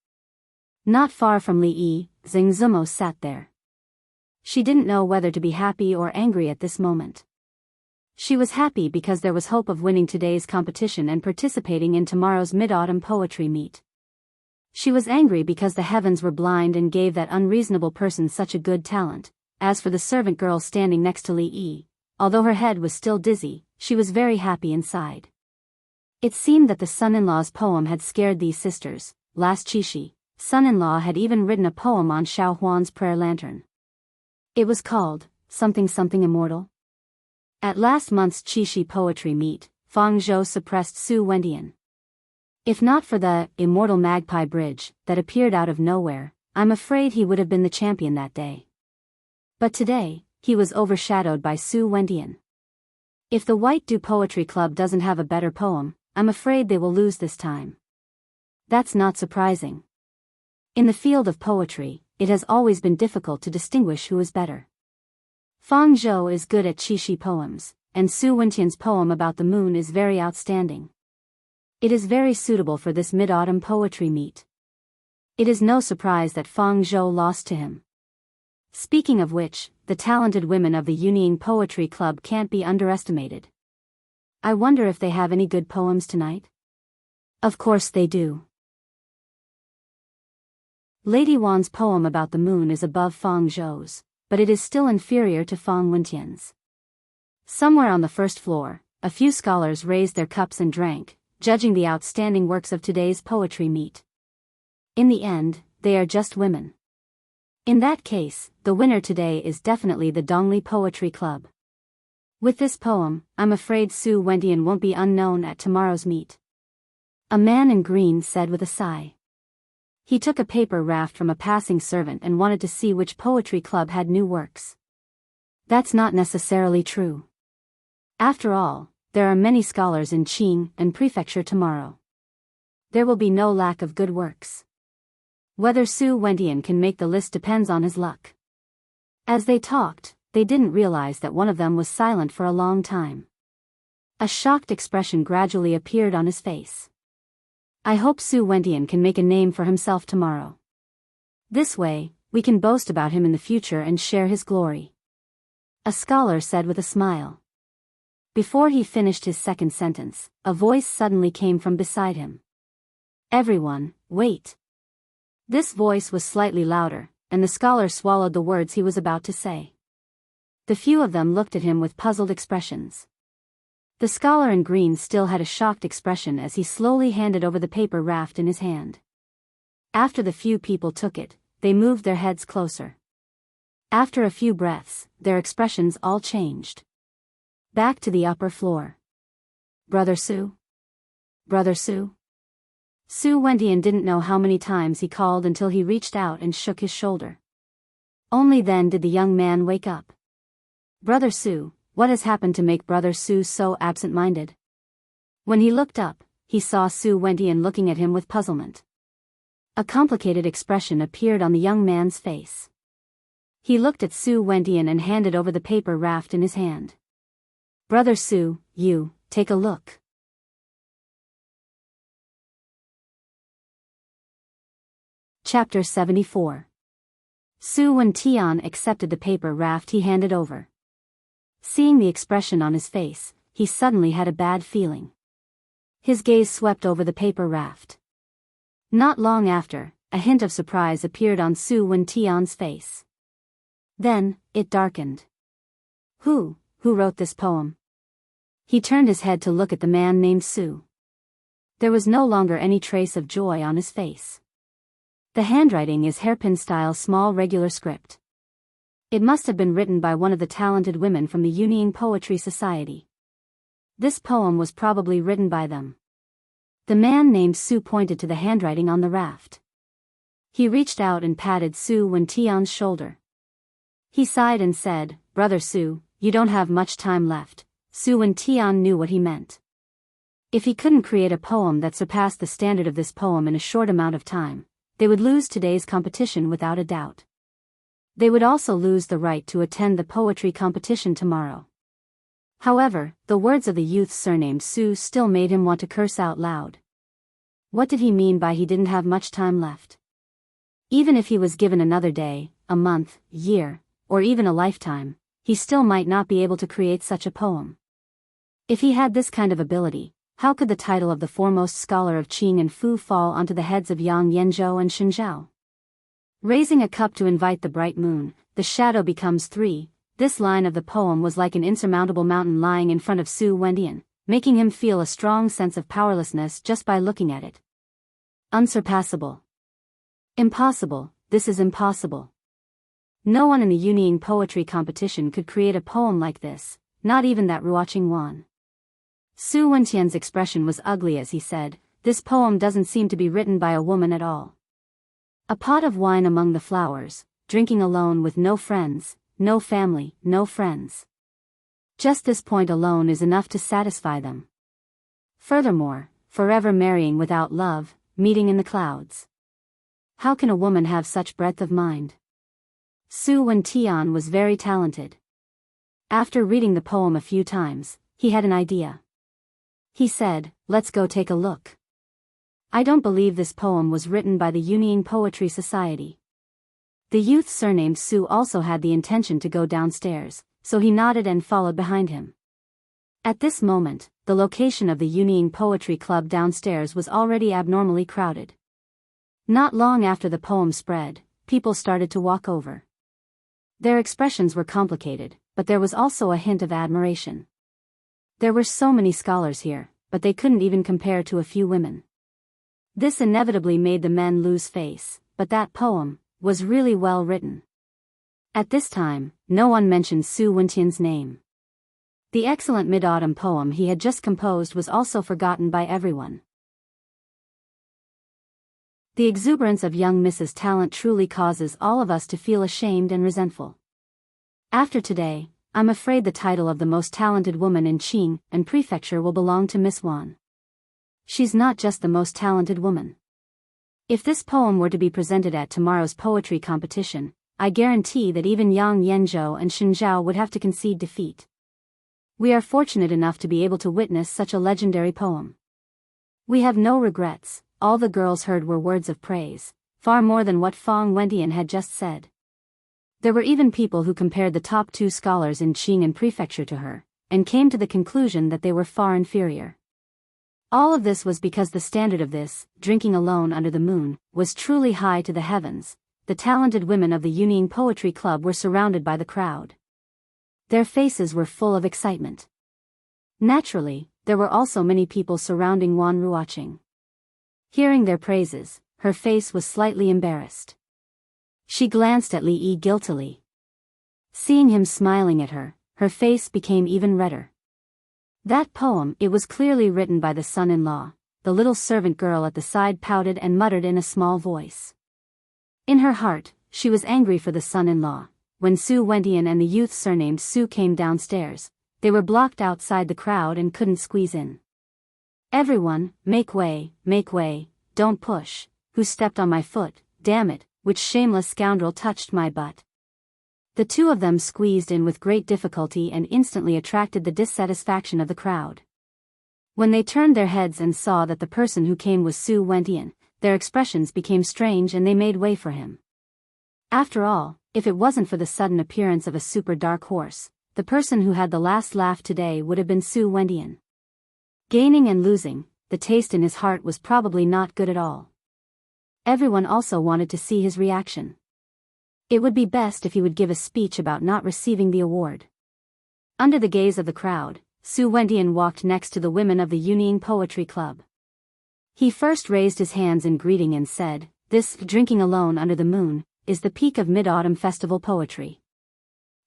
Not far from Li Yi, Xing Zumo sat there. She didn't know whether to be happy or angry at this moment. She was happy because there was hope of winning today's competition and participating in tomorrow's Mid-Autumn Poetry Meet. She was angry because the heavens were blind and gave that unreasonable person such a good talent. As for the servant girl standing next to Li Yi, although her head was still dizzy, she was very happy inside. It seemed that the son-in-law's poem had scared these sisters. Last Qixi, son-in-law had even written a poem on Xiao Huan's prayer lantern. It was called, something immortal. At last month's Qixi poetry meet, Fang Zhou suppressed Su Wendian. If not for the immortal Magpie Bridge that appeared out of nowhere, I'm afraid he would have been the champion that day. But today, he was overshadowed by Su Wendian. If the White Dew Poetry Club doesn't have a better poem, I'm afraid they will lose this time. That's not surprising. In the field of poetry, it has always been difficult to distinguish who is better. Fang Zhou is good at Qixi poems, and Su Wendian's poem about the moon is very outstanding. It is very suitable for this mid-autumn poetry meet. It is no surprise that Fang Zhou lost to him. Speaking of which, the talented women of the Yunying Poetry Club can't be underestimated. I wonder if they have any good poems tonight? Of course they do. Lady Wan's poem about the moon is above Fang Zhou's, but it is still inferior to Fang Wentian's. Somewhere on the first floor, a few scholars raised their cups and drank, judging the outstanding works of today's poetry meet. In the end, they are just women. In that case, the winner today is definitely the Dongli Poetry Club. With this poem, I'm afraid Su Wendian won't be unknown at tomorrow's meet. A man in green said with a sigh. He took a paper raft from a passing servant and wanted to see which poetry club had new works. That's not necessarily true. After all, there are many scholars in Qing and Prefecture tomorrow. There will be no lack of good works. Whether Su Wendian can make the list depends on his luck. As they talked, they didn't realize that one of them was silent for a long time. A shocked expression gradually appeared on his face. I hope Su Wentian can make a name for himself tomorrow. This way, we can boast about him in the future and share his glory. A scholar said with a smile. Before he finished his second sentence, a voice suddenly came from beside him. Everyone, wait. This voice was slightly louder, and the scholar swallowed the words he was about to say. The few of them looked at him with puzzled expressions. The scholar in green still had a shocked expression as he slowly handed over the paper raft in his hand. After the few people took it, they moved their heads closer. After a few breaths, their expressions all changed. Back to the upper floor. Brother Su? Brother Su? Su Wentian didn't know how many times he called until he reached out and shook his shoulder. Only then did the young man wake up. Brother Su, what has happened to make Brother Su so absent-minded? When he looked up, he saw Su Wentian looking at him with puzzlement. A complicated expression appeared on the young man's face. He looked at Su Wentian and handed over the paper raft in his hand. Brother Su, you, take a look. Chapter 74. Su Wentian accepted the paper raft he handed over. Seeing the expression on his face, he suddenly had a bad feeling. His gaze swept over the paper raft. Not long after, a hint of surprise appeared on Su Wentian's face. Then, it darkened. Who wrote this poem? He turned his head to look at the man named Su. There was no longer any trace of joy on his face. The handwriting is hairpin-style small regular script. It must have been written by one of the talented women from the Uniying Poetry Society. This poem was probably written by them. The man named Su pointed to the handwriting on the raft. He reached out and patted Su Wentian's shoulder. He sighed and said, Brother Su, you don't have much time left. Su Wentian knew what he meant. If he couldn't create a poem that surpassed the standard of this poem in a short amount of time, they would lose today's competition without a doubt. They would also lose the right to attend the poetry competition tomorrow. However, the words of the youth surnamed Su still made him want to curse out loud. What did he mean by he didn't have much time left? Even if he was given another day, a month, year, or even a lifetime, he still might not be able to create such a poem. If he had this kind of ability, how could the title of the foremost scholar of Qing and Fu fall onto the heads of Yang Yanzhou and Shenzhou? Raising a cup to invite the bright moon, the shadow becomes 3. This line of the poem was like an insurmountable mountain lying in front of Su Wentian, making him feel a strong sense of powerlessness just by looking at it. Unsurpassable. Impossible, this is impossible. No one in the Uniying poetry competition could create a poem like this, not even that Ruoqing Wan. Su Wentian's expression was ugly as he said, this poem doesn't seem to be written by a woman at all. A pot of wine among the flowers, drinking alone with no friends, no family, no friends. Just this point alone is enough to satisfy them. Furthermore, forever marrying without love, meeting in the clouds. How can a woman have such breadth of mind? Su Wentian was very talented. After reading the poem a few times, he had an idea. He said, let's go take a look. I don't believe this poem was written by the Uniying Poetry Society. The youth surnamed Su also had the intention to go downstairs, so he nodded and followed behind him. At this moment, the location of the Uniying Poetry Club downstairs was already abnormally crowded. Not long after the poem spread, people started to walk over. Their expressions were complicated, but there was also a hint of admiration. There were so many scholars here, but they couldn't even compare to a few women. This inevitably made the men lose face, but that poem was really well written. At this time, no one mentioned Su Wentian's name. The excellent mid-autumn poem he had just composed was also forgotten by everyone. The exuberance of young Mrs. Talent truly causes all of us to feel ashamed and resentful. After today, I'm afraid the title of the most talented woman in Qing and Prefecture will belong to Miss Wan. She's not just the most talented woman. If this poem were to be presented at tomorrow's poetry competition, I guarantee that even Yang Yanzhou and Xinzhao would have to concede defeat. We are fortunate enough to be able to witness such a legendary poem. We have no regrets. All the girls heard were words of praise, far more than what Fang Wentian had just said. There were even people who compared the top 2 scholars in Qing and Prefecture to her, and came to the conclusion that they were far inferior. All of this was because the standard of this, drinking alone under the moon, was truly high to the heavens. The talented women of the Yunning Poetry Club were surrounded by the crowd. Their faces were full of excitement. Naturally, there were also many people surrounding Wan Ruoqing. Hearing their praises, her face was slightly embarrassed. She glanced at Li Yi guiltily. Seeing him smiling at her, her face became even redder. That poem, it was clearly written by the son-in-law. The little servant girl at the side pouted and muttered in a small voice. In her heart, she was angry for the son-in-law. When Su Wentian and the youth surnamed Su came downstairs, they were blocked outside the crowd and couldn't squeeze in. Everyone, make way, don't push. Who stepped on my foot, damn it, which shameless scoundrel touched my butt? The 2 of them squeezed in with great difficulty and instantly attracted the dissatisfaction of the crowd. When they turned their heads and saw that the person who came was Su Wentian, their expressions became strange and they made way for him. After all, if it wasn't for the sudden appearance of a super dark horse, the person who had the last laugh today would have been Su Wentian. Gaining and losing, the taste in his heart was probably not good at all. Everyone also wanted to see his reaction. It would be best if he would give a speech about not receiving the award. Under the gaze of the crowd, Su Wentian walked next to the women of the Yunning Poetry Club. He first raised his hands in greeting and said, "This, drinking alone under the moon, is the peak of Mid-Autumn Festival poetry.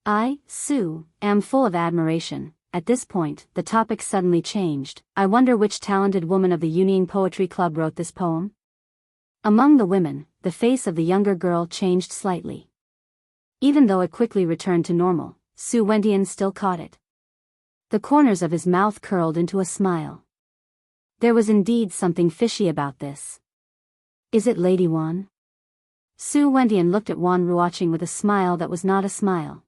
I, Su, am full of admiration." At this point, the topic suddenly changed. I wonder which talented woman of the Yunning Poetry Club wrote this poem? Among the women, the face of the younger girl changed slightly. Even though it quickly returned to normal, Su Wentian still caught it. The corners of his mouth curled into a smile. There was indeed something fishy about this. Is it Lady Wan? Su Wentian looked at Wan Ruoqing with a smile that was not a smile.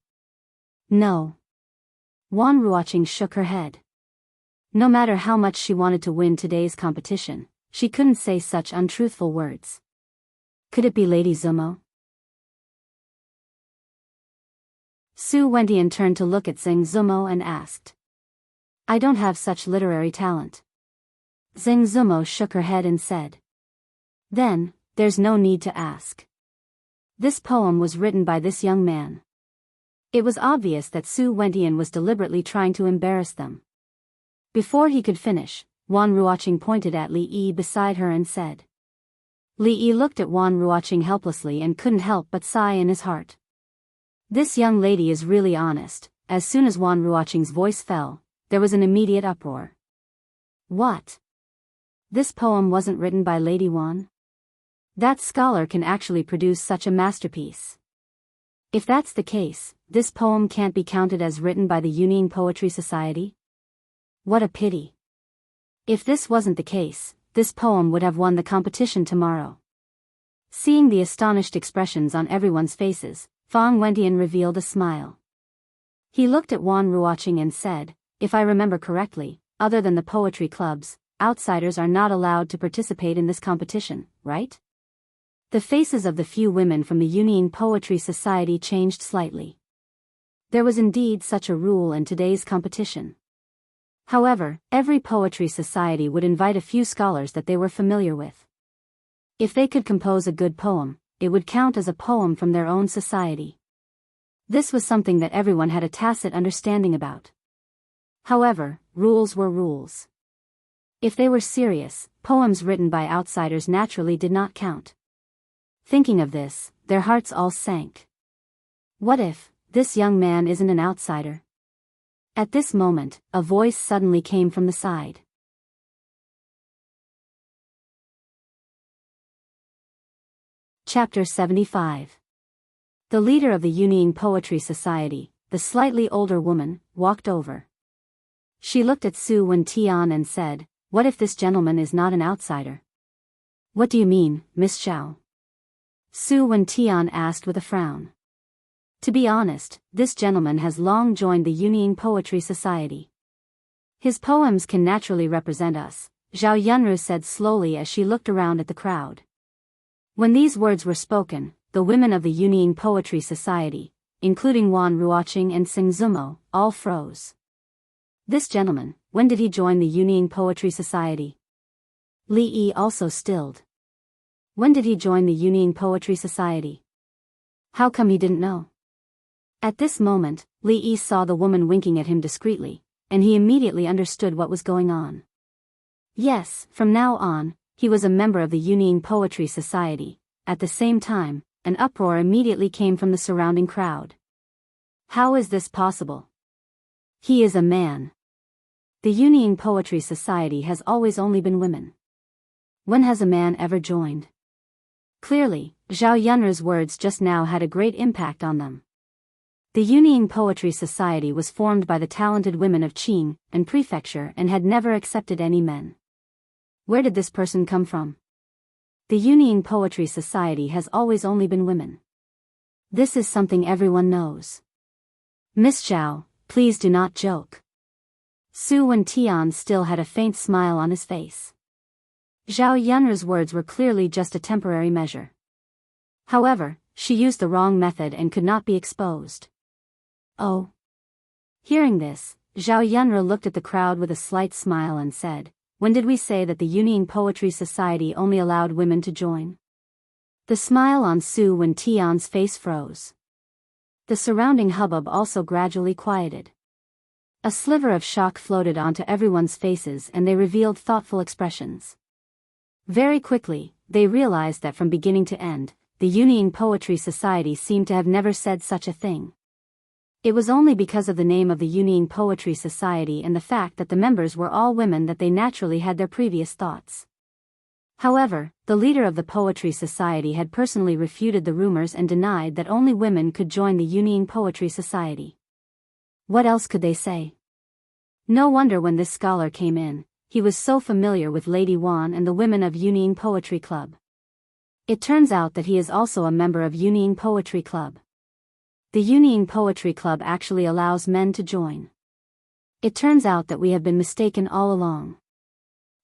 No. Wan Ruoqing shook her head. No matter how much she wanted to win today's competition, she couldn't say such untruthful words. Could it be Lady Zumo? Su Wentian turned to look at Zheng Zumo and asked. I don't have such literary talent. Zheng Zumo shook her head and said. Then, there's no need to ask. This poem was written by this young man. It was obvious that Su Wentian was deliberately trying to embarrass them. Before he could finish, Wan Ruoqing pointed at Li Yi beside her and said. Li Yi looked at Wan Ruoqing helplessly and couldn't help but sigh in his heart. This young lady is really honest. As soon as Wan Ruoqing's voice fell, there was an immediate uproar. What? This poem wasn't written by Lady Wan? That scholar can actually produce such a masterpiece. If that's the case, this poem can't be counted as written by the Yunning Poetry Society? What a pity. If this wasn't the case, this poem would have won the competition tomorrow. Seeing the astonished expressions on everyone's faces, Fang Wentian revealed a smile. He looked at Wan Ruoqing and said, if I remember correctly, other than the poetry clubs, outsiders are not allowed to participate in this competition, right? The faces of the few women from the Yunning Poetry Society changed slightly. There was indeed such a rule in today's competition. However, every poetry society would invite a few scholars that they were familiar with. If they could compose a good poem, it would count as a poem from their own society. This was something that everyone had a tacit understanding about. However, rules were rules. If they were serious, poems written by outsiders naturally did not count. Thinking of this, their hearts all sank. What if this young man isn't an outsider? At this moment, a voice suddenly came from the side. Chapter 75. The leader of the Yunning Poetry Society, the slightly older woman, walked over. She looked at Su Wentian and said, what if this gentleman is not an outsider? What do you mean, Miss Xiao? Su Wentian asked with a frown. To be honest, this gentleman has long joined the Uniying Poetry Society. His poems can naturally represent us, Zhao Yunru said slowly as she looked around at the crowd. When these words were spoken, the women of the Uniying Poetry Society, including Wan Ruoqing and Sing Zumo, all froze. This gentleman, when did he join the Uniying Poetry Society? Li Yi also stilled. When did he join the Uniying Poetry Society? How come he didn't know? At this moment, Li Yi saw the woman winking at him discreetly, and he immediately understood what was going on. Yes, from now on, he was a member of the Uniying Poetry Society. At the same time, an uproar immediately came from the surrounding crowd. How is this possible? He is a man. The Uniying Poetry Society has always only been women. When has a man ever joined? Clearly, Zhao Yunru's words just now had a great impact on them. The Uniying Poetry Society was formed by the talented women of Qing and Prefecture and had never accepted any men. Where did this person come from? The Uniying Poetry Society has always only been women. This is something everyone knows. Miss Zhao, please do not joke. Su Wentian still had a faint smile on his face. Zhao Yunru's words were clearly just a temporary measure. However, she used the wrong method and could not be exposed. Oh. Hearing this, Zhao Yunru looked at the crowd with a slight smile and said, when did we say that the Uniying Poetry Society only allowed women to join? The smile on Su Wentian's face froze. The surrounding hubbub also gradually quieted. A sliver of shock floated onto everyone's faces and they revealed thoughtful expressions. Very quickly, they realized that from beginning to end, the Uniying Poetry Society seemed to have never said such a thing. It was only because of the name of the Uniying Poetry Society and the fact that the members were all women that they naturally had their previous thoughts. However, the leader of the Poetry Society had personally refuted the rumors and denied that only women could join the Uniying Poetry Society. What else could they say? No wonder when this scholar came in, he was so familiar with Lady Wan and the women of Uniying Poetry Club. It turns out that he is also a member of Uniying Poetry Club. The Uniying Poetry Club actually allows men to join. It turns out that we have been mistaken all along.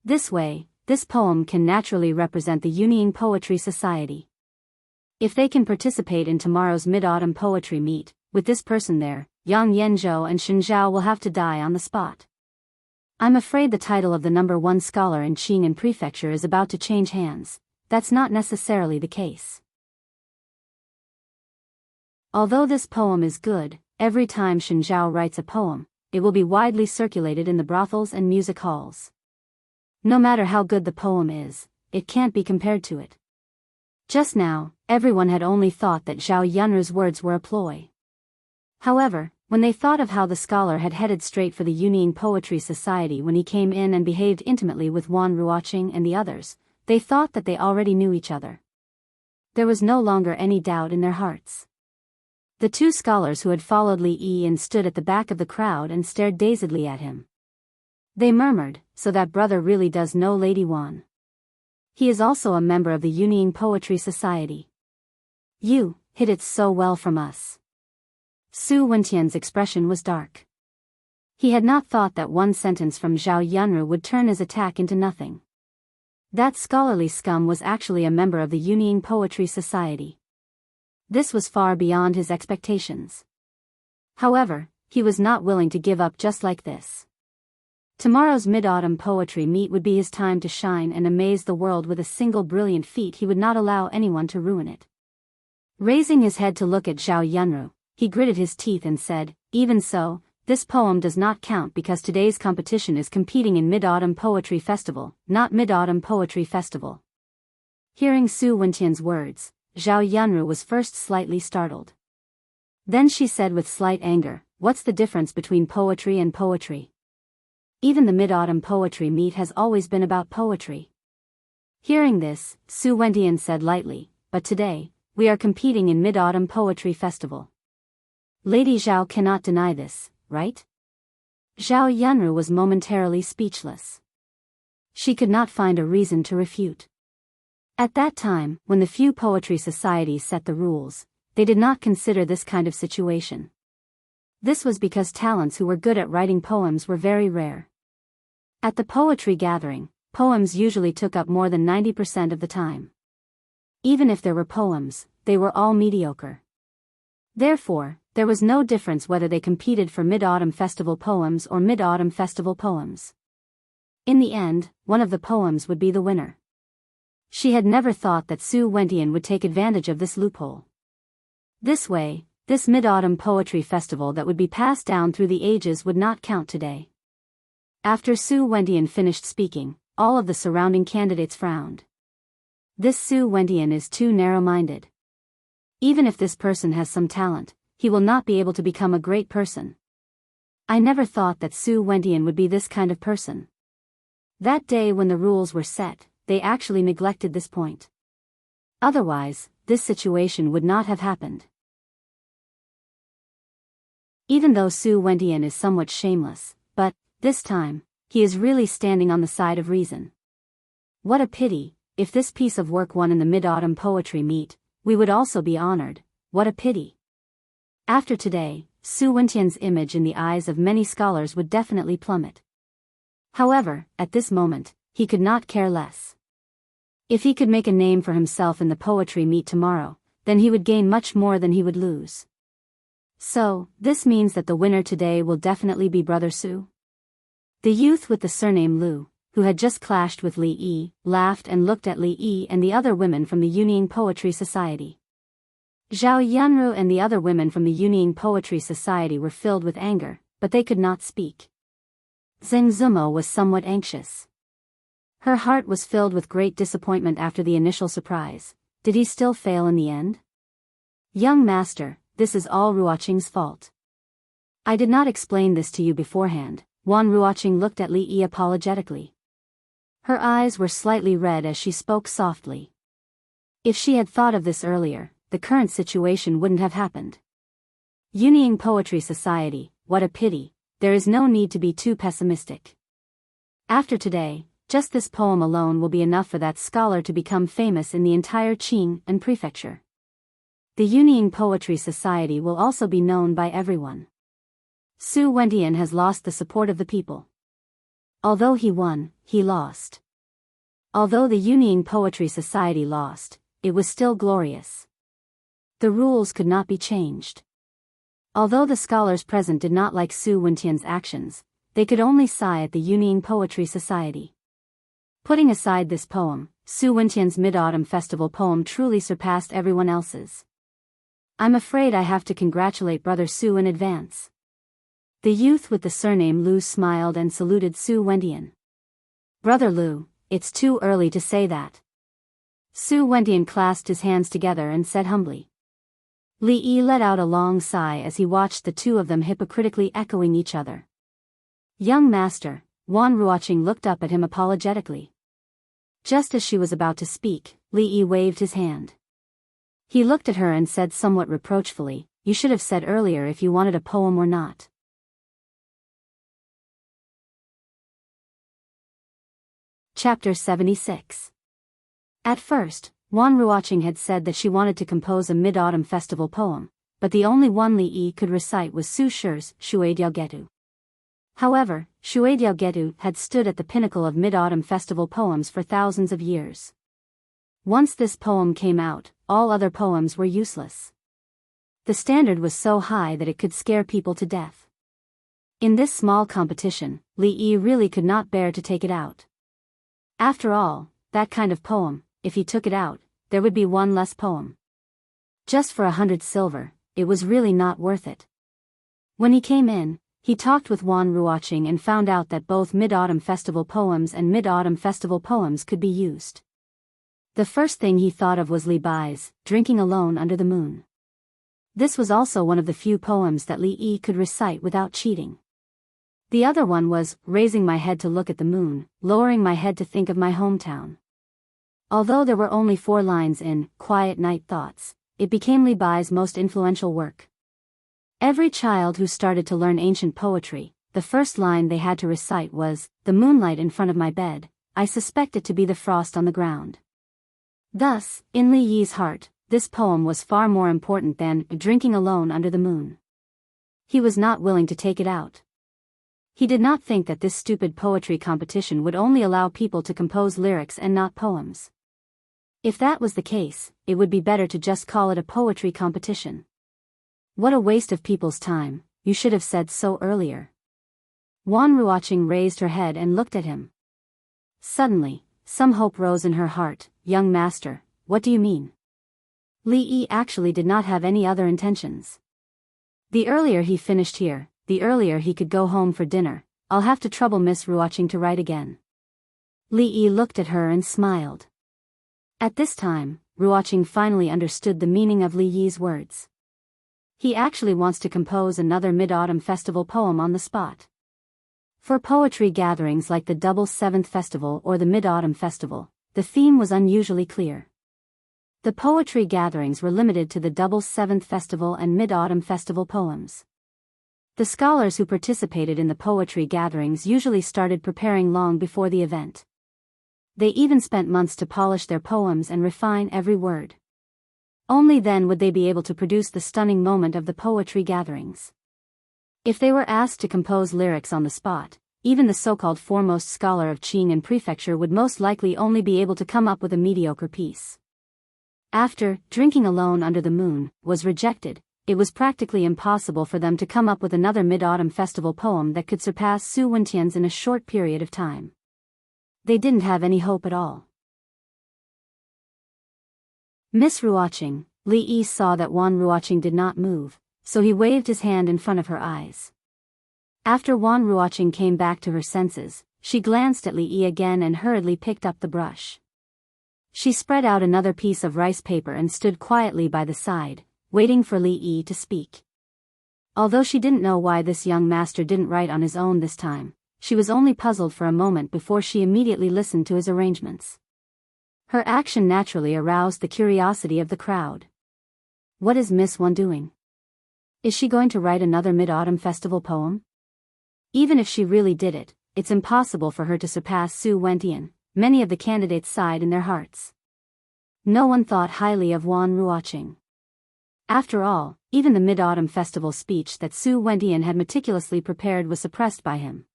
This way, this poem can naturally represent the Uniying Poetry Society. If they can participate in tomorrow's Mid-Autumn Poetry Meet, with this person there, Yang Yanzhou and Xin Zhao will have to die on the spot. I'm afraid the title of the #1 scholar in Qing and Prefecture is about to change hands. That's not necessarily the case. Although this poem is good, every time Xin Zhao writes a poem, it will be widely circulated in the brothels and music halls. No matter how good the poem is, it can't be compared to it. Just now, everyone had only thought that Zhao Yunru's words were a ploy. However, when they thought of how the scholar had headed straight for the Uniying Poetry Society when he came in and behaved intimately with Wan Ruoqing and the others, they thought that they already knew each other. There was no longer any doubt in their hearts. The two scholars who had followed Li Yi and stood at the back of the crowd and stared dazedly at him. They murmured, so that brother really does know Lady Wan. He is also a member of the Uniying Poetry Society. You hid it so well from us. Su Wentian's expression was dark. He had not thought that one sentence from Zhao Yunru would turn his attack into nothing. That scholarly scum was actually a member of the Uniying Poetry Society. This was far beyond his expectations. However, he was not willing to give up just like this. Tomorrow's Mid-Autumn Poetry Meet would be his time to shine and amaze the world with a single brilliant feat. He would not allow anyone to ruin it. Raising his head to look at Zhao Yunru, he gritted his teeth and said, even so, this poem does not count because today's competition is competing in Mid-Autumn Poetry Festival, not Mid-Autumn Poetry Festival. Hearing Su Wentian's words, Zhao Yunru was first slightly startled. Then she said with slight anger, what's the difference between poetry and poetry? Even the Mid-Autumn Poetry Meet has always been about poetry. Hearing this, Su Wentian said lightly, but today, we are competing in Mid-Autumn Poetry Festival. Lady Zhao cannot deny this, right? Zhao Yunru was momentarily speechless. She could not find a reason to refute. At that time, when the few poetry societies set the rules, they did not consider this kind of situation. This was because talents who were good at writing poems were very rare. At the poetry gathering, poems usually took up more than 90% of the time. Even if there were poems, they were all mediocre. Therefore, there was no difference whether they competed for Mid-Autumn Festival poems or Mid-Autumn Festival poems. In the end, one of the poems would be the winner. She had never thought that Su Wentian would take advantage of this loophole. This way, this Mid-Autumn Poetry Festival that would be passed down through the ages would not count today. After Su Wentian finished speaking, all of the surrounding candidates frowned. This Su Wentian is too narrow-minded. Even if this person has some talent, he will not be able to become a great person. I never thought that Su Wentian would be this kind of person. That day when the rules were set, they actually neglected this point. Otherwise, this situation would not have happened. Even though Su Wentian is somewhat shameless, but, this time, he is really standing on the side of reason. What a pity, if this piece of work won in the Mid-Autumn Poetry Meet, we would also be honored. What a pity. After today, Su Wentian's image in the eyes of many scholars would definitely plummet. However, at this moment, he could not care less. If he could make a name for himself in the poetry meet tomorrow, then he would gain much more than he would lose. So, this means that the winner today will definitely be Brother Su? The youth with the surname Lu, who had just clashed with Li Yi, laughed and looked at Li Yi and the other women from the Yunying Poetry Society. Zhao Yanru and the other women from the Yunying Poetry Society were filled with anger, but they could not speak. Zheng Zumo was somewhat anxious. Her heart was filled with great disappointment after the initial surprise. Did he still fail in the end? Young master, this is all Ruoqing's fault. I did not explain this to you beforehand. Wan Ruoqing looked at Li Yi apologetically. Her eyes were slightly red as she spoke softly. If she had thought of this earlier, the current situation wouldn't have happened. Yunying Poetry Society, what a pity, there is no need to be too pessimistic. After today, just this poem alone will be enough for that scholar to become famous in the entire Qing and prefecture. The Yunying Poetry Society will also be known by everyone. Su Wentian has lost the support of the people. Although he won, he lost. Although the Yunying Poetry Society lost, it was still glorious. The rules could not be changed. Although the scholars present did not like Su Wentian's actions, they could only sigh at the Yunying Poetry Society. Putting aside this poem, Su Wentian's Mid-Autumn Festival poem truly surpassed everyone else's. I'm afraid I have to congratulate Brother Su in advance. The youth with the surname Lu smiled and saluted Su Wentian. Brother Lu, it's too early to say that. Su Wentian clasped his hands together and said humbly. Li Yi let out a long sigh as he watched the two of them hypocritically echoing each other. Young master, Wan Ruoqing looked up at him apologetically. Just as she was about to speak, Li Yi waved his hand. He looked at her and said somewhat reproachfully, you should have said earlier if you wanted a poem or not. Chapter 76. At first, Wan Ruoqing had said that she wanted to compose a Mid-Autumn Festival poem, but the only one Li Yi could recite was Su Shi's Shuidiaogetu. However, Shuidiaogetu had stood at the pinnacle of Mid-Autumn Festival poems for thousands of years. Once this poem came out, all other poems were useless. The standard was so high that it could scare people to death. In this small competition, Li Yi really could not bear to take it out. After all, that kind of poem, if he took it out, there would be one less poem. Just for 100 silver, it was really not worth it. When he came in, he talked with Wan Ruoqing and found out that both Mid-Autumn Festival poems and Mid-Autumn Festival poems could be used. The first thing he thought of was Li Bai's Drinking Alone Under the Moon. This was also one of the few poems that Li Yi could recite without cheating. The other one was Raising My Head to Look at the Moon, Lowering My Head to Think of My Hometown. Although there were only 4 lines in Quiet Night Thoughts, it became Li Bai's most influential work. Every child who started to learn ancient poetry, the first line they had to recite was, The moonlight in front of my bed, I suspect it to be the frost on the ground. Thus, in Li Yi's heart, this poem was far more important than Drinking Alone Under the Moon. He was not willing to take it out. He did not think that this stupid poetry competition would only allow people to compose lyrics and not poems. If that was the case, it would be better to just call it a poetry competition. What a waste of people's time, you should have said so earlier. Wan Ruoqing raised her head and looked at him. Suddenly, some hope rose in her heart. Young master, what do you mean? Li Yi actually did not have any other intentions. The earlier he finished here, the earlier he could go home for dinner. I'll have to trouble Miss Ruoqing to write again. Li Yi looked at her and smiled. At this time, Ruoqing finally understood the meaning of Li Yi's words. He actually wants to compose another Mid-Autumn Festival poem on the spot. For poetry gatherings like the Double Seventh Festival or the Mid-Autumn Festival, the theme was unusually clear. The poetry gatherings were limited to the Double Seventh Festival and Mid-Autumn Festival poems. The scholars who participated in the poetry gatherings usually started preparing long before the event. They even spent months to polish their poems and refine every word. Only then would they be able to produce the stunning moment of the poetry gatherings. If they were asked to compose lyrics on the spot, even the so-called foremost scholar of Qing and Prefecture would most likely only be able to come up with a mediocre piece. After Drinking Alone Under the Moon was rejected, it was practically impossible for them to come up with another Mid-Autumn Festival poem that could surpass Su Wentian's in a short period of time. They didn't have any hope at all. Miss Ruoqing, Li Yi saw that Wan Ruoqing did not move, so he waved his hand in front of her eyes. After Wan Ruoqing came back to her senses, she glanced at Li Yi again and hurriedly picked up the brush. She spread out another piece of rice paper and stood quietly by the side, waiting for Li Yi to speak. Although she didn't know why this young master didn't write on his own this time, she was only puzzled for a moment before she immediately listened to his arrangements. Her action naturally aroused the curiosity of the crowd. What is Miss Wan doing? Is she going to write another Mid-Autumn Festival poem? Even if she really did it, it's impossible for her to surpass Su Wentian, many of the candidates sighed in their hearts. No one thought highly of Wan Ruoqing. After all, even the Mid-Autumn Festival speech that Su Wentian had meticulously prepared was suppressed by him.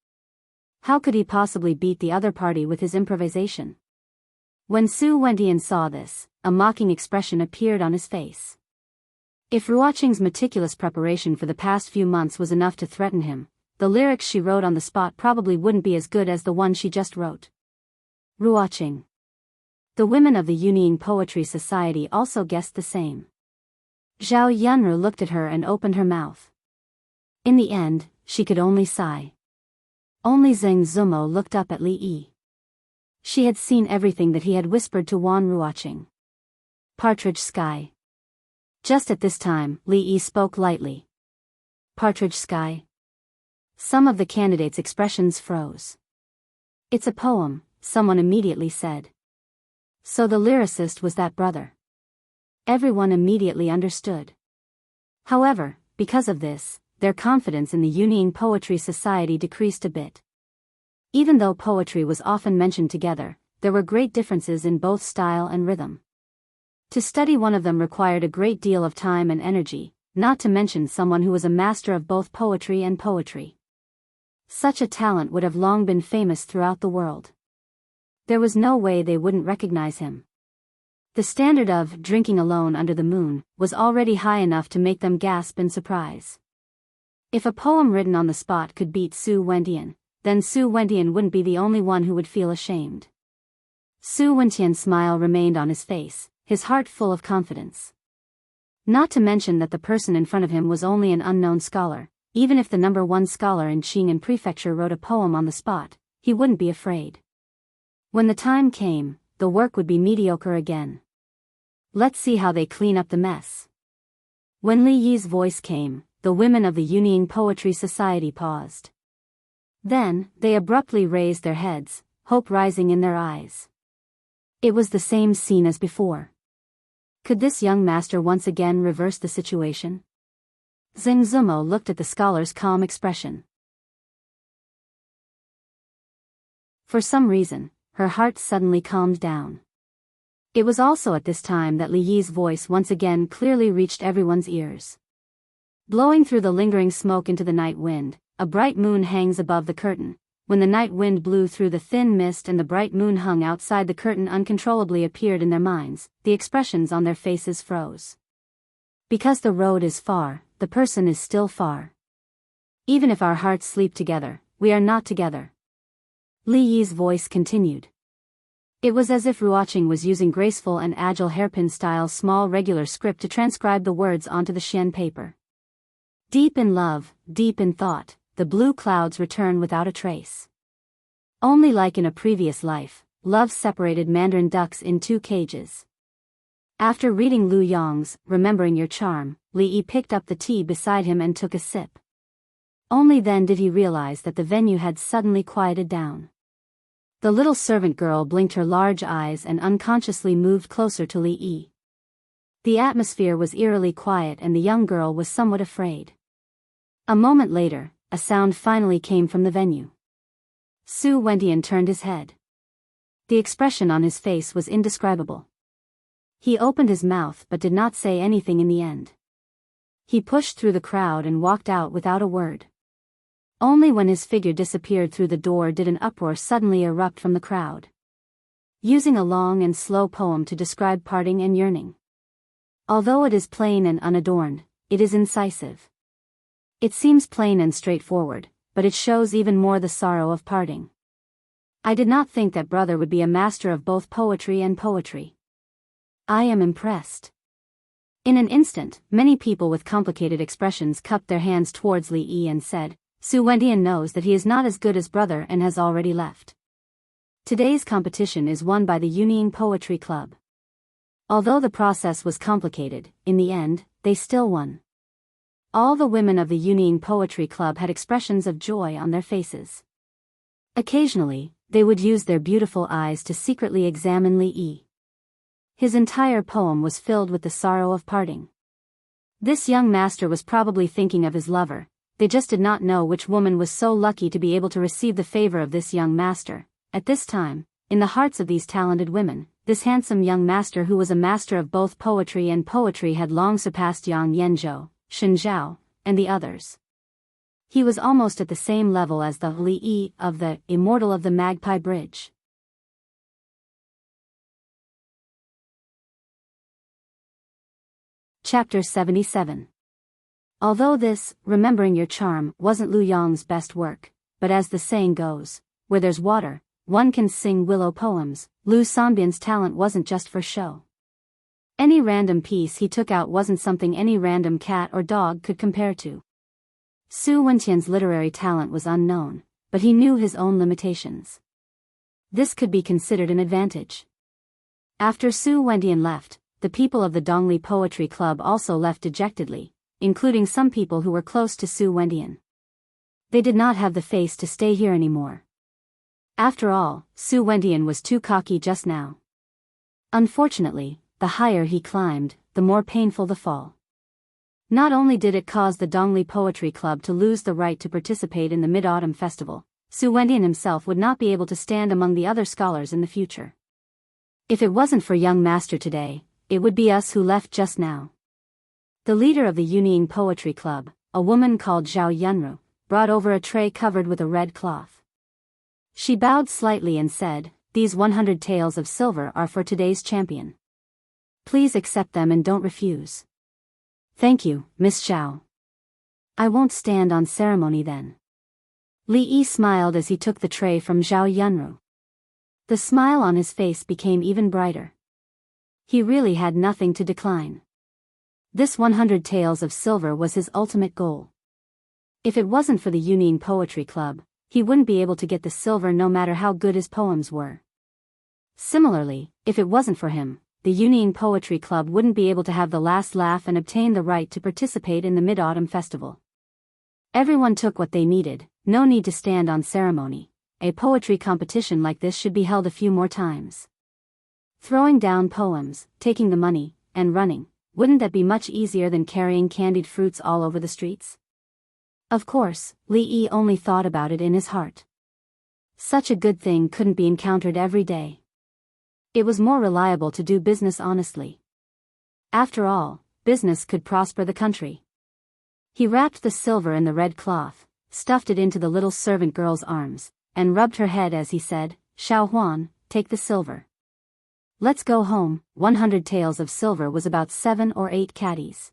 How could he possibly beat the other party with his improvisation? When Su Wentian saw this, a mocking expression appeared on his face. If Ruoqing's meticulous preparation for the past few months was enough to threaten him, the lyrics she wrote on the spot probably wouldn't be as good as the one she just wrote. Ruoqing. The women of the Yunying Poetry Society also guessed the same. Zhao Yunru looked at her and opened her mouth. In the end, she could only sigh. Only Zheng Zumo looked up at Li Yi. She had seen everything that he had whispered to Wan Ruoqing. Partridge sky. Just at this time, Li Yi spoke lightly. Partridge sky. Some of the candidates' expressions froze. It's a poem, someone immediately said. So the lyricist was that brother. Everyone immediately understood. However, because of this, their confidence in the Yunying Poetry Society decreased a bit. Even though poetry was often mentioned together, there were great differences in both style and rhythm. To study one of them required a great deal of time and energy, not to mention someone who was a master of both poetry and poetry. Such a talent would have long been famous throughout the world. There was no way they wouldn't recognize him. The standard of Drinking Alone Under the Moon was already high enough to make them gasp in surprise. If a poem written on the spot could beat Su Wentian, then Su Wentian wouldn't be the only one who would feel ashamed. Su Wentian's smile remained on his face, his heart full of confidence. Not to mention that the person in front of him was only an unknown scholar. Even if the #1 scholar in Qing and Prefecture wrote a poem on the spot, he wouldn't be afraid. When the time came, the work would be mediocre again. Let's see how they clean up the mess. When Li Yi's voice came, the women of the Yunying Poetry Society paused. Then, they abruptly raised their heads, hope rising in their eyes. It was the same scene as before. Could this young master once again reverse the situation? Zheng Zumo looked at the scholar's calm expression. For some reason, her heart suddenly calmed down. It was also at this time that Li Yi's voice once again clearly reached everyone's ears. Blowing through the lingering smoke into the night wind, a bright moon hangs above the curtain. When the night wind blew through the thin mist and the bright moon hung outside the curtain uncontrollably appeared in their minds, the expressions on their faces froze. Because the road is far, the person is still far. Even if our hearts sleep together, we are not together. Li Yi's voice continued. It was as if Ruoqing was using graceful and agile hairpin-style small regular script to transcribe the words onto the Xian paper. Deep in love, deep in thought, the blue clouds return without a trace. Only like in a previous life, love separated mandarin ducks in 2 cages. After reading Lu Yong's Remembering Your Charm, Li Yi picked up the tea beside him and took a sip. Only then did he realize that the venue had suddenly quieted down. The little servant girl blinked her large eyes and unconsciously moved closer to Li Yi. The atmosphere was eerily quiet and the young girl was somewhat afraid. A moment later, a sound finally came from the venue. Su Wendian turned his head. The expression on his face was indescribable. He opened his mouth but did not say anything in the end. He pushed through the crowd and walked out without a word. Only when his figure disappeared through the door did an uproar suddenly erupt from the crowd. Using a long and slow poem to describe parting and yearning. Although it is plain and unadorned, it is incisive. It seems plain and straightforward, but it shows even more the sorrow of parting. I did not think that brother would be a master of both poetry and poetry. I am impressed. In an instant, many people with complicated expressions cupped their hands towards Li Yi and said, Su Wendian knows that he is not as good as brother and has already left. Today's competition is won by the Yunying Poetry Club. Although the process was complicated, in the end, they still won. All the women of the Yunying Poetry Club had expressions of joy on their faces. Occasionally, they would use their beautiful eyes to secretly examine Li Yi. His entire poem was filled with the sorrow of parting. This young master was probably thinking of his lover. They just did not know which woman was so lucky to be able to receive the favor of this young master. At this time, in the hearts of these talented women, this handsome young master who was a master of both poetry and poetry had long surpassed Yang Yanzhou, Shen Zhao, and the others. He was almost at the same level as the Li Yi of the Immortal of the Magpie Bridge. Chapter 77. Although this, Remembering Your Charm, wasn't Lu Yong's best work, but as the saying goes, where there's water, one can sing willow poems, Lu Sanbian's talent wasn't just for show. Any random piece he took out wasn't something any random cat or dog could compare to. Su Wendian's literary talent was unknown, but he knew his own limitations. This could be considered an advantage. After Su Wendian left, the people of the Dongli Poetry Club also left dejectedly, including some people who were close to Su Wendian. They did not have the face to stay here anymore. After all, Su Wendian was too cocky just now. Unfortunately, the higher he climbed, the more painful the fall. Not only did it cause the Dongli Poetry Club to lose the right to participate in the Mid-Autumn Festival, Su Wendian himself would not be able to stand among the other scholars in the future. If it wasn't for young master today, it would be us who left just now. The leader of the Yunying Poetry Club, a woman called Zhao Yunru, brought over a tray covered with a red cloth. She bowed slightly and said, "These 100 taels of silver are for today's champion. Please accept them and don't refuse." "Thank you, Miss Zhao. I won't stand on ceremony then." Li Yi smiled as he took the tray from Zhao Yunru. The smile on his face became even brighter. He really had nothing to decline. This 100 taels of silver was his ultimate goal. If it wasn't for the Yunying Poetry Club, he wouldn't be able to get the silver no matter how good his poems were. Similarly, if it wasn't for him, the Yunying Poetry Club wouldn't be able to have the last laugh and obtain the right to participate in the Mid-Autumn Festival. Everyone took what they needed, no need to stand on ceremony. A poetry competition like this should be held a few more times. Throwing down poems, taking the money, and running, wouldn't that be much easier than carrying candied fruits all over the streets? Of course, Li Yi only thought about it in his heart. Such a good thing couldn't be encountered every day. It was more reliable to do business honestly. After all, business could prosper the country. He wrapped the silver in the red cloth, stuffed it into the little servant girl's arms, and rubbed her head as he said, "Xiao Huan, take the silver. Let's go home." 100 taels of silver was about 7 or 8 caddies.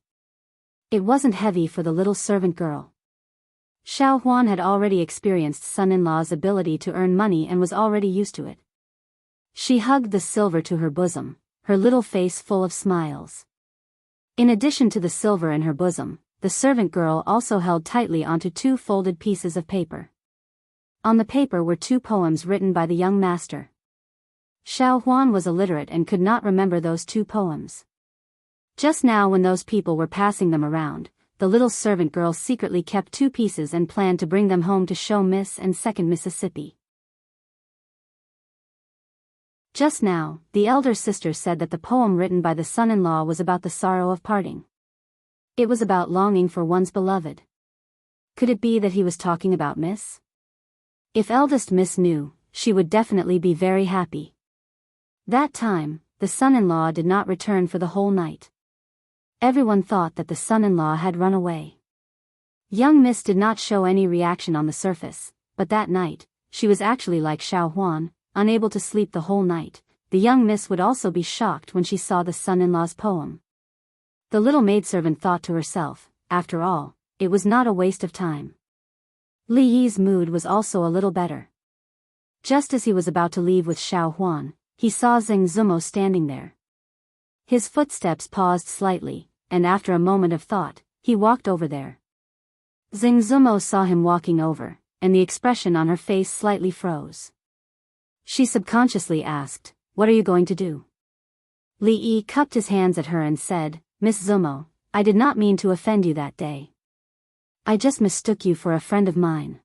It wasn't heavy for the little servant girl. Xiao Huan had already experienced son-in-law's ability to earn money and was already used to it. She hugged the silver to her bosom, her little face full of smiles. In addition to the silver in her bosom, the servant girl also held tightly onto 2 folded pieces of paper. On the paper were 2 poems written by the young master. Xiao Huan was illiterate and could not remember those 2 poems. Just now when those people were passing them around, the little servant girl secretly kept 2 pieces and planned to bring them home to show Miss and Second Mississippi. Just now, the elder sister said that the poem written by the son-in-law was about the sorrow of parting. It was about longing for one's beloved. Could it be that he was talking about Miss? If eldest Miss knew, she would definitely be very happy. That time, the son-in-law did not return for the whole night. Everyone thought that the son-in-law had run away. Young Miss did not show any reaction on the surface, but that night, she was actually like Xiao Huan, unable to sleep the whole night. The young Miss would also be shocked when she saw the son-in-law's poem. The little maidservant thought to herself, after all, it was not a waste of time. Li Yi's mood was also a little better. Just as he was about to leave with Xiao Huan, he saw Zeng Zumo standing there. His footsteps paused slightly, and after a moment of thought, he walked over there. Zeng Zumo saw him walking over, and the expression on her face slightly froze. She subconsciously asked, "What are you going to do?" Li Yi cupped his hands at her and said, "Miss Zumo, I did not mean to offend you that day. I just mistook you for a friend of mine.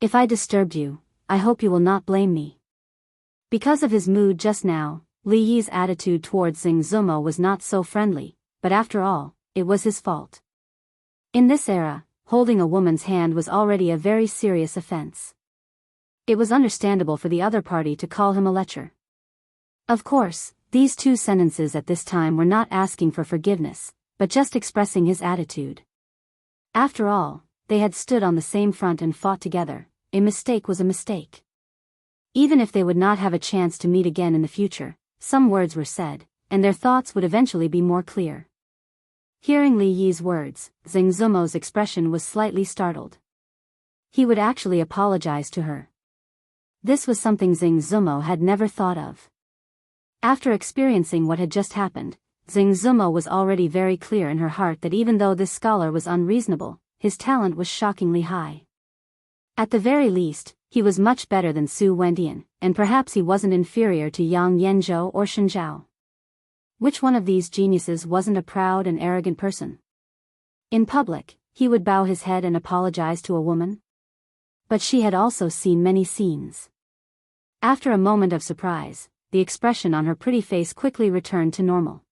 If I disturbed you, I hope you will not blame me." Because of his mood just now, Li Yi's attitude towards Zeng Zumo was not so friendly, but after all, it was his fault. In this era, holding a woman's hand was already a very serious offense. It was understandable for the other party to call him a lecher. Of course, these 2 sentences at this time were not asking for forgiveness, but just expressing his attitude. After all, they had stood on the same front and fought together. A mistake was a mistake. Even if they would not have a chance to meet again in the future, some words were said, and their thoughts would eventually be more clear. Hearing Li Yi's words, Zeng Zumo's expression was slightly startled. He would actually apologize to her. This was something Zeng Zumo had never thought of. After experiencing what had just happened, Zeng Zumo was already very clear in her heart that even though this scholar was unreasonable, his talent was shockingly high. At the very least, he was much better than Su Wendian, and perhaps he wasn't inferior to Yang Yanzhou or Shen Zhao. Which one of these geniuses wasn't a proud and arrogant person? In public, he would bow his head and apologize to a woman. But she had also seen many scenes. After a moment of surprise, the expression on her pretty face quickly returned to normal.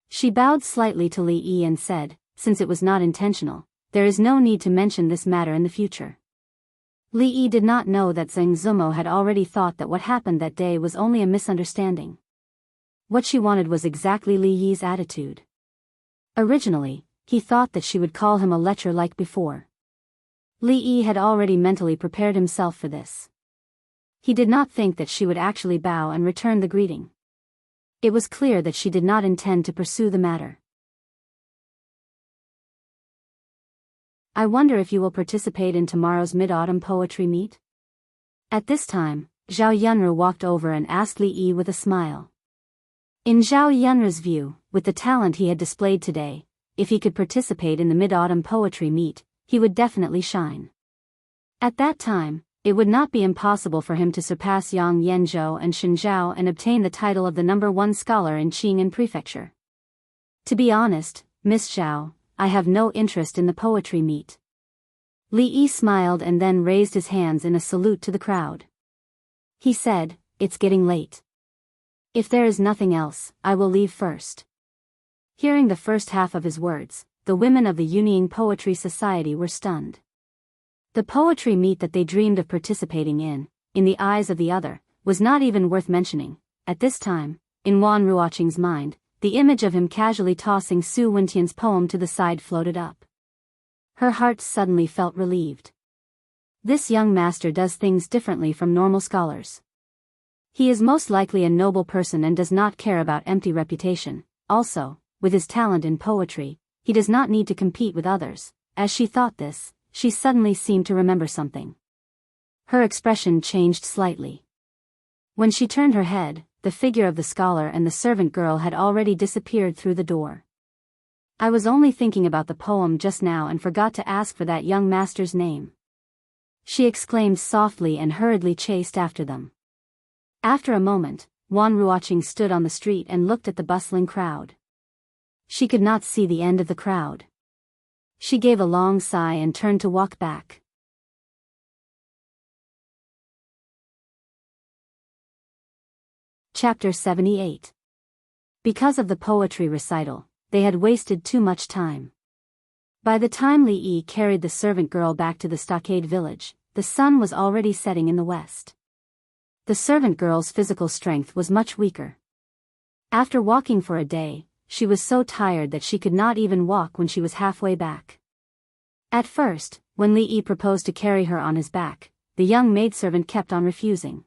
She bowed slightly to Li Yi and said, "Since it was not intentional, there is no need to mention this matter in the future." Li Yi did not know that Zeng Zumo had already thought that what happened that day was only a misunderstanding. What she wanted was exactly Li Yi's attitude. Originally, he thought that she would call him a lecher like before. Li Yi had already mentally prepared himself for this. He did not think that she would actually bow and return the greeting. It was clear that she did not intend to pursue the matter. "I wonder if you will participate in tomorrow's Mid-Autumn Poetry Meet?" At this time, Zhao Yunru walked over and asked Li Yi with a smile. In Zhao Yunru's view, with the talent he had displayed today, if he could participate in the Mid-Autumn Poetry Meet, he would definitely shine. At that time, it would not be impossible for him to surpass Yang Yanzhou and Shen Zhao and obtain the title of the #1 scholar in Qing'an Prefecture. To be honest, Miss Zhao, I have no interest in the poetry meet. Li Yi smiled and then raised his hands in a salute to the crowd. He said, "It's getting late. If there is nothing else, I will leave first." Hearing the first half of his words, the women of the Yunying Poetry Society were stunned. The poetry meet that they dreamed of participating in the eyes of the other, was not even worth mentioning. At this time, in Wan Ruoqing's mind, the image of him casually tossing Su Wentian's poem to the side floated up. Her heart suddenly felt relieved. This young master does things differently from normal scholars. He is most likely a noble person and does not care about empty reputation. Also, with his talent in poetry, he does not need to compete with others. As she thought this, she suddenly seemed to remember something. Her expression changed slightly. When she turned her head, the figure of the scholar and the servant girl had already disappeared through the door. I was only thinking about the poem just now and forgot to ask for that young master's name, she exclaimed softly and hurriedly chased after them. After a moment, Wan Ruoqing stood on the street and looked at the bustling crowd. She could not see the end of the crowd. She gave a long sigh and turned to walk back. Chapter 78. Because of the poetry recital, they had wasted too much time. By the time Li Yi carried the servant girl back to the stockade village, the sun was already setting in the west. The servant girl's physical strength was much weaker. After walking for a day, she was so tired that she could not even walk when she was halfway back. At first, when Li Yi proposed to carry her on his back, the young maidservant kept on refusing.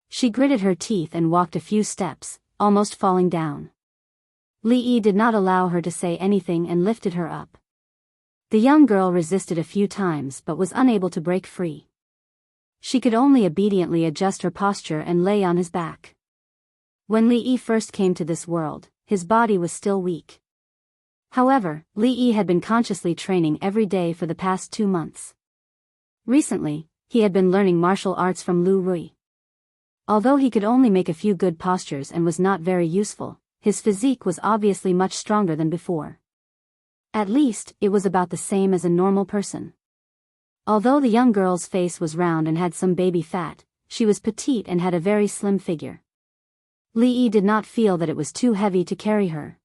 She gritted her teeth and walked a few steps, almost falling down. Li Yi did not allow her to say anything and lifted her up. The young girl resisted a few times but was unable to break free. She could only obediently adjust her posture and lay on his back. When Li Yi first came to this world, his body was still weak. However, Li Yi had been consciously training every day for the past 2 months. Recently, he had been learning martial arts from Lu Rui. Although he could only make a few good postures and was not very useful, his physique was obviously much stronger than before. At least, it was about the same as a normal person. Although the young girl's face was round and had some baby fat, she was petite and had a very slim figure. Li Yi did not feel that it was too heavy to carry her.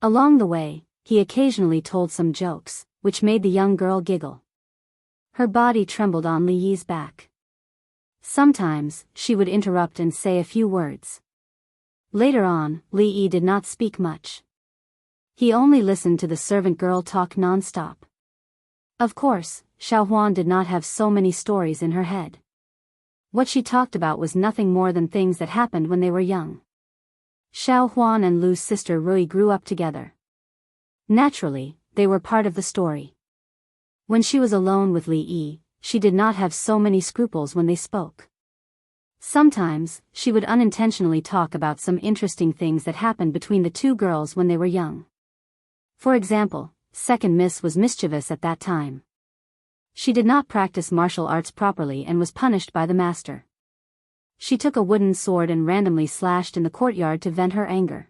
Along the way, he occasionally told some jokes, which made the young girl giggle. Her body trembled on Li Yi's back. Sometimes, she would interrupt and say a few words. Later on, Li Yi did not speak much. He only listened to the servant girl talk non-stop. Of course, Xiao Huan did not have so many stories in her head. What she talked about was nothing more than things that happened when they were young. Xiao Huan and Lu's sister Rui grew up together. Naturally, they were part of the story. When she was alone with Li Yi, she did not have so many scruples when they spoke. Sometimes, she would unintentionally talk about some interesting things that happened between the two girls when they were young. For example, Second Miss was mischievous at that time. She did not practice martial arts properly and was punished by the master. She took a wooden sword and randomly slashed in the courtyard to vent her anger.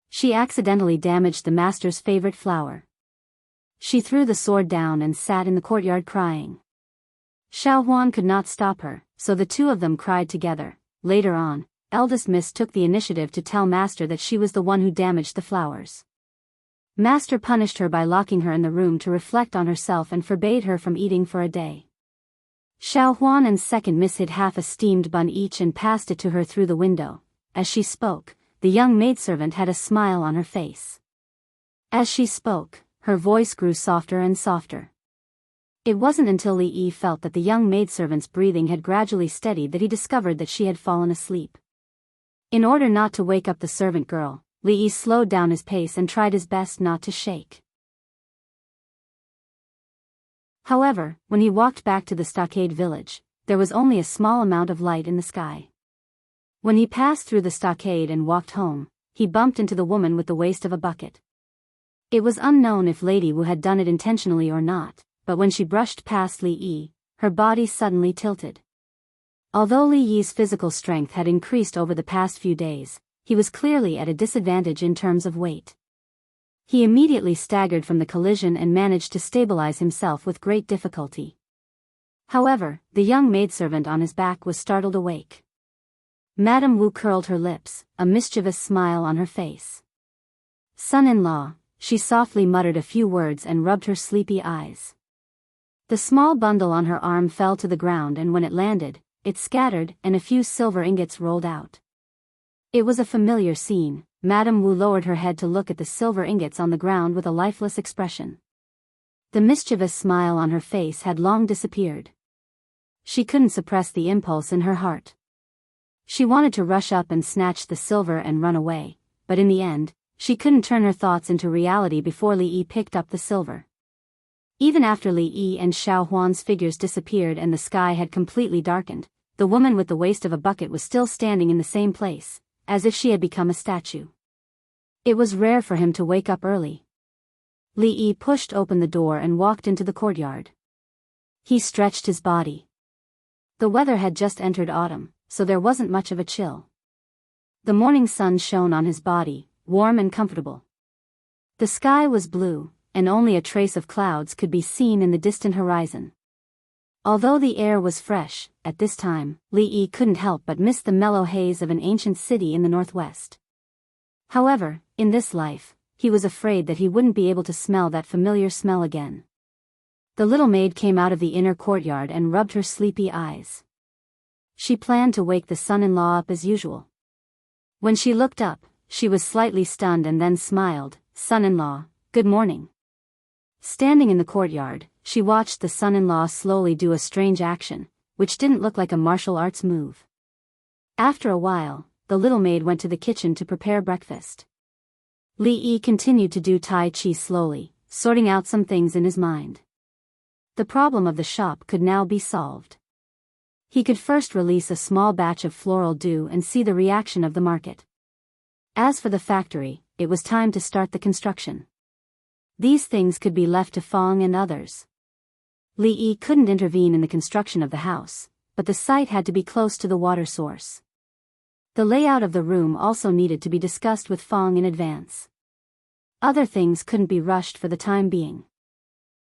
She accidentally damaged the master's favorite flower. She threw the sword down and sat in the courtyard crying. Xiao Huan could not stop her, so the two of them cried together. Later on, eldest Miss took the initiative to tell Master that she was the one who damaged the flowers. Master punished her by locking her in the room to reflect on herself and forbade her from eating for a day. Xiao Huan and Second Miss hid half a steamed bun each and passed it to her through the window. As she spoke, the young maidservant had a smile on her face. As she spoke, her voice grew softer and softer. It wasn't until Li Yi felt that the young maidservant's breathing had gradually steadied that he discovered that she had fallen asleep. In order not to wake up the servant girl, Li Yi slowed down his pace and tried his best not to shake. However, when he walked back to the stockade village, there was only a small amount of light in the sky. When he passed through the stockade and walked home, he bumped into the woman with the waist of a bucket. It was unknown if Lady Wu had done it intentionally or not, but when she brushed past Li Yi, her body suddenly tilted. Although Li Yi's physical strength had increased over the past few days, he was clearly at a disadvantage in terms of weight. He immediately staggered from the collision and managed to stabilize himself with great difficulty. However, the young maidservant on his back was startled awake. Madame Wu curled her lips, a mischievous smile on her face. Son-in-law, she softly muttered a few words and rubbed her sleepy eyes. The small bundle on her arm fell to the ground and when it landed, it scattered and a few silver ingots rolled out. It was a familiar scene. Madame Wu lowered her head to look at the silver ingots on the ground with a lifeless expression. The mischievous smile on her face had long disappeared. She couldn't suppress the impulse in her heart. She wanted to rush up and snatch the silver and run away, but in the end, she couldn't turn her thoughts into reality before Li Yi picked up the silver. Even after Li Yi and Xiao Huan's figures disappeared and the sky had completely darkened, the woman with the waist of a bucket was still standing in the same place, as if she had become a statue. It was rare for him to wake up early. Li Yi pushed open the door and walked into the courtyard. He stretched his body. The weather had just entered autumn, so there wasn't much of a chill. The morning sun shone on his body, warm and comfortable. The sky was blue, and only a trace of clouds could be seen in the distant horizon. Although the air was fresh, at this time, Li Yi couldn't help but miss the mellow haze of an ancient city in the northwest. However, in this life, he was afraid that he wouldn't be able to smell that familiar smell again. The little maid came out of the inner courtyard and rubbed her sleepy eyes. She planned to wake the son-in-law up as usual. When she looked up, she was slightly stunned and then smiled. "Son-in-law, good morning." Standing in the courtyard, she watched the son-in-law slowly do a strange action, which didn't look like a martial arts move. After a while, the little maid went to the kitchen to prepare breakfast. Li Yi continued to do Tai Chi slowly, sorting out some things in his mind. The problem of the shop could now be solved. He could first release a small batch of floral dew and see the reaction of the market. As for the factory, it was time to start the construction. These things could be left to Fong and others. Li Yi couldn't intervene in the construction of the house, but the site had to be close to the water source. The layout of the room also needed to be discussed with Fong in advance. Other things couldn't be rushed for the time being.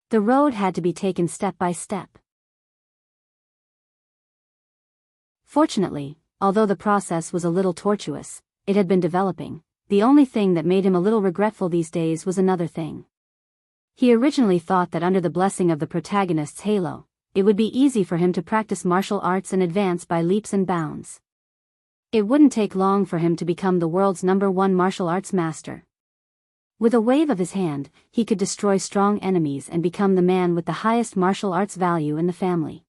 The road had to be taken step by step. Fortunately, although the process was a little tortuous, it had been developing. The only thing that made him a little regretful these days was another thing. He originally thought that under the blessing of the protagonist's halo, it would be easy for him to practice martial arts and advance by leaps and bounds. It wouldn't take long for him to become the world's #1 martial arts master. With a wave of his hand, he could destroy strong enemies and become the man with the highest martial arts value in the family.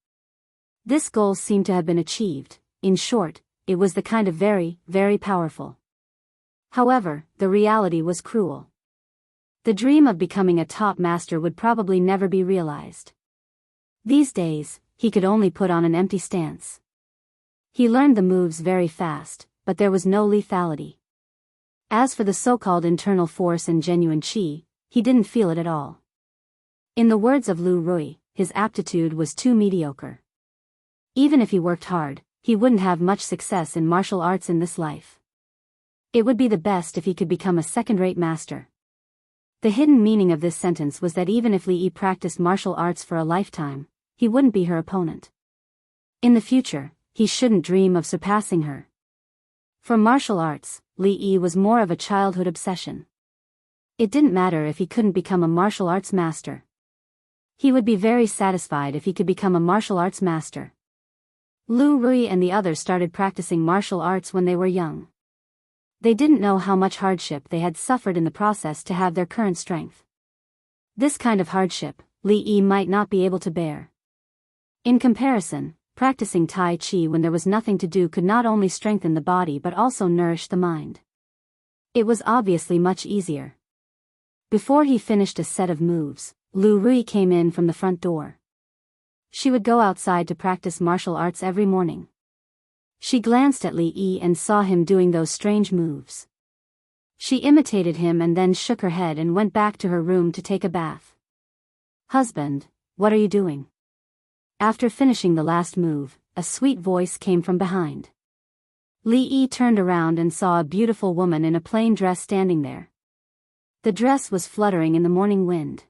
This goal seemed to have been achieved. In short, it was the kind of very, very powerful. However, the reality was cruel. The dream of becoming a top master would probably never be realized. These days, he could only put on an empty stance. He learned the moves very fast, but there was no lethality. As for the so-called internal force and genuine qi, he didn't feel it at all. In the words of Lu Rui, his aptitude was too mediocre. Even if he worked hard, he wouldn't have much success in martial arts in this life. It would be the best if he could become a second-rate master. The hidden meaning of this sentence was that even if Li Yi practiced martial arts for a lifetime, he wouldn't be her opponent. In the future, he shouldn't dream of surpassing her. For martial arts, Li Yi was more of a childhood obsession. It didn't matter if he couldn't become a martial arts master. He would be very satisfied if he could become a martial arts master. Lu Rui and the others started practicing martial arts when they were young. They didn't know how much hardship they had suffered in the process to have their current strength. This kind of hardship, Li Yi might not be able to bear. In comparison, practicing Tai Chi when there was nothing to do could not only strengthen the body but also nourish the mind. It was obviously much easier. Before he finished a set of moves, Lu Rui came in from the front door. She would go outside to practice martial arts every morning. She glanced at Li Yi and saw him doing those strange moves. She imitated him and then shook her head and went back to her room to take a bath. "Husband, what are you doing?" After finishing the last move, a sweet voice came from behind. Li Yi turned around and saw a beautiful woman in a plain dress standing there. The dress was fluttering in the morning wind.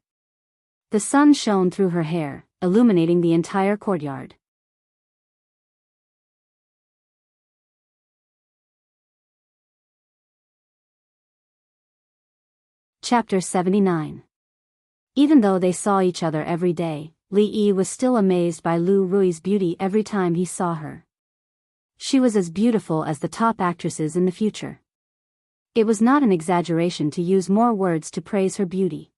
The sun shone through her hair, illuminating the entire courtyard. Chapter 79. Even though they saw each other every day, Li Yi was still amazed by Lu Rui's beauty every time he saw her. She was as beautiful as the top actresses in the future. It was not an exaggeration to use more words to praise her beauty.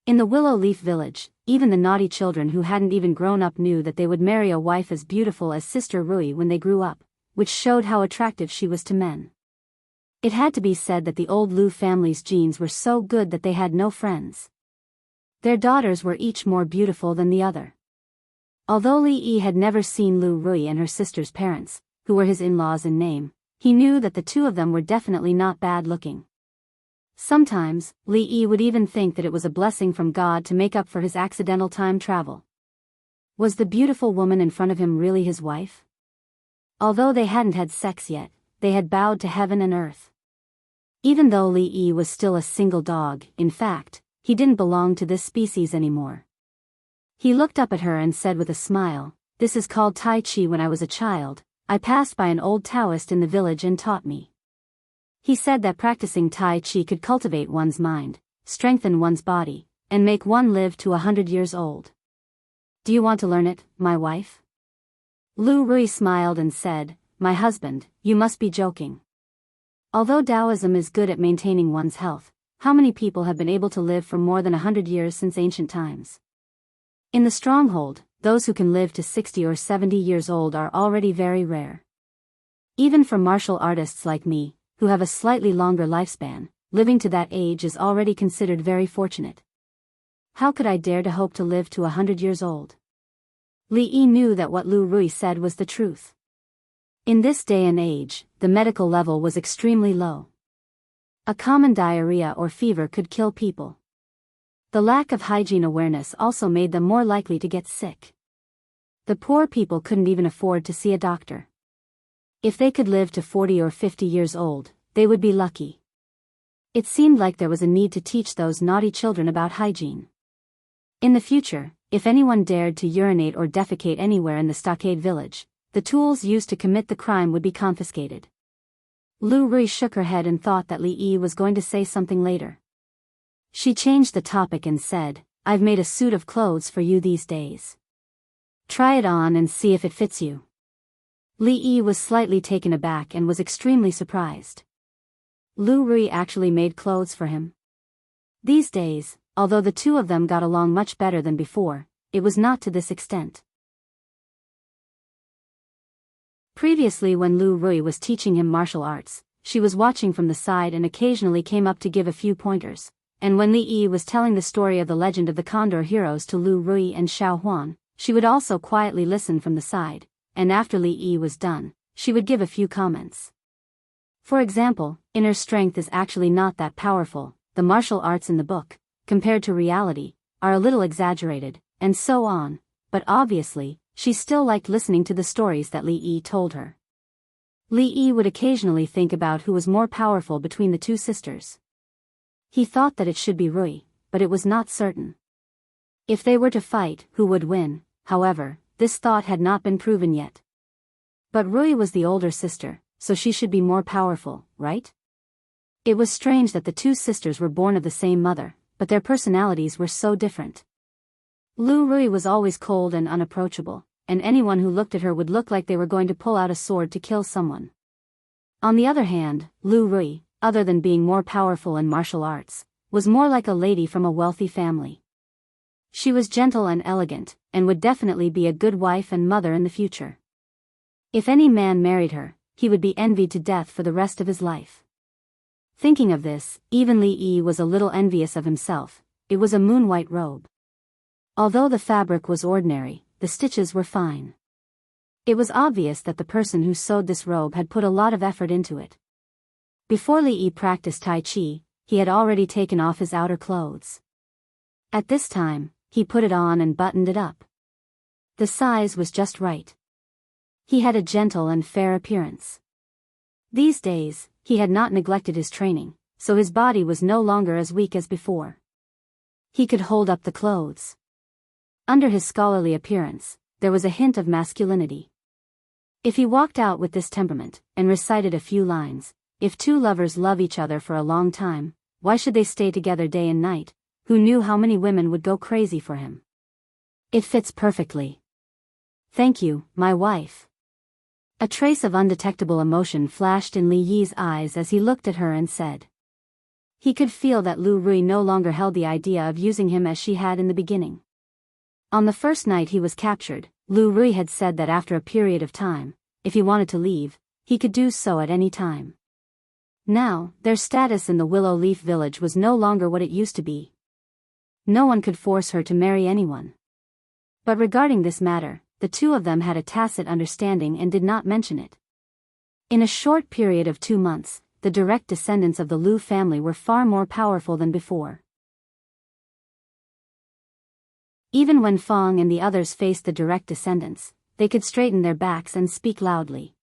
In the Willow Leaf Village, even the naughty children who hadn't even grown up knew that they would marry a wife as beautiful as Sister Rui when they grew up, which showed how attractive she was to men. It had to be said that the old Lu family's genes were so good that they had no friends. Their daughters were each more beautiful than the other. Although Li Yi had never seen Lu Rui and her sister's parents, who were his in-laws in name, he knew that the two of them were definitely not bad-looking. Sometimes, Li Yi would even think that it was a blessing from God to make up for his accidental time travel. Was the beautiful woman in front of him really his wife? Although they hadn't had sex yet, they had bowed to heaven and earth. Even though Li Yi was still a single dog, in fact, he didn't belong to this species anymore. He looked up at her and said with a smile, "This is called Tai Chi. When I was a child, I passed by an old Taoist in the village and taught me." He said that practicing Tai Chi could cultivate one's mind, strengthen one's body, and make one live to 100 years old. "Do you want to learn it, my wife?" Lu Rui smiled and said, "My husband, you must be joking. Although Taoism is good at maintaining one's health, how many people have been able to live for more than 100 years since ancient times? In the stronghold, those who can live to 60 or 70 years old are already very rare. Even for martial artists like me, who have a slightly longer lifespan, living to that age is already considered very fortunate. How could I dare to hope to live to 100 years old?" Li Yi knew that what Lu Rui said was the truth. In this day and age, the medical level was extremely low. A common diarrhea or fever could kill people. The lack of hygiene awareness also made them more likely to get sick. The poor people couldn't even afford to see a doctor. If they could live to 40 or 50 years old, they would be lucky. It seemed like there was a need to teach those naughty children about hygiene. In the future, if anyone dared to urinate or defecate anywhere in the stockade village, the tools used to commit the crime would be confiscated. Lu Rui shook her head and thought that Li Yi was going to say something later. She changed the topic and said, "I've made a suit of clothes for you these days. Try it on and see if it fits you." Li Yi was slightly taken aback and was extremely surprised. Lu Rui actually made clothes for him. These days, although the two of them got along much better than before, it was not to this extent. Previously, when Lu Rui was teaching him martial arts, she was watching from the side and occasionally came up to give a few pointers, and when Li Yi was telling the story of the legend of the Condor heroes to Lu Rui and Xiao Huan, she would also quietly listen from the side, and after Li Yi was done, she would give a few comments. For example, inner strength is actually not that powerful, the martial arts in the book, compared to reality, are a little exaggerated, and so on, but obviously, she still liked listening to the stories that Li Yi told her. Li Yi would occasionally think about who was more powerful between the two sisters. He thought that it should be Rui, but it was not certain. If they were to fight, who would win? However, this thought had not been proven yet. But Rui was the older sister, so she should be more powerful, right? It was strange that the two sisters were born of the same mother, but their personalities were so different. Lu Rui was always cold and unapproachable, and anyone who looked at her would look like they were going to pull out a sword to kill someone. On the other hand, Lu Rui, other than being more powerful in martial arts, was more like a lady from a wealthy family. She was gentle and elegant, and would definitely be a good wife and mother in the future. If any man married her, he would be envied to death for the rest of his life. Thinking of this, even Li Yi was a little envious of himself. It was a moon-white robe. Although the fabric was ordinary, the stitches were fine. It was obvious that the person who sewed this robe had put a lot of effort into it. Before Li Yi practiced Tai Chi, he had already taken off his outer clothes. At this time, he put it on and buttoned it up. The size was just right. He had a gentle and fair appearance. These days, he had not neglected his training, so his body was no longer as weak as before. He could hold up the clothes. Under his scholarly appearance, there was a hint of masculinity. If he walked out with this temperament, and recited a few lines, if two lovers love each other for a long time, why should they stay together day and night? Who knew how many women would go crazy for him? It fits perfectly. Thank you, my wife. A trace of undetectable emotion flashed in Li Yi's eyes as he looked at her and said. He could feel that Lu Rui no longer held the idea of using him as she had in the beginning. On the first night he was captured, Lu Rui had said that after a period of time, if he wanted to leave, he could do so at any time. Now, their status in the Willow Leaf Village was no longer what it used to be. No one could force her to marry anyone. But regarding this matter, the two of them had a tacit understanding and did not mention it. In a short period of 2 months, the direct descendants of the Lu family were far more powerful than before. Even when Fong and the others faced the direct descendants, they could straighten their backs and speak loudly.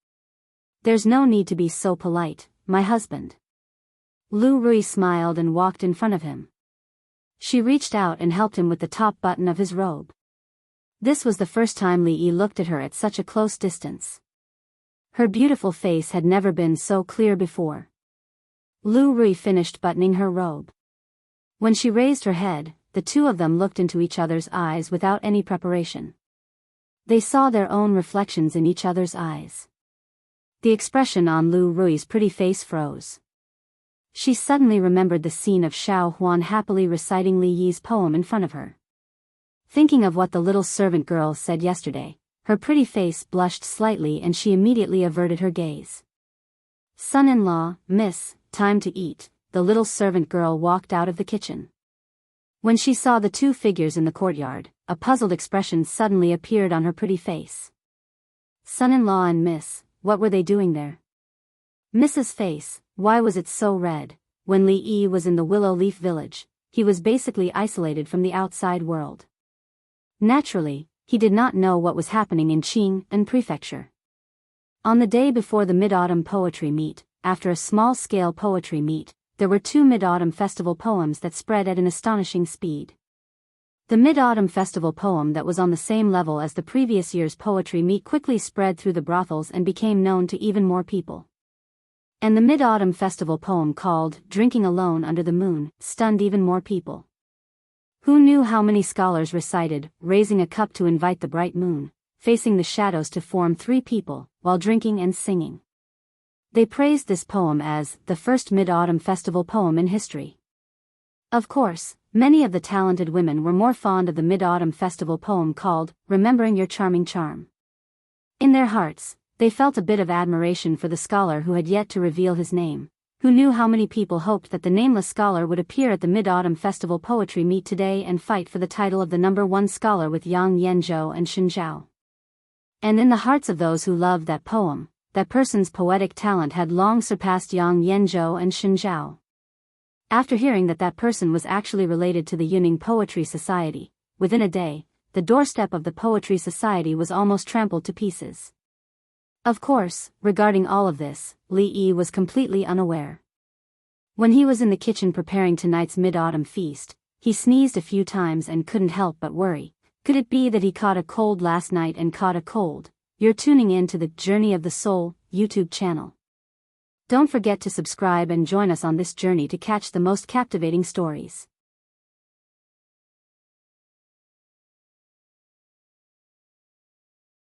"There's no need to be so polite, my husband." Lu Rui smiled and walked in front of him. She reached out and helped him with the top button of his robe. This was the first time Li Yi looked at her at such a close distance. Her beautiful face had never been so clear before. Lu Rui finished buttoning her robe. When she raised her head, the two of them looked into each other's eyes without any preparation. They saw their own reflections in each other's eyes. The expression on Lu Rui's pretty face froze. She suddenly remembered the scene of Xiao Huan happily reciting Li Yi's poem in front of her. Thinking of what the little servant girl said yesterday, her pretty face blushed slightly and she immediately averted her gaze. "Son-in-law, miss, time to eat," the little servant girl walked out of the kitchen. When she saw the two figures in the courtyard, a puzzled expression suddenly appeared on her pretty face. Son-in-law and miss, what were they doing there? Mrs. face, why was it so red? When Li Yi was in the Willow Leaf Village, he was basically isolated from the outside world. Naturally, he did not know what was happening in Qing and Prefecture. On the day before the Mid-Autumn Poetry Meet, after a small-scale poetry meet, there were 2 Mid-Autumn Festival poems that spread at an astonishing speed. The Mid-Autumn Festival poem that was on the same level as the previous year's poetry meet quickly spread through the brothels and became known to even more people. And the Mid-Autumn Festival poem called "Drinking Alone Under the Moon" stunned even more people. Who knew how many scholars recited, raising a cup to invite the bright moon, facing the shadows to form 3 people, while drinking and singing. They praised this poem as the first Mid-Autumn Festival poem in history. Of course, many of the talented women were more fond of the Mid-Autumn Festival poem called "Remembering Your Charming Charm." In their hearts, they felt a bit of admiration for the scholar who had yet to reveal his name. Who knew how many people hoped that the nameless scholar would appear at the Mid-Autumn Festival poetry meet today and fight for the title of the #1 scholar with Yang Yanzhou and Xinzhao. And in the hearts of those who loved that poem, that person's poetic talent had long surpassed Yang Yanzhou and Xinzhao. After hearing that that person was actually related to the Yuning Poetry Society, within a day, the doorstep of the Poetry Society was almost trampled to pieces. Of course, regarding all of this, Li Yi was completely unaware. When he was in the kitchen preparing tonight's mid-autumn feast, he sneezed a few times and couldn't help but worry. Could it be that he caught a cold last night and caught a cold? You're tuning in to the Journey of the Soul YouTube channel. Don't forget to subscribe and join us on this journey to catch the most captivating stories.